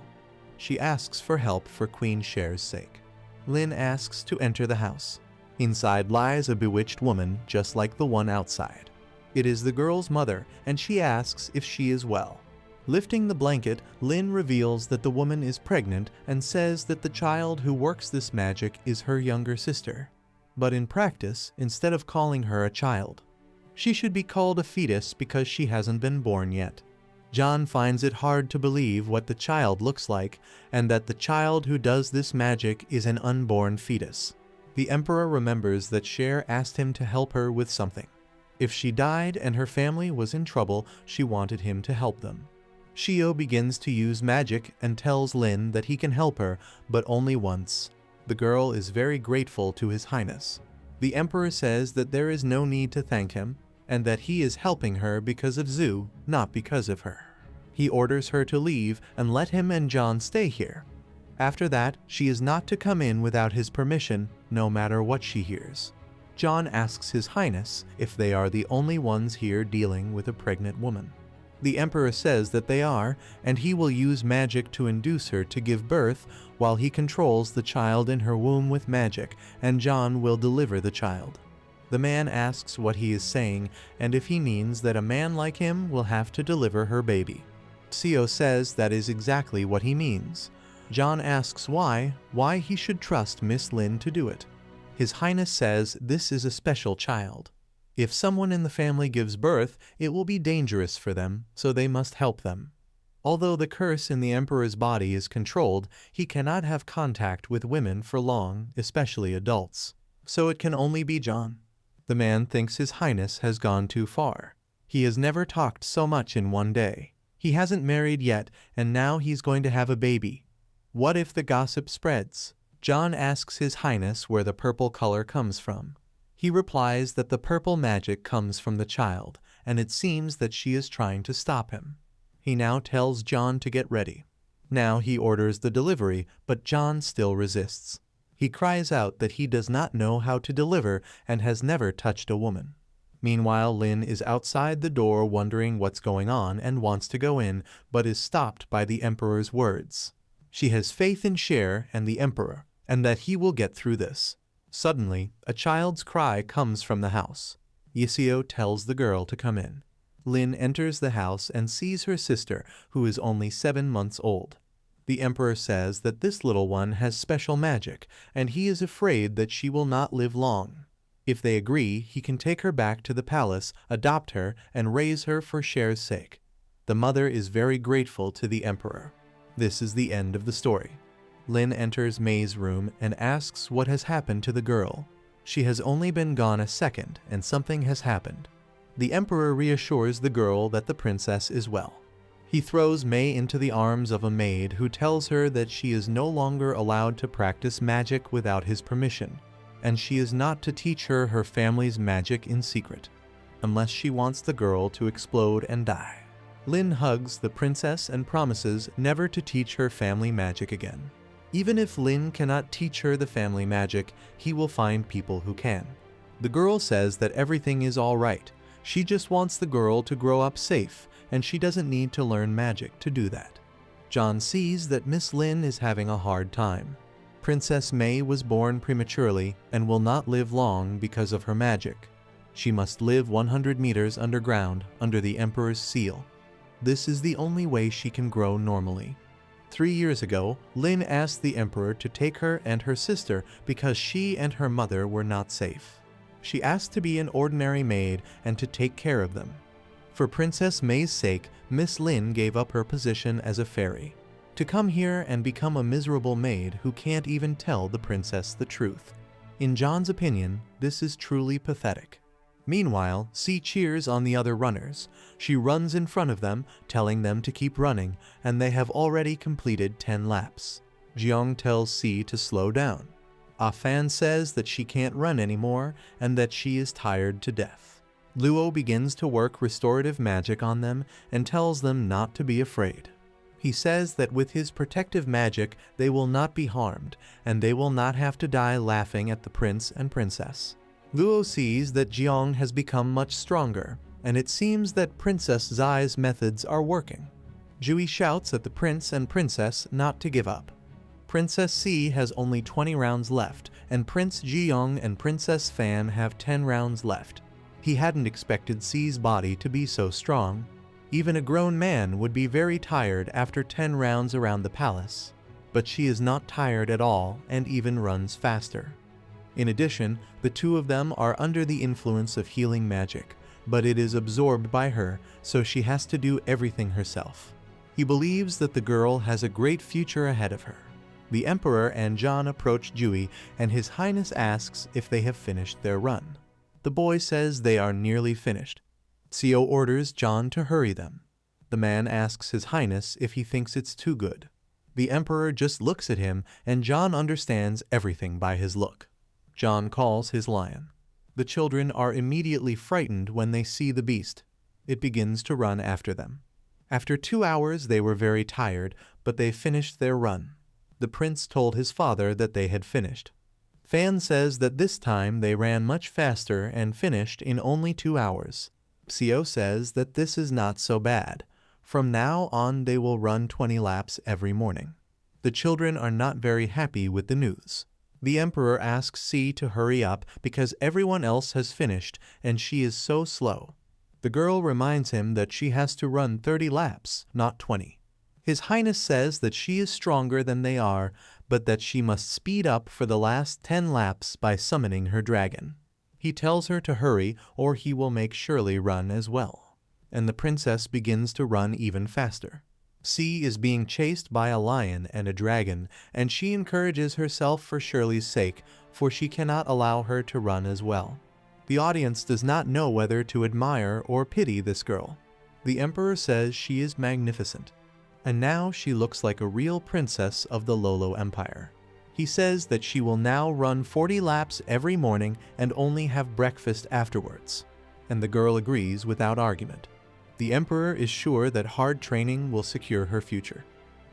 She asks for help for Queen Cher's sake. Lin asks to enter the house. Inside lies a bewitched woman just like the one outside. It is the girl's mother and she asks if she is well. Lifting the blanket, Lin reveals that the woman is pregnant and says that the child who works this magic is her younger sister. But in practice, instead of calling her a child, she should be called a fetus because she hasn't been born yet. John finds it hard to believe what the child looks like and that the child who does this magic is an unborn fetus. The Emperor remembers that Cher asked him to help her with something. If she died and her family was in trouble, she wanted him to help them. Shio begins to use magic and tells Lin that he can help her, but only once. The girl is very grateful to His Highness. The Emperor says that there is no need to thank him, and that he is helping her because of Zhu, not because of her. He orders her to leave and let him and John stay here. After that, she is not to come in without his permission, no matter what she hears. John asks His Highness if they are the only ones here dealing with a pregnant woman. The Emperor says that they are, and he will use magic to induce her to give birth while he controls the child in her womb with magic, and John will deliver the child. The man asks what he is saying, and if he means that a man like him will have to deliver her baby. Shio says that is exactly what he means. John asks why he should trust Miss Lin to do it. His Highness says this is a special child. If someone in the family gives birth, it will be dangerous for them, so they must help them. Although the curse in the Emperor's body is controlled, he cannot have contact with women for long, especially adults. So it can only be John. The man thinks His Highness has gone too far. He has never talked so much in one day. He hasn't married yet, and now he's going to have a baby. What if the gossip spreads? John asks His Highness where the purple color comes from. He replies that the purple magic comes from the child, and it seems that she is trying to stop him. He now tells John to get ready. Now he orders the delivery, but John still resists. He cries out that he does not know how to deliver and has never touched a woman. Meanwhile, Lin is outside the door wondering what's going on and wants to go in, but is stopped by the Emperor's words. She has faith in Cher and the Emperor, and that he will get through this. Suddenly, a child's cry comes from the house. Yisio tells the girl to come in. Lin enters the house and sees her sister, who is only 7 months old. The Emperor says that this little one has special magic, and he is afraid that she will not live long. If they agree, he can take her back to the palace, adopt her, and raise her for Cher's sake. The mother is very grateful to the Emperor. This is the end of the story. Lin enters May's room and asks what has happened to the girl. She has only been gone a second, and something has happened. The Emperor reassures the girl that the princess is well. He throws May into the arms of a maid who tells her that she is no longer allowed to practice magic without his permission, and she is not to teach her her family's magic in secret, unless she wants the girl to explode and die. Lin hugs the princess and promises never to teach her family magic again. Even if Lin cannot teach her the family magic, he will find people who can. The girl says that everything is all right. She just wants the girl to grow up safe, and she doesn't need to learn magic to do that. John sees that Miss Lin is having a hard time. Princess May was born prematurely and will not live long because of her magic. She must live 100 meters underground under the Emperor's seal. This is the only way she can grow normally. 3 years ago, Lin asked the Emperor to take her and her sister because she and her mother were not safe. She asked to be an ordinary maid and to take care of them. For Princess May's sake, Miss Lin gave up her position as a fairy, to come here and become a miserable maid who can't even tell the princess the truth. In John's opinion, this is truly pathetic. Meanwhile, C cheers on the other runners. She runs in front of them, telling them to keep running, and they have already completed 10 laps. Jiang tells C to slow down. Fan says that she can't run anymore and that she is tired to death. Luo begins to work restorative magic on them and tells them not to be afraid. He says that with his protective magic they will not be harmed, and they will not have to die laughing at the prince and princess. Luo sees that Jiang has become much stronger, and it seems that Princess Zai's methods are working. Jui shouts at the prince and princess not to give up. Princess C has only 20 rounds left, and Prince Jiang and Princess Fan have 10 rounds left. He hadn't expected C's body to be so strong. Even a grown man would be very tired after 10 rounds around the palace. But she is not tired at all and even runs faster. In addition, the two of them are under the influence of healing magic. but it is absorbed by her, so she has to do everything herself. He believes that the girl has a great future ahead of her. The Emperor and John approach Jui, and His Highness asks if they have finished their run. The boy says they are nearly finished. Seo orders John to hurry them. The man asks His Highness if he thinks it's too good. The Emperor just looks at him, and John understands everything by his look. John calls his lion. The children are immediately frightened when they see the beast. It begins to run after them. After 2 hours they were very tired, but they finished their run. The prince told his father that they had finished. Fan says that this time they ran much faster and finished in only 2 hours. Seo says that this is not so bad. From now on they will run 20 laps every morning. The children are not very happy with the news. The Emperor asks C to hurry up because everyone else has finished and she is so slow. The girl reminds him that she has to run 30 laps, not 20. His Highness says that she is stronger than they are, but that she must speed up for the last 10 laps by summoning her dragon. He tells her to hurry or he will make Shirley run as well. And the princess begins to run even faster. C is being chased by a lion and a dragon, and she encourages herself for Shirley's sake, for she cannot allow her to run as well. The audience does not know whether to admire or pity this girl. The Emperor says she is magnificent, and now she looks like a real princess of the Lolo Empire. He says that she will now run 40 laps every morning and only have breakfast afterwards, and the girl agrees without argument. The Emperor is sure that hard training will secure her future.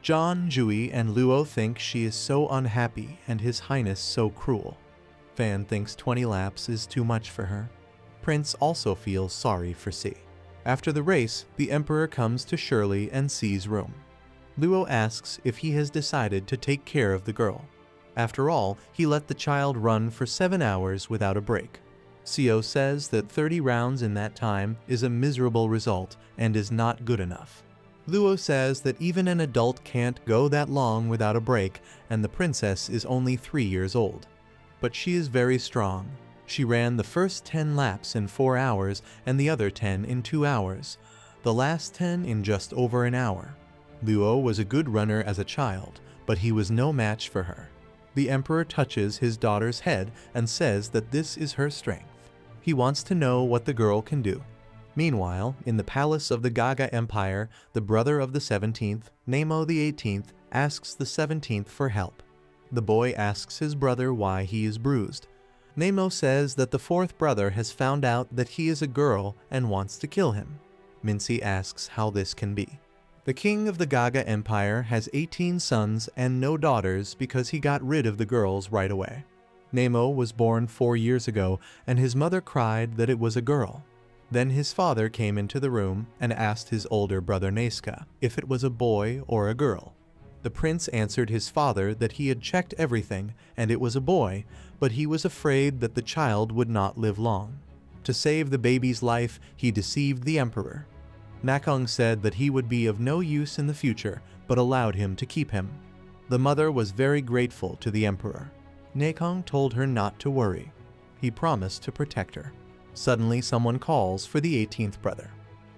John, Jui, and Luo think she is so unhappy and His Highness so cruel. Fan thinks 20 laps is too much for her. Prince also feels sorry for C. After the race, the Emperor comes to Shirley and C's room. Luo asks if he has decided to take care of the girl. After all, he let the child run for 7 hours without a break. Seo says that 30 rounds in that time is a miserable result and is not good enough. Luo says that even an adult can't go that long without a break, and the princess is only 3 years old. But she is very strong. She ran the first 10 laps in 4 hours and the other 10 in 2 hours, the last 10 in just over an hour. Luo was a good runner as a child, but he was no match for her. The Emperor touches his daughter's head and says that this is her strength. He wants to know what the girl can do. Meanwhile, in the palace of the Gaga Empire, the brother of the 17th, Nemo the 18th, asks the 17th for help. The boy asks his brother why he is bruised. Nemo says that the 4th brother has found out that he is a girl and wants to kill him. Mincy asks how this can be. The king of the Gaga Empire has 18 sons and no daughters because he got rid of the girls right away. Nemo was born 4 years ago, and his mother cried that it was a girl. Then his father came into the room and asked his older brother Neska if it was a boy or a girl. The prince answered his father that he had checked everything and it was a boy, but he was afraid that the child would not live long. To save the baby's life, he deceived the emperor. Nakong said that he would be of no use in the future, but allowed him to keep him. The mother was very grateful to the emperor. Nakong told her not to worry. He promised to protect her. Suddenly someone calls for the 18th brother.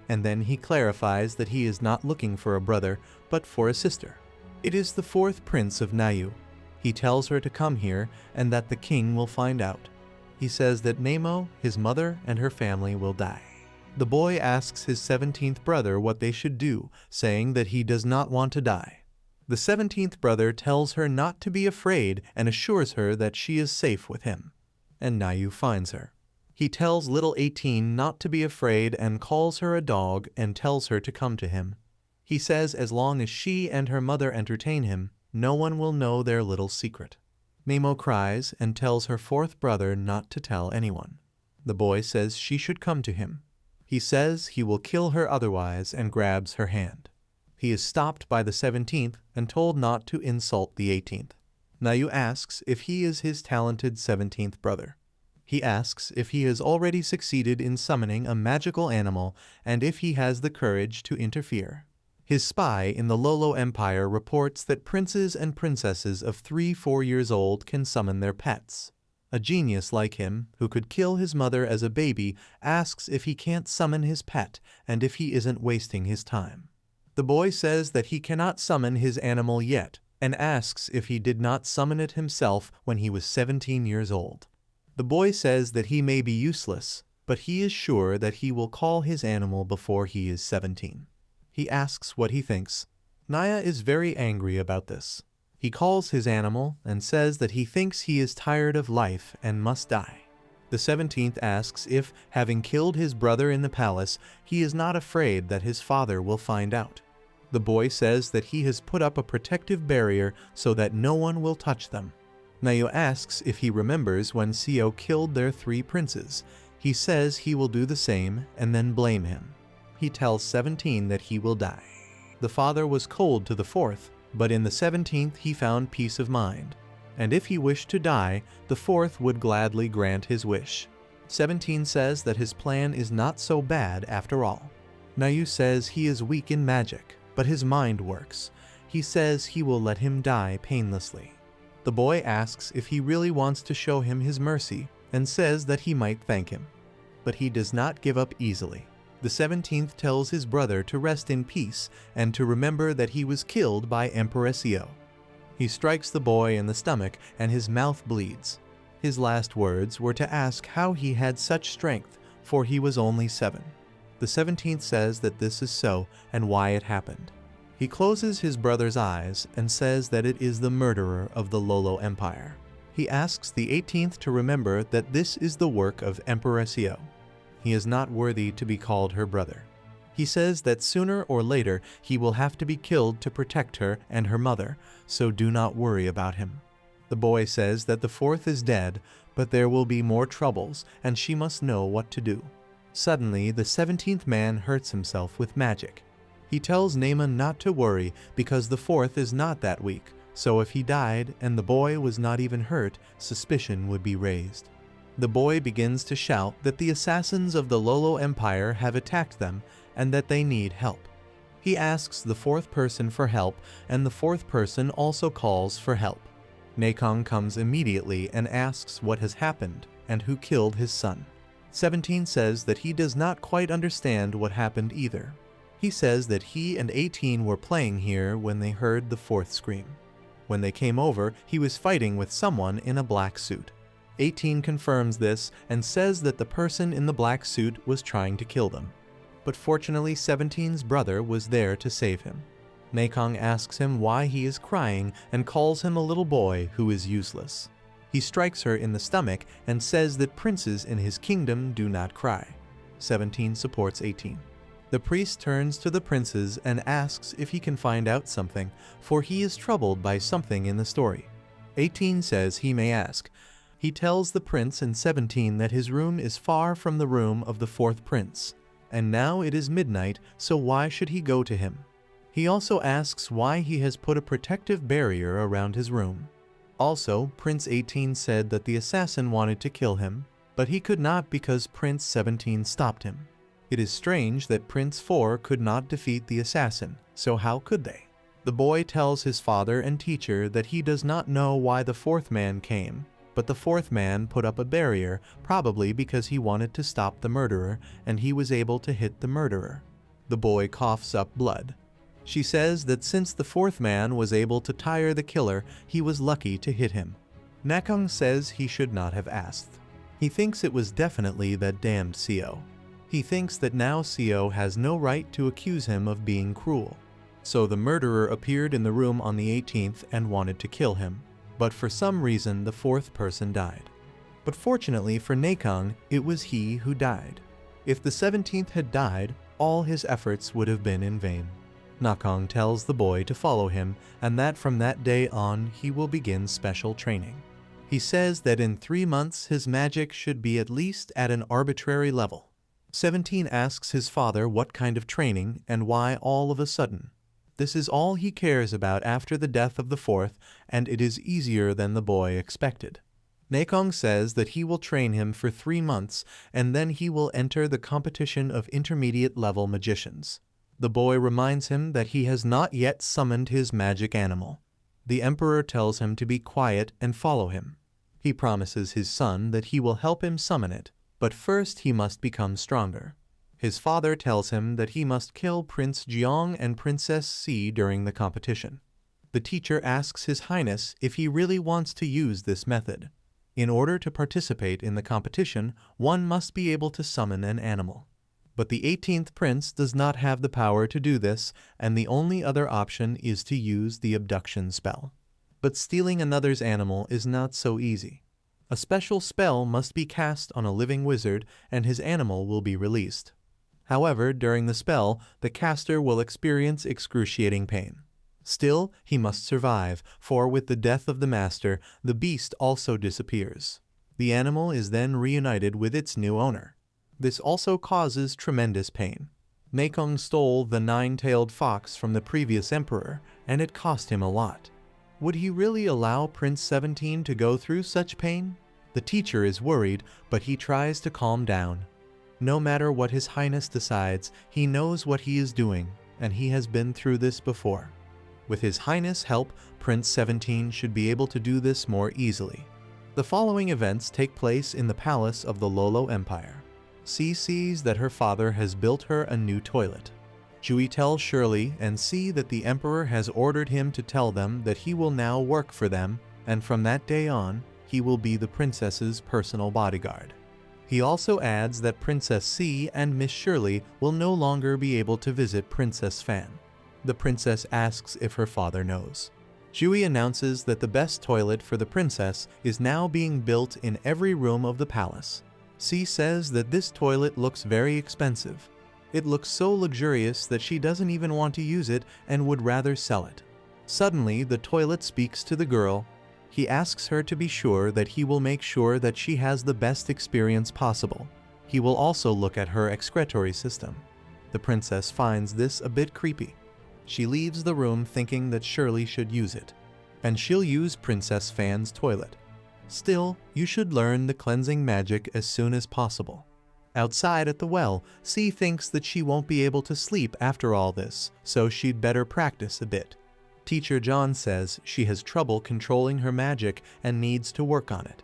And then he clarifies that he is not looking for a brother, but for a sister. It is the 4th prince of Nayu. He tells her to come here and that the king will find out. He says that Nemo, his mother, and her family will die. The boy asks his 17th brother what they should do, saying that he does not want to die. The 17th brother tells her not to be afraid and assures her that she is safe with him. And Nayu finds her. He tells little 18 not to be afraid and calls her a dog and tells her to come to him. He says as long as she and her mother entertain him, no one will know their little secret. Nemo cries and tells her 4th brother not to tell anyone. The boy says she should come to him. He says he will kill her otherwise and grabs her hand. He is stopped by the 17th and told not to insult the 18th. Nayu asks if he is his talented 17th brother. He asks if he has already succeeded in summoning a magical animal and if he has the courage to interfere. His spy in the Lolo Empire reports that princes and princesses of 3-4 years old can summon their pets. A genius like him, who could kill his mother as a baby, asks if he can't summon his pet and if he isn't wasting his time. The boy says that he cannot summon his animal yet and asks if he did not summon it himself when he was 17 years old. The boy says that he may be useless, but he is sure that he will call his animal before he is 17. He asks what he thinks. Naya is very angry about this. He calls his animal and says that he thinks he is tired of life and must die. The 17th asks if, having killed his brother in the palace, he is not afraid that his father will find out. The boy says that he has put up a protective barrier so that no one will touch them. Nayu asks if he remembers when Seo killed their 3 princes. He says he will do the same and then blame him. He tells 17 that he will die. The father was cold to the 4th, but in the 17th he found peace of mind. And if he wished to die, the 4th would gladly grant his wish. 17 says that his plan is not so bad after all. Nayu says he is weak in magic, but his mind works. He says he will let him die painlessly. The boy asks if he really wants to show him his mercy and says that he might thank him. But he does not give up easily. The 17th tells his brother to rest in peace and to remember that he was killed by Emperor Seo. He strikes the boy in the stomach and his mouth bleeds. His last words were to ask how he had such strength, for he was only 7. The 17th says that this is so and why it happened. He closes his brother's eyes and says that it is the murderer of the Lolo Empire. He asks the 18th to remember that this is the work of Emperor Seo. He is not worthy to be called her brother. He says that sooner or later he will have to be killed to protect her and her mother, so do not worry about him. The boy says that the 4th is dead, but there will be more troubles and she must know what to do. Suddenly, the 17th man hurts himself with magic. He tells Naaman not to worry because the 4th is not that weak, so if he died and the boy was not even hurt, suspicion would be raised. The boy begins to shout that the assassins of the Lolo Empire have attacked them and that they need help. He asks the 4th person for help, and the 4th person also calls for help. Nakong comes immediately and asks what has happened and who killed his son. 17 says that he does not quite understand what happened either. He says that he and 18 were playing here when they heard the 4th scream. When they came over, he was fighting with someone in a black suit. 18 confirms this and says that the person in the black suit was trying to kill them. But fortunately 17's brother was there to save him. Nakong asks him why he is crying and calls him a little boy who is useless. He strikes her in the stomach and says that princes in his kingdom do not cry. 17 supports 18. The priest turns to the princes and asks if he can find out something, for he is troubled by something in the story. 18 says he may ask. He tells the prince and 17 that his room is far from the room of the 4th prince, and now it is midnight, so why should he go to him? He also asks why he has put a protective barrier around his room. Also, Prince 18 said that the assassin wanted to kill him, but he could not because Prince 17 stopped him. It is strange that Prince 4 could not defeat the assassin, so how could they? The boy tells his father and teacher that he does not know why the 4th man came, but the 4th man put up a barrier, probably because he wanted to stop the murderer, and he was able to hit the murderer. The boy coughs up blood. She says that since the 4th man was able to tire the killer, he was lucky to hit him. Nakong says he should not have asked. He thinks it was definitely that damned Seo. He thinks that now Seo has no right to accuse him of being cruel. So the murderer appeared in the room on the 18th and wanted to kill him. But for some reason the 4th person died. But fortunately for Nakong, it was he who died. If the 17th had died, all his efforts would have been in vain. Nakong tells the boy to follow him, and that from that day on he will begin special training. He says that in 3 months his magic should be at least at an arbitrary level. 17 asks his father what kind of training and why all of a sudden. This is all he cares about after the death of the 4th, and it is easier than the boy expected. Nakong says that he will train him for 3 months, and then he will enter the competition of intermediate-level magicians. The boy reminds him that he has not yet summoned his magic animal. The emperor tells him to be quiet and follow him. He promises his son that he will help him summon it, but first he must become stronger. His father tells him that he must kill Prince Jiang and Princess Si during the competition. The teacher asks His Highness if he really wants to use this method. In order to participate in the competition, one must be able to summon an animal. But the 18th prince does not have the power to do this, and the only other option is to use the abduction spell. But stealing another's animal is not so easy. A special spell must be cast on a living wizard, and his animal will be released. However, during the spell, the caster will experience excruciating pain. Still, he must survive, for with the death of the master, the beast also disappears. The animal is then reunited with its new owner. This also causes tremendous pain. Mekong stole the 9-tailed fox from the previous emperor, and it cost him a lot. Would he really allow Prince 17 to go through such pain? The teacher is worried, but he tries to calm down. No matter what His Highness decides, he knows what he is doing, and he has been through this before. With His Highness' help, Prince 17 should be able to do this more easily. The following events take place in the palace of the Lolo Empire. Si sees that her father has built her a new toilet. Jui tells Shirley and Si that the emperor has ordered him to tell them that he will now work for them, and from that day on, he will be the princess's personal bodyguard. He also adds that Princess Si and Miss Shirley will no longer be able to visit Princess Fan. The princess asks if her father knows. Jui announces that the best toilet for the princess is now being built in every room of the palace. Si says that this toilet looks very expensive. It looks so luxurious that she doesn't even want to use it and would rather sell it. Suddenly, the toilet speaks to the girl. He asks her to be sure that he will make sure that she has the best experience possible. He will also look at her excretory system. The princess finds this a bit creepy. She leaves the room thinking that Shirley should use it, and she'll use Princess Fan's toilet. Still, you should learn the cleansing magic as soon as possible. Outside at the well, Si thinks that she won't be able to sleep after all this, so she'd better practice a bit. Teacher John says she has trouble controlling her magic and needs to work on it.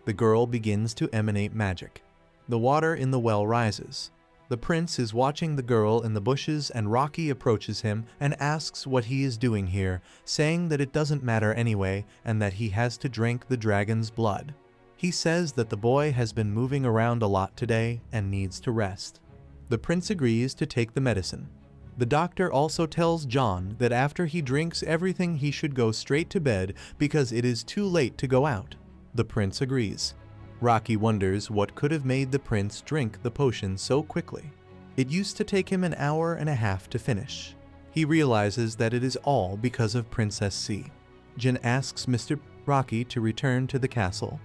The girl begins to emanate magic. The water in the well rises. The prince is watching the girl in the bushes, and Rocky approaches him and asks what he is doing here, saying that it doesn't matter anyway and that he has to drink the dragon's blood. He says that the boy has been moving around a lot today and needs to rest. The prince agrees to take the medicine. The doctor also tells John that after he drinks everything he should go straight to bed because it is too late to go out. The prince agrees. Rocky wonders what could have made the prince drink the potion so quickly. It used to take him an hour and a half to finish. He realizes that it is all because of Princess Si. Jin asks Mr. Rocky to return to the castle,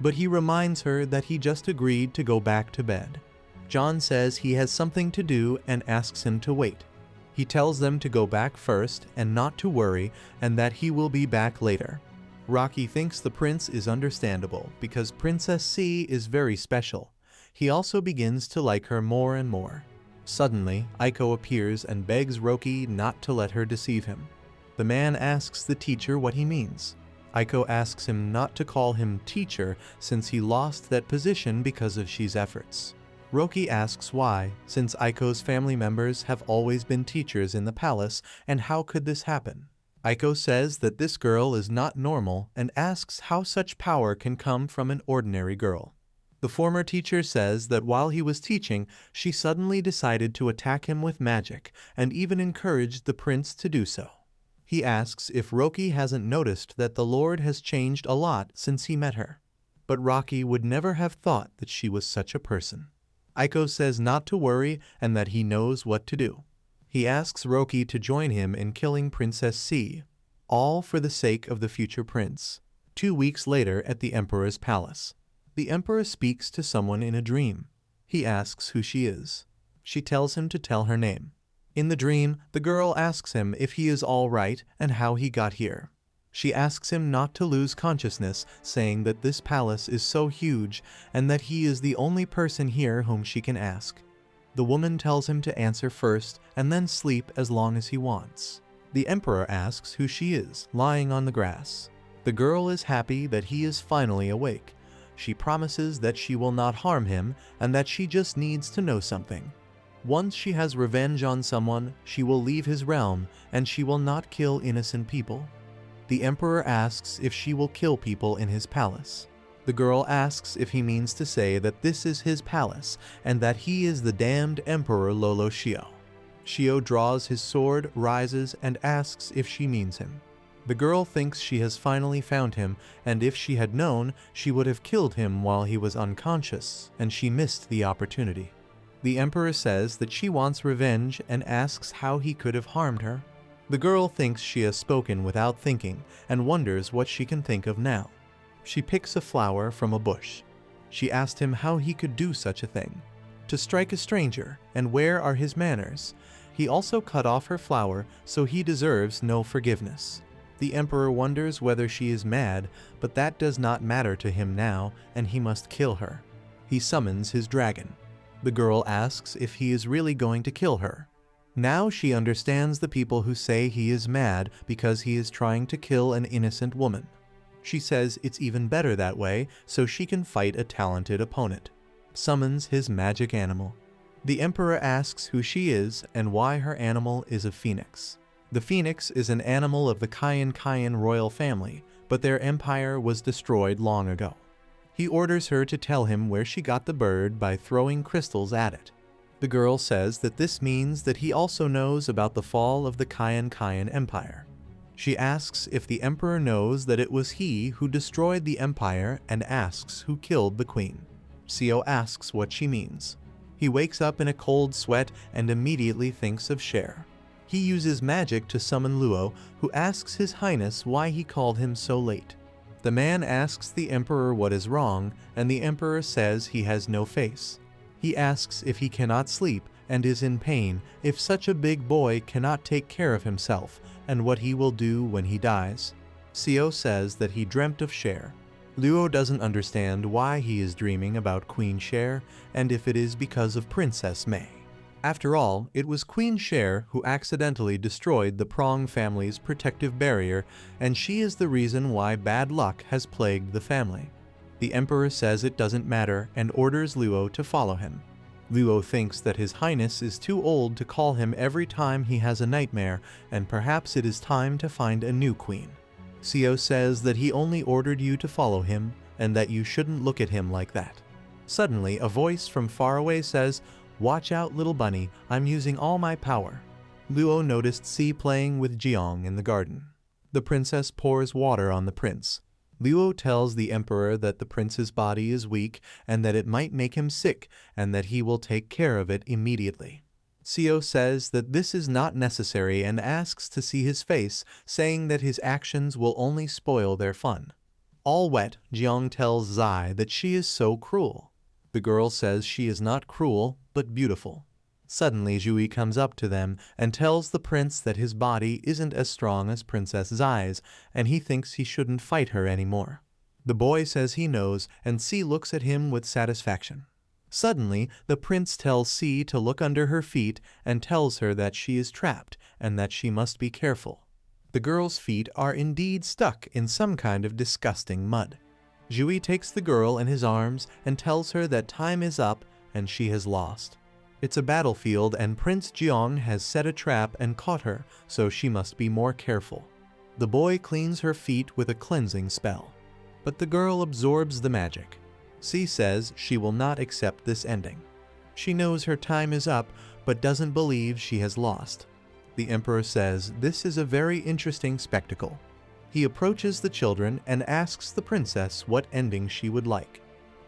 but he reminds her that he just agreed to go back to bed. John says he has something to do and asks him to wait. He tells them to go back first and not to worry, and that he will be back later. Rocky thinks the prince is understandable because Princess Si is very special. He also begins to like her more and more. Suddenly, Aiko appears and begs Rocky not to let her deceive him. The man asks the teacher what he means. Aiko asks him not to call him teacher since he lost that position because of Shi's efforts. Rocky asks why, since Aiko's family members have always been teachers in the palace, and how could this happen? Aiko says that this girl is not normal and asks how such power can come from an ordinary girl. The former teacher says that while he was teaching, she suddenly decided to attack him with magic and even encouraged the prince to do so. He asks if Rocky hasn't noticed that the Lord has changed a lot since he met her. But Rocky would never have thought that she was such a person. Aiko says not to worry and that he knows what to do. He asks Rocky to join him in killing Princess Si, all for the sake of the future prince. 2 weeks later at the Emperor's palace. The Emperor speaks to someone in a dream. He asks who she is. She tells him to tell her name. In the dream, the girl asks him if he is all right and how he got here. She asks him not to lose consciousness, saying that this palace is so huge and that he is the only person here whom she can ask. The woman tells him to answer first and then sleep as long as he wants. The Emperor asks who she is, lying on the grass. The girl is happy that he is finally awake. She promises that she will not harm him and that she just needs to know something. Once she has revenge on someone, she will leave his realm and she will not kill innocent people. The emperor asks if she will kill people in his palace. The girl asks if he means to say that this is his palace and that he is the damned Emperor Lolo Shio. Shio draws his sword, rises, and asks if she means him. The girl thinks she has finally found him, and if she had known, she would have killed him while he was unconscious, and she missed the opportunity. The emperor says that she wants revenge and asks how he could have harmed her. The girl thinks she has spoken without thinking and wonders what she can think of now. She picks a flower from a bush. She asked him how he could do such a thing. To strike a stranger, and where are his manners? He also cut off her flower, so he deserves no forgiveness. The emperor wonders whether she is mad, but that does not matter to him now, and he must kill her. He summons his dragon. The girl asks if he is really going to kill her. Now she understands the people who say he is mad because he is trying to kill an innocent woman. She says it's even better that way, so she can fight a talented opponent. Summons his magic animal. The emperor asks who she is and why her animal is a phoenix. The phoenix is an animal of the Kayan royal family, but their empire was destroyed long ago. He orders her to tell him where she got the bird by throwing crystals at it. The girl says that this means that he also knows about the fall of the Kayan Empire. She asks if the emperor knows that it was he who destroyed the empire and asks who killed the queen. Seo asks what she means. He wakes up in a cold sweat and immediately thinks of Cher. He uses magic to summon Luo, who asks His Highness why he called him so late. The man asks the emperor what is wrong, and the emperor says he has no face. He asks if he cannot sleep and is in pain, if such a big boy cannot take care of himself, and what he will do when he dies. Seo says that he dreamt of Cher. Luo doesn't understand why he is dreaming about Queen Cher, and if it is because of Princess May. After all, it was Queen Cher who accidentally destroyed the Prong family's protective barrier, and she is the reason why bad luck has plagued the family. The emperor says it doesn't matter and orders Luo to follow him. Luo thinks that His Highness is too old to call him every time he has a nightmare, and perhaps it is time to find a new queen. Seo says that he only ordered you to follow him, and that you shouldn't look at him like that. Suddenly, a voice from far away says, "Watch out, little bunny, I'm using all my power." Luo noticed Si playing with Jiang in the garden. The princess pours water on the prince. Luo tells the emperor that the prince's body is weak and that it might make him sick and that he will take care of it immediately. Seo says that this is not necessary and asks to see his face, saying that his actions will only spoil their fun. All wet, Jiang tells Zai that she is so cruel. The girl says she is not cruel, but beautiful. Suddenly, Jui comes up to them and tells the prince that his body isn't as strong as Princess Zai's, and he thinks he shouldn't fight her anymore. The boy says he knows, and Si looks at him with satisfaction. Suddenly, the prince tells Si to look under her feet and tells her that she is trapped and that she must be careful. The girl's feet are indeed stuck in some kind of disgusting mud. Jui takes the girl in his arms and tells her that time is up and she has lost. It's a battlefield and Prince Jiang has set a trap and caught her, so she must be more careful. The boy cleans her feet with a cleansing spell. But the girl absorbs the magic. Si says she will not accept this ending. She knows her time is up, but doesn't believe she has lost. The emperor says this is a very interesting spectacle. He approaches the children and asks the princess what ending she would like.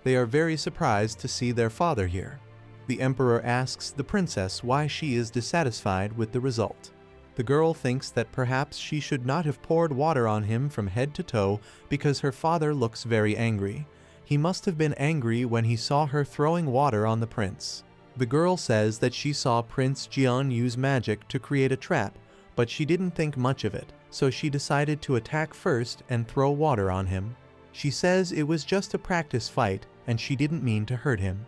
They are very surprised to see their father here. The emperor asks the princess why she is dissatisfied with the result. The girl thinks that perhaps she should not have poured water on him from head to toe because her father looks very angry. He must have been angry when he saw her throwing water on the prince. The girl says that she saw Prince Jian use magic to create a trap, but she didn't think much of it, so she decided to attack first and throw water on him. She says it was just a practice fight and she didn't mean to hurt him.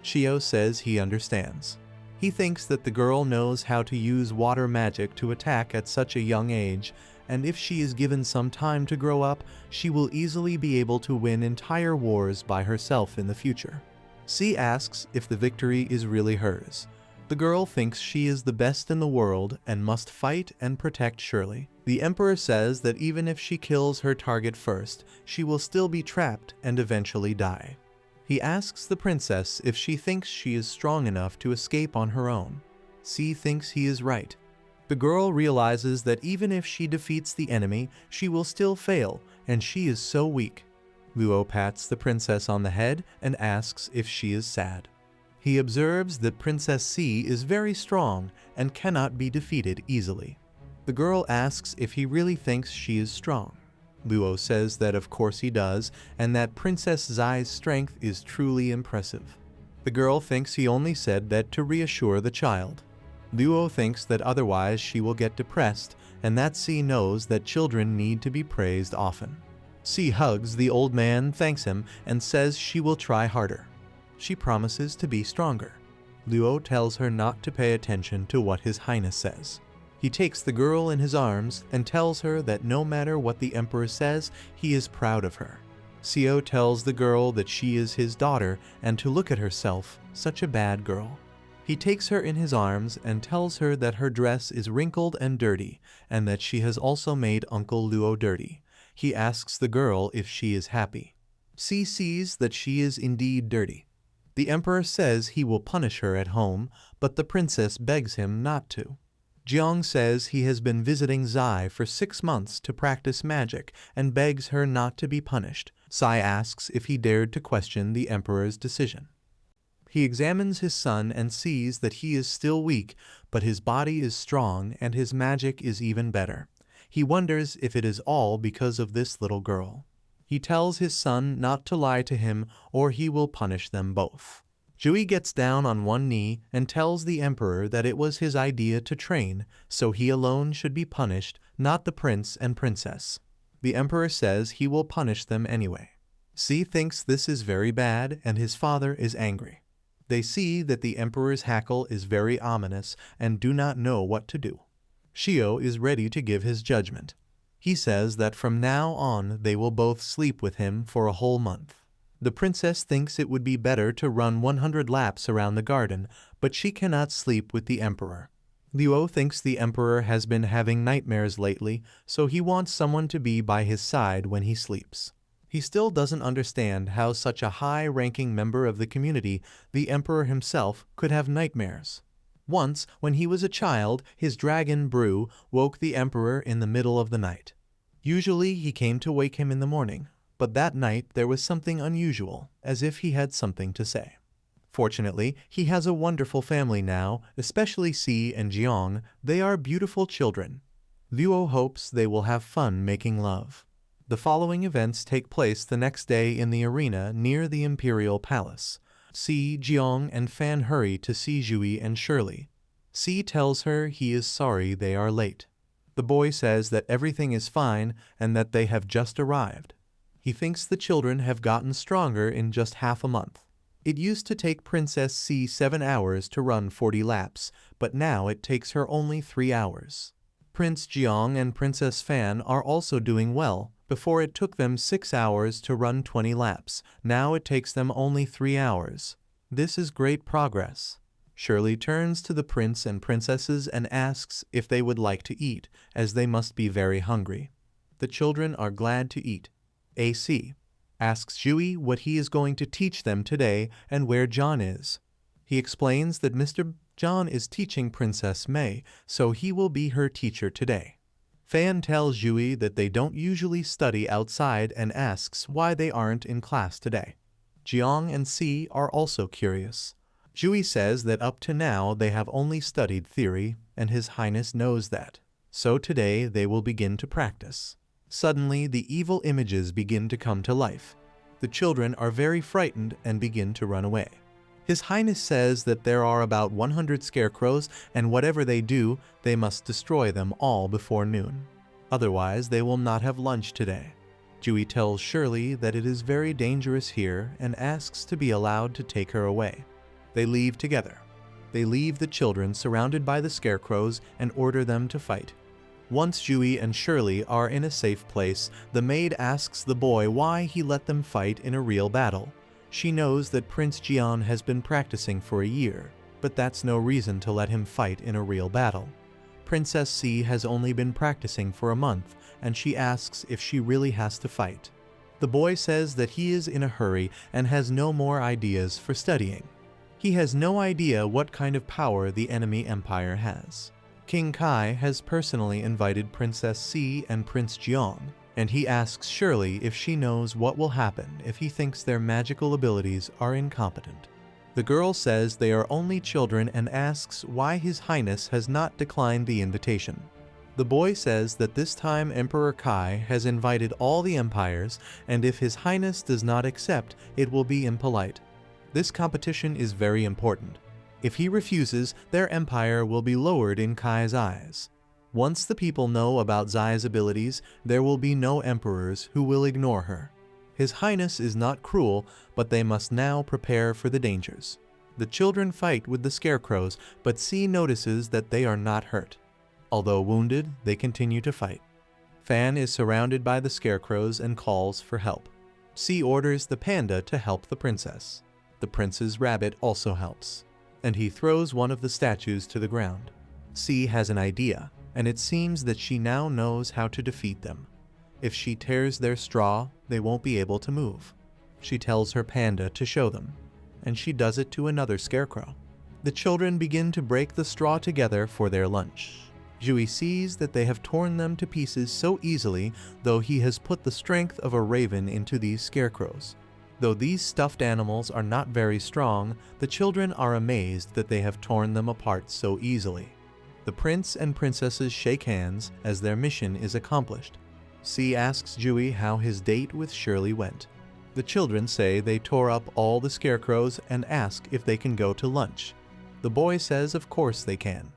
Shio says he understands. He thinks that the girl knows how to use water magic to attack at such a young age, and if she is given some time to grow up, she will easily be able to win entire wars by herself in the future. C asks if the victory is really hers. The girl thinks she is the best in the world and must fight and protect Shirley. The Emperor says that even if she kills her target first, she will still be trapped and eventually die. He asks the princess if she thinks she is strong enough to escape on her own. C thinks he is right. The girl realizes that even if she defeats the enemy, she will still fail, and she is so weak. Luo pats the princess on the head and asks if she is sad. He observes that Princess C is very strong and cannot be defeated easily. The girl asks if he really thinks she is strong. Luo says that of course he does, and that Princess Zai's strength is truly impressive. The girl thinks he only said that to reassure the child. Luo thinks that otherwise she will get depressed, and that C knows that children need to be praised often. C hugs the old man, thanks him, and says she will try harder. She promises to be stronger. Luo tells her not to pay attention to what His Highness says. He takes the girl in his arms and tells her that no matter what the Emperor says, he is proud of her. Seo tells the girl that she is his daughter and to look at herself, such a bad girl. He takes her in his arms and tells her that her dress is wrinkled and dirty, and that she has also made Uncle Luo dirty. He asks the girl if she is happy. C sees that she is indeed dirty. The Emperor says he will punish her at home, but the princess begs him not to. Jiang says he has been visiting Zai for 6 months to practice magic and begs her not to be punished. Sai asks if he dared to question the Emperor's decision. He examines his son and sees that he is still weak, but his body is strong and his magic is even better. He wonders if it is all because of this little girl. He tells his son not to lie to him or he will punish them both. Jui gets down on one knee and tells the Emperor that it was his idea to train, so he alone should be punished, not the prince and princess. The Emperor says he will punish them anyway. C thinks this is very bad and his father is angry. They see that the Emperor's hackle is very ominous and do not know what to do. Shio is ready to give his judgment. He says that from now on they will both sleep with him for a whole month. The princess thinks it would be better to run 100 laps around the garden, but she cannot sleep with the Emperor. Luo thinks the Emperor has been having nightmares lately, so he wants someone to be by his side when he sleeps. He still doesn't understand how such a high-ranking member of the community, the Emperor himself, could have nightmares. Once, when he was a child, his dragon, Brew, woke the Emperor in the middle of the night. Usually he came to wake him in the morning, but that night there was something unusual, as if he had something to say. Fortunately, he has a wonderful family now, especially Si and Jiang. They are beautiful children. Luo hopes they will have fun making love. The following events take place the next day in the arena near the Imperial Palace. Si, Jiang, and Fan hurry to see Jui and Shirley. Si tells her he is sorry they are late. The boy says that everything is fine and that they have just arrived. He thinks the children have gotten stronger in just half a month. It used to take Princess C 7 hours to run 40 laps, but now it takes her only 3 hours. Prince Jiang and Princess Fan are also doing well. Before it took them 6 hours to run 20 laps. Now it takes them only 3 hours. This is great progress. Shirley turns to the prince and princesses and asks if they would like to eat, as they must be very hungry. The children are glad to eat. AC asks Jui what he is going to teach them today and where John is. He explains that Mr. John is teaching Princess May, so he will be her teacher today. Fan tells Jui that they don't usually study outside and asks why they aren't in class today. Jiang and Si are also curious. Jui says that up to now they have only studied theory, and His Highness knows that. So today they will begin to practice. Suddenly the evil images begin to come to life. The children are very frightened and begin to run away. His Highness says that there are about 100 scarecrows, and whatever they do, they must destroy them all before noon. Otherwise, they will not have lunch today. Jui tells Shirley that it is very dangerous here and asks to be allowed to take her away. They leave together. They leave the children surrounded by the scarecrows and order them to fight. Once Jui and Shirley are in a safe place, the maid asks the boy why he let them fight in a real battle. She knows that Prince Jian has been practicing for a year, but that's no reason to let him fight in a real battle. Princess C has only been practicing for a month, and she asks if she really has to fight. The boy says that he is in a hurry and has no more ideas for studying. He has no idea what kind of power the enemy empire has. King Kai has personally invited Princess C and Prince Jiang, and he asks Shirley if she knows what will happen if he thinks their magical abilities are incompetent. The girl says they are only children and asks why His Highness has not declined the invitation. The boy says that this time Emperor Kai has invited all the empires, and if His Highness does not accept, it will be impolite. This competition is very important. If he refuses, their empire will be lowered in Kai's eyes. Once the people know about Zai's abilities, there will be no emperors who will ignore her. His Highness is not cruel, but they must now prepare for the dangers. The children fight with the scarecrows, but C notices that they are not hurt. Although wounded, they continue to fight. Fan is surrounded by the scarecrows and calls for help. C orders the panda to help the princess. The prince's rabbit also helps, and he throws one of the statues to the ground. C has an idea, and it seems that she now knows how to defeat them. If she tears their straw, they won't be able to move. She tells her panda to show them, and she does it to another scarecrow. The children begin to break the straw together for their lunch. Jui sees that they have torn them to pieces so easily, though he has put the strength of a raven into these scarecrows. Though these stuffed animals are not very strong, the children are amazed that they have torn them apart so easily. The prince and princesses shake hands as their mission is accomplished. C asks Jui how his date with Shirley went. The children say they tore up all the scarecrows and ask if they can go to lunch. The boy says of course they can.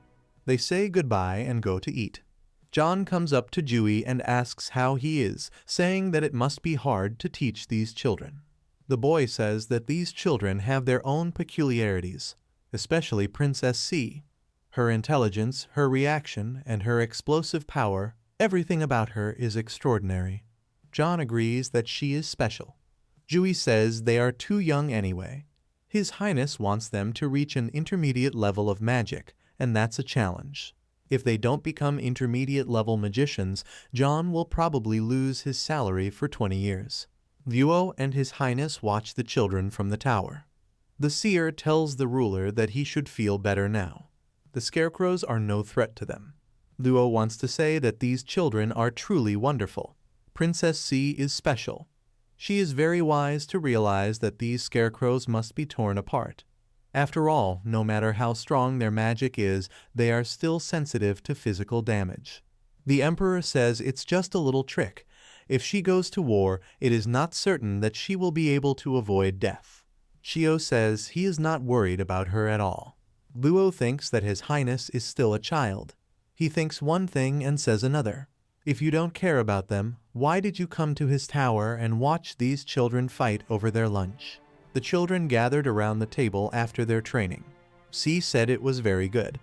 They say goodbye and go to eat. John comes up to Jui and asks how he is, saying that it must be hard to teach these children. The boy says that these children have their own peculiarities, especially Princess C. Her intelligence, her reaction, and her explosive power, everything about her is extraordinary. John agrees that she is special. Jui says they are too young anyway. His Highness wants them to reach an intermediate level of magic, and that's a challenge. If they don't become intermediate level magicians, John will probably lose his salary for 20 years. Luo and His Highness watch the children from the tower. The seer tells the ruler that he should feel better now. The scarecrows are no threat to them. Luo wants to say that these children are truly wonderful. Princess C is special. She is very wise to realize that these scarecrows must be torn apart. After all, no matter how strong their magic is, they are still sensitive to physical damage. The emperor says it's just a little trick. If she goes to war, it is not certain that she will be able to avoid death. Shio says he is not worried about her at all. Luo thinks that His Highness is still a child. He thinks one thing and says another. If you don't care about them, why did you come to his tower and watch these children fight over their lunch? The children gathered around the table after their training. C said it was very good.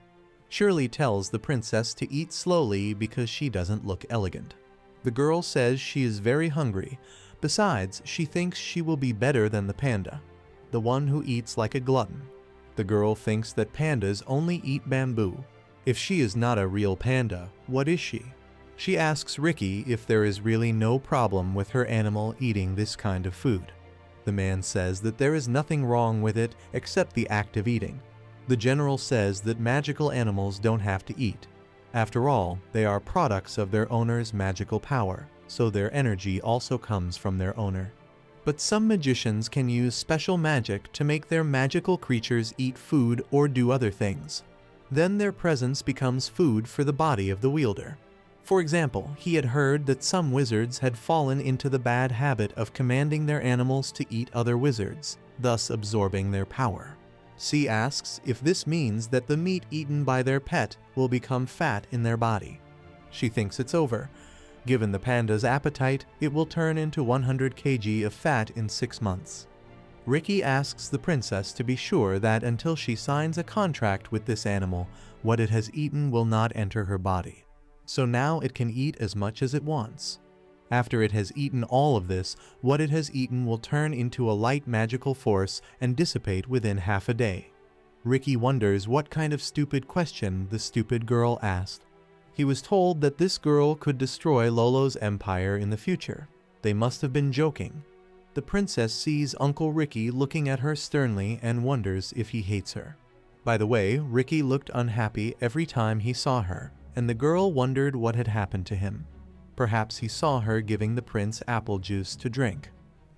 Shirley tells the princess to eat slowly because she doesn't look elegant. The girl says she is very hungry. Besides, she thinks she will be better than the panda, the one who eats like a glutton. The girl thinks that pandas only eat bamboo. If she is not a real panda, what is she? She asks Ricky if there is really no problem with her animal eating this kind of food. The man says that there is nothing wrong with it except the act of eating. The general says that magical animals don't have to eat. After all, they are products of their owner's magical power, so their energy also comes from their owner. But some magicians can use special magic to make their magical creatures eat food or do other things. Then their presence becomes food for the body of the wielder. For example, he had heard that some wizards had fallen into the bad habit of commanding their animals to eat other wizards, thus absorbing their power. C asks if this means that the meat eaten by their pet will become fat in their body. She thinks it's over. Given the panda's appetite, it will turn into 100 kg of fat in 6 months. Ricky asks the princess to be sure that until she signs a contract with this animal, what it has eaten will not enter her body. So now it can eat as much as it wants. After it has eaten all of this, what it has eaten will turn into a light magical force and dissipate within half a day. Ricky wonders what kind of stupid question the stupid girl asked. He was told that this girl could destroy Lolo's empire in the future. They must have been joking. The princess sees Uncle Ricky looking at her sternly and wonders if he hates her. By the way, Ricky looked unhappy every time he saw her, and the girl wondered what had happened to him. Perhaps he saw her giving the prince apple juice to drink.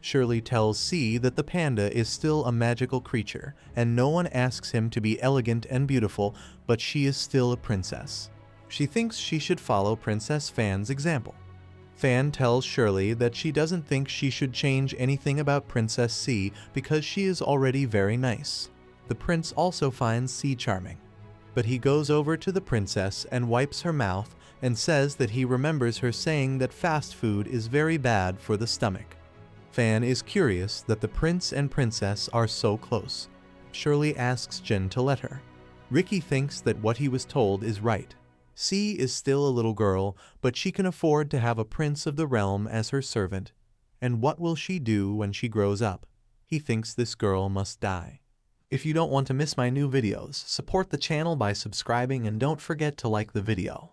Shirley tells C that the panda is still a magical creature, and no one asks him to be elegant and beautiful, but she is still a princess. She thinks she should follow Princess Fan's example. Fan tells Shirley that she doesn't think she should change anything about Princess C because she is already very nice. The prince also finds C charming. But he goes over to the princess and wipes her mouth and says that he remembers her saying that fast food is very bad for the stomach. Fan is curious that the prince and princess are so close. Shirley asks Jin to let her. Ricky thinks that what he was told is right. C is still a little girl, but she can afford to have a prince of the realm as her servant. And what will she do when she grows up? He thinks this girl must die. If you don't want to miss my new videos, support the channel by subscribing and don't forget to like the video.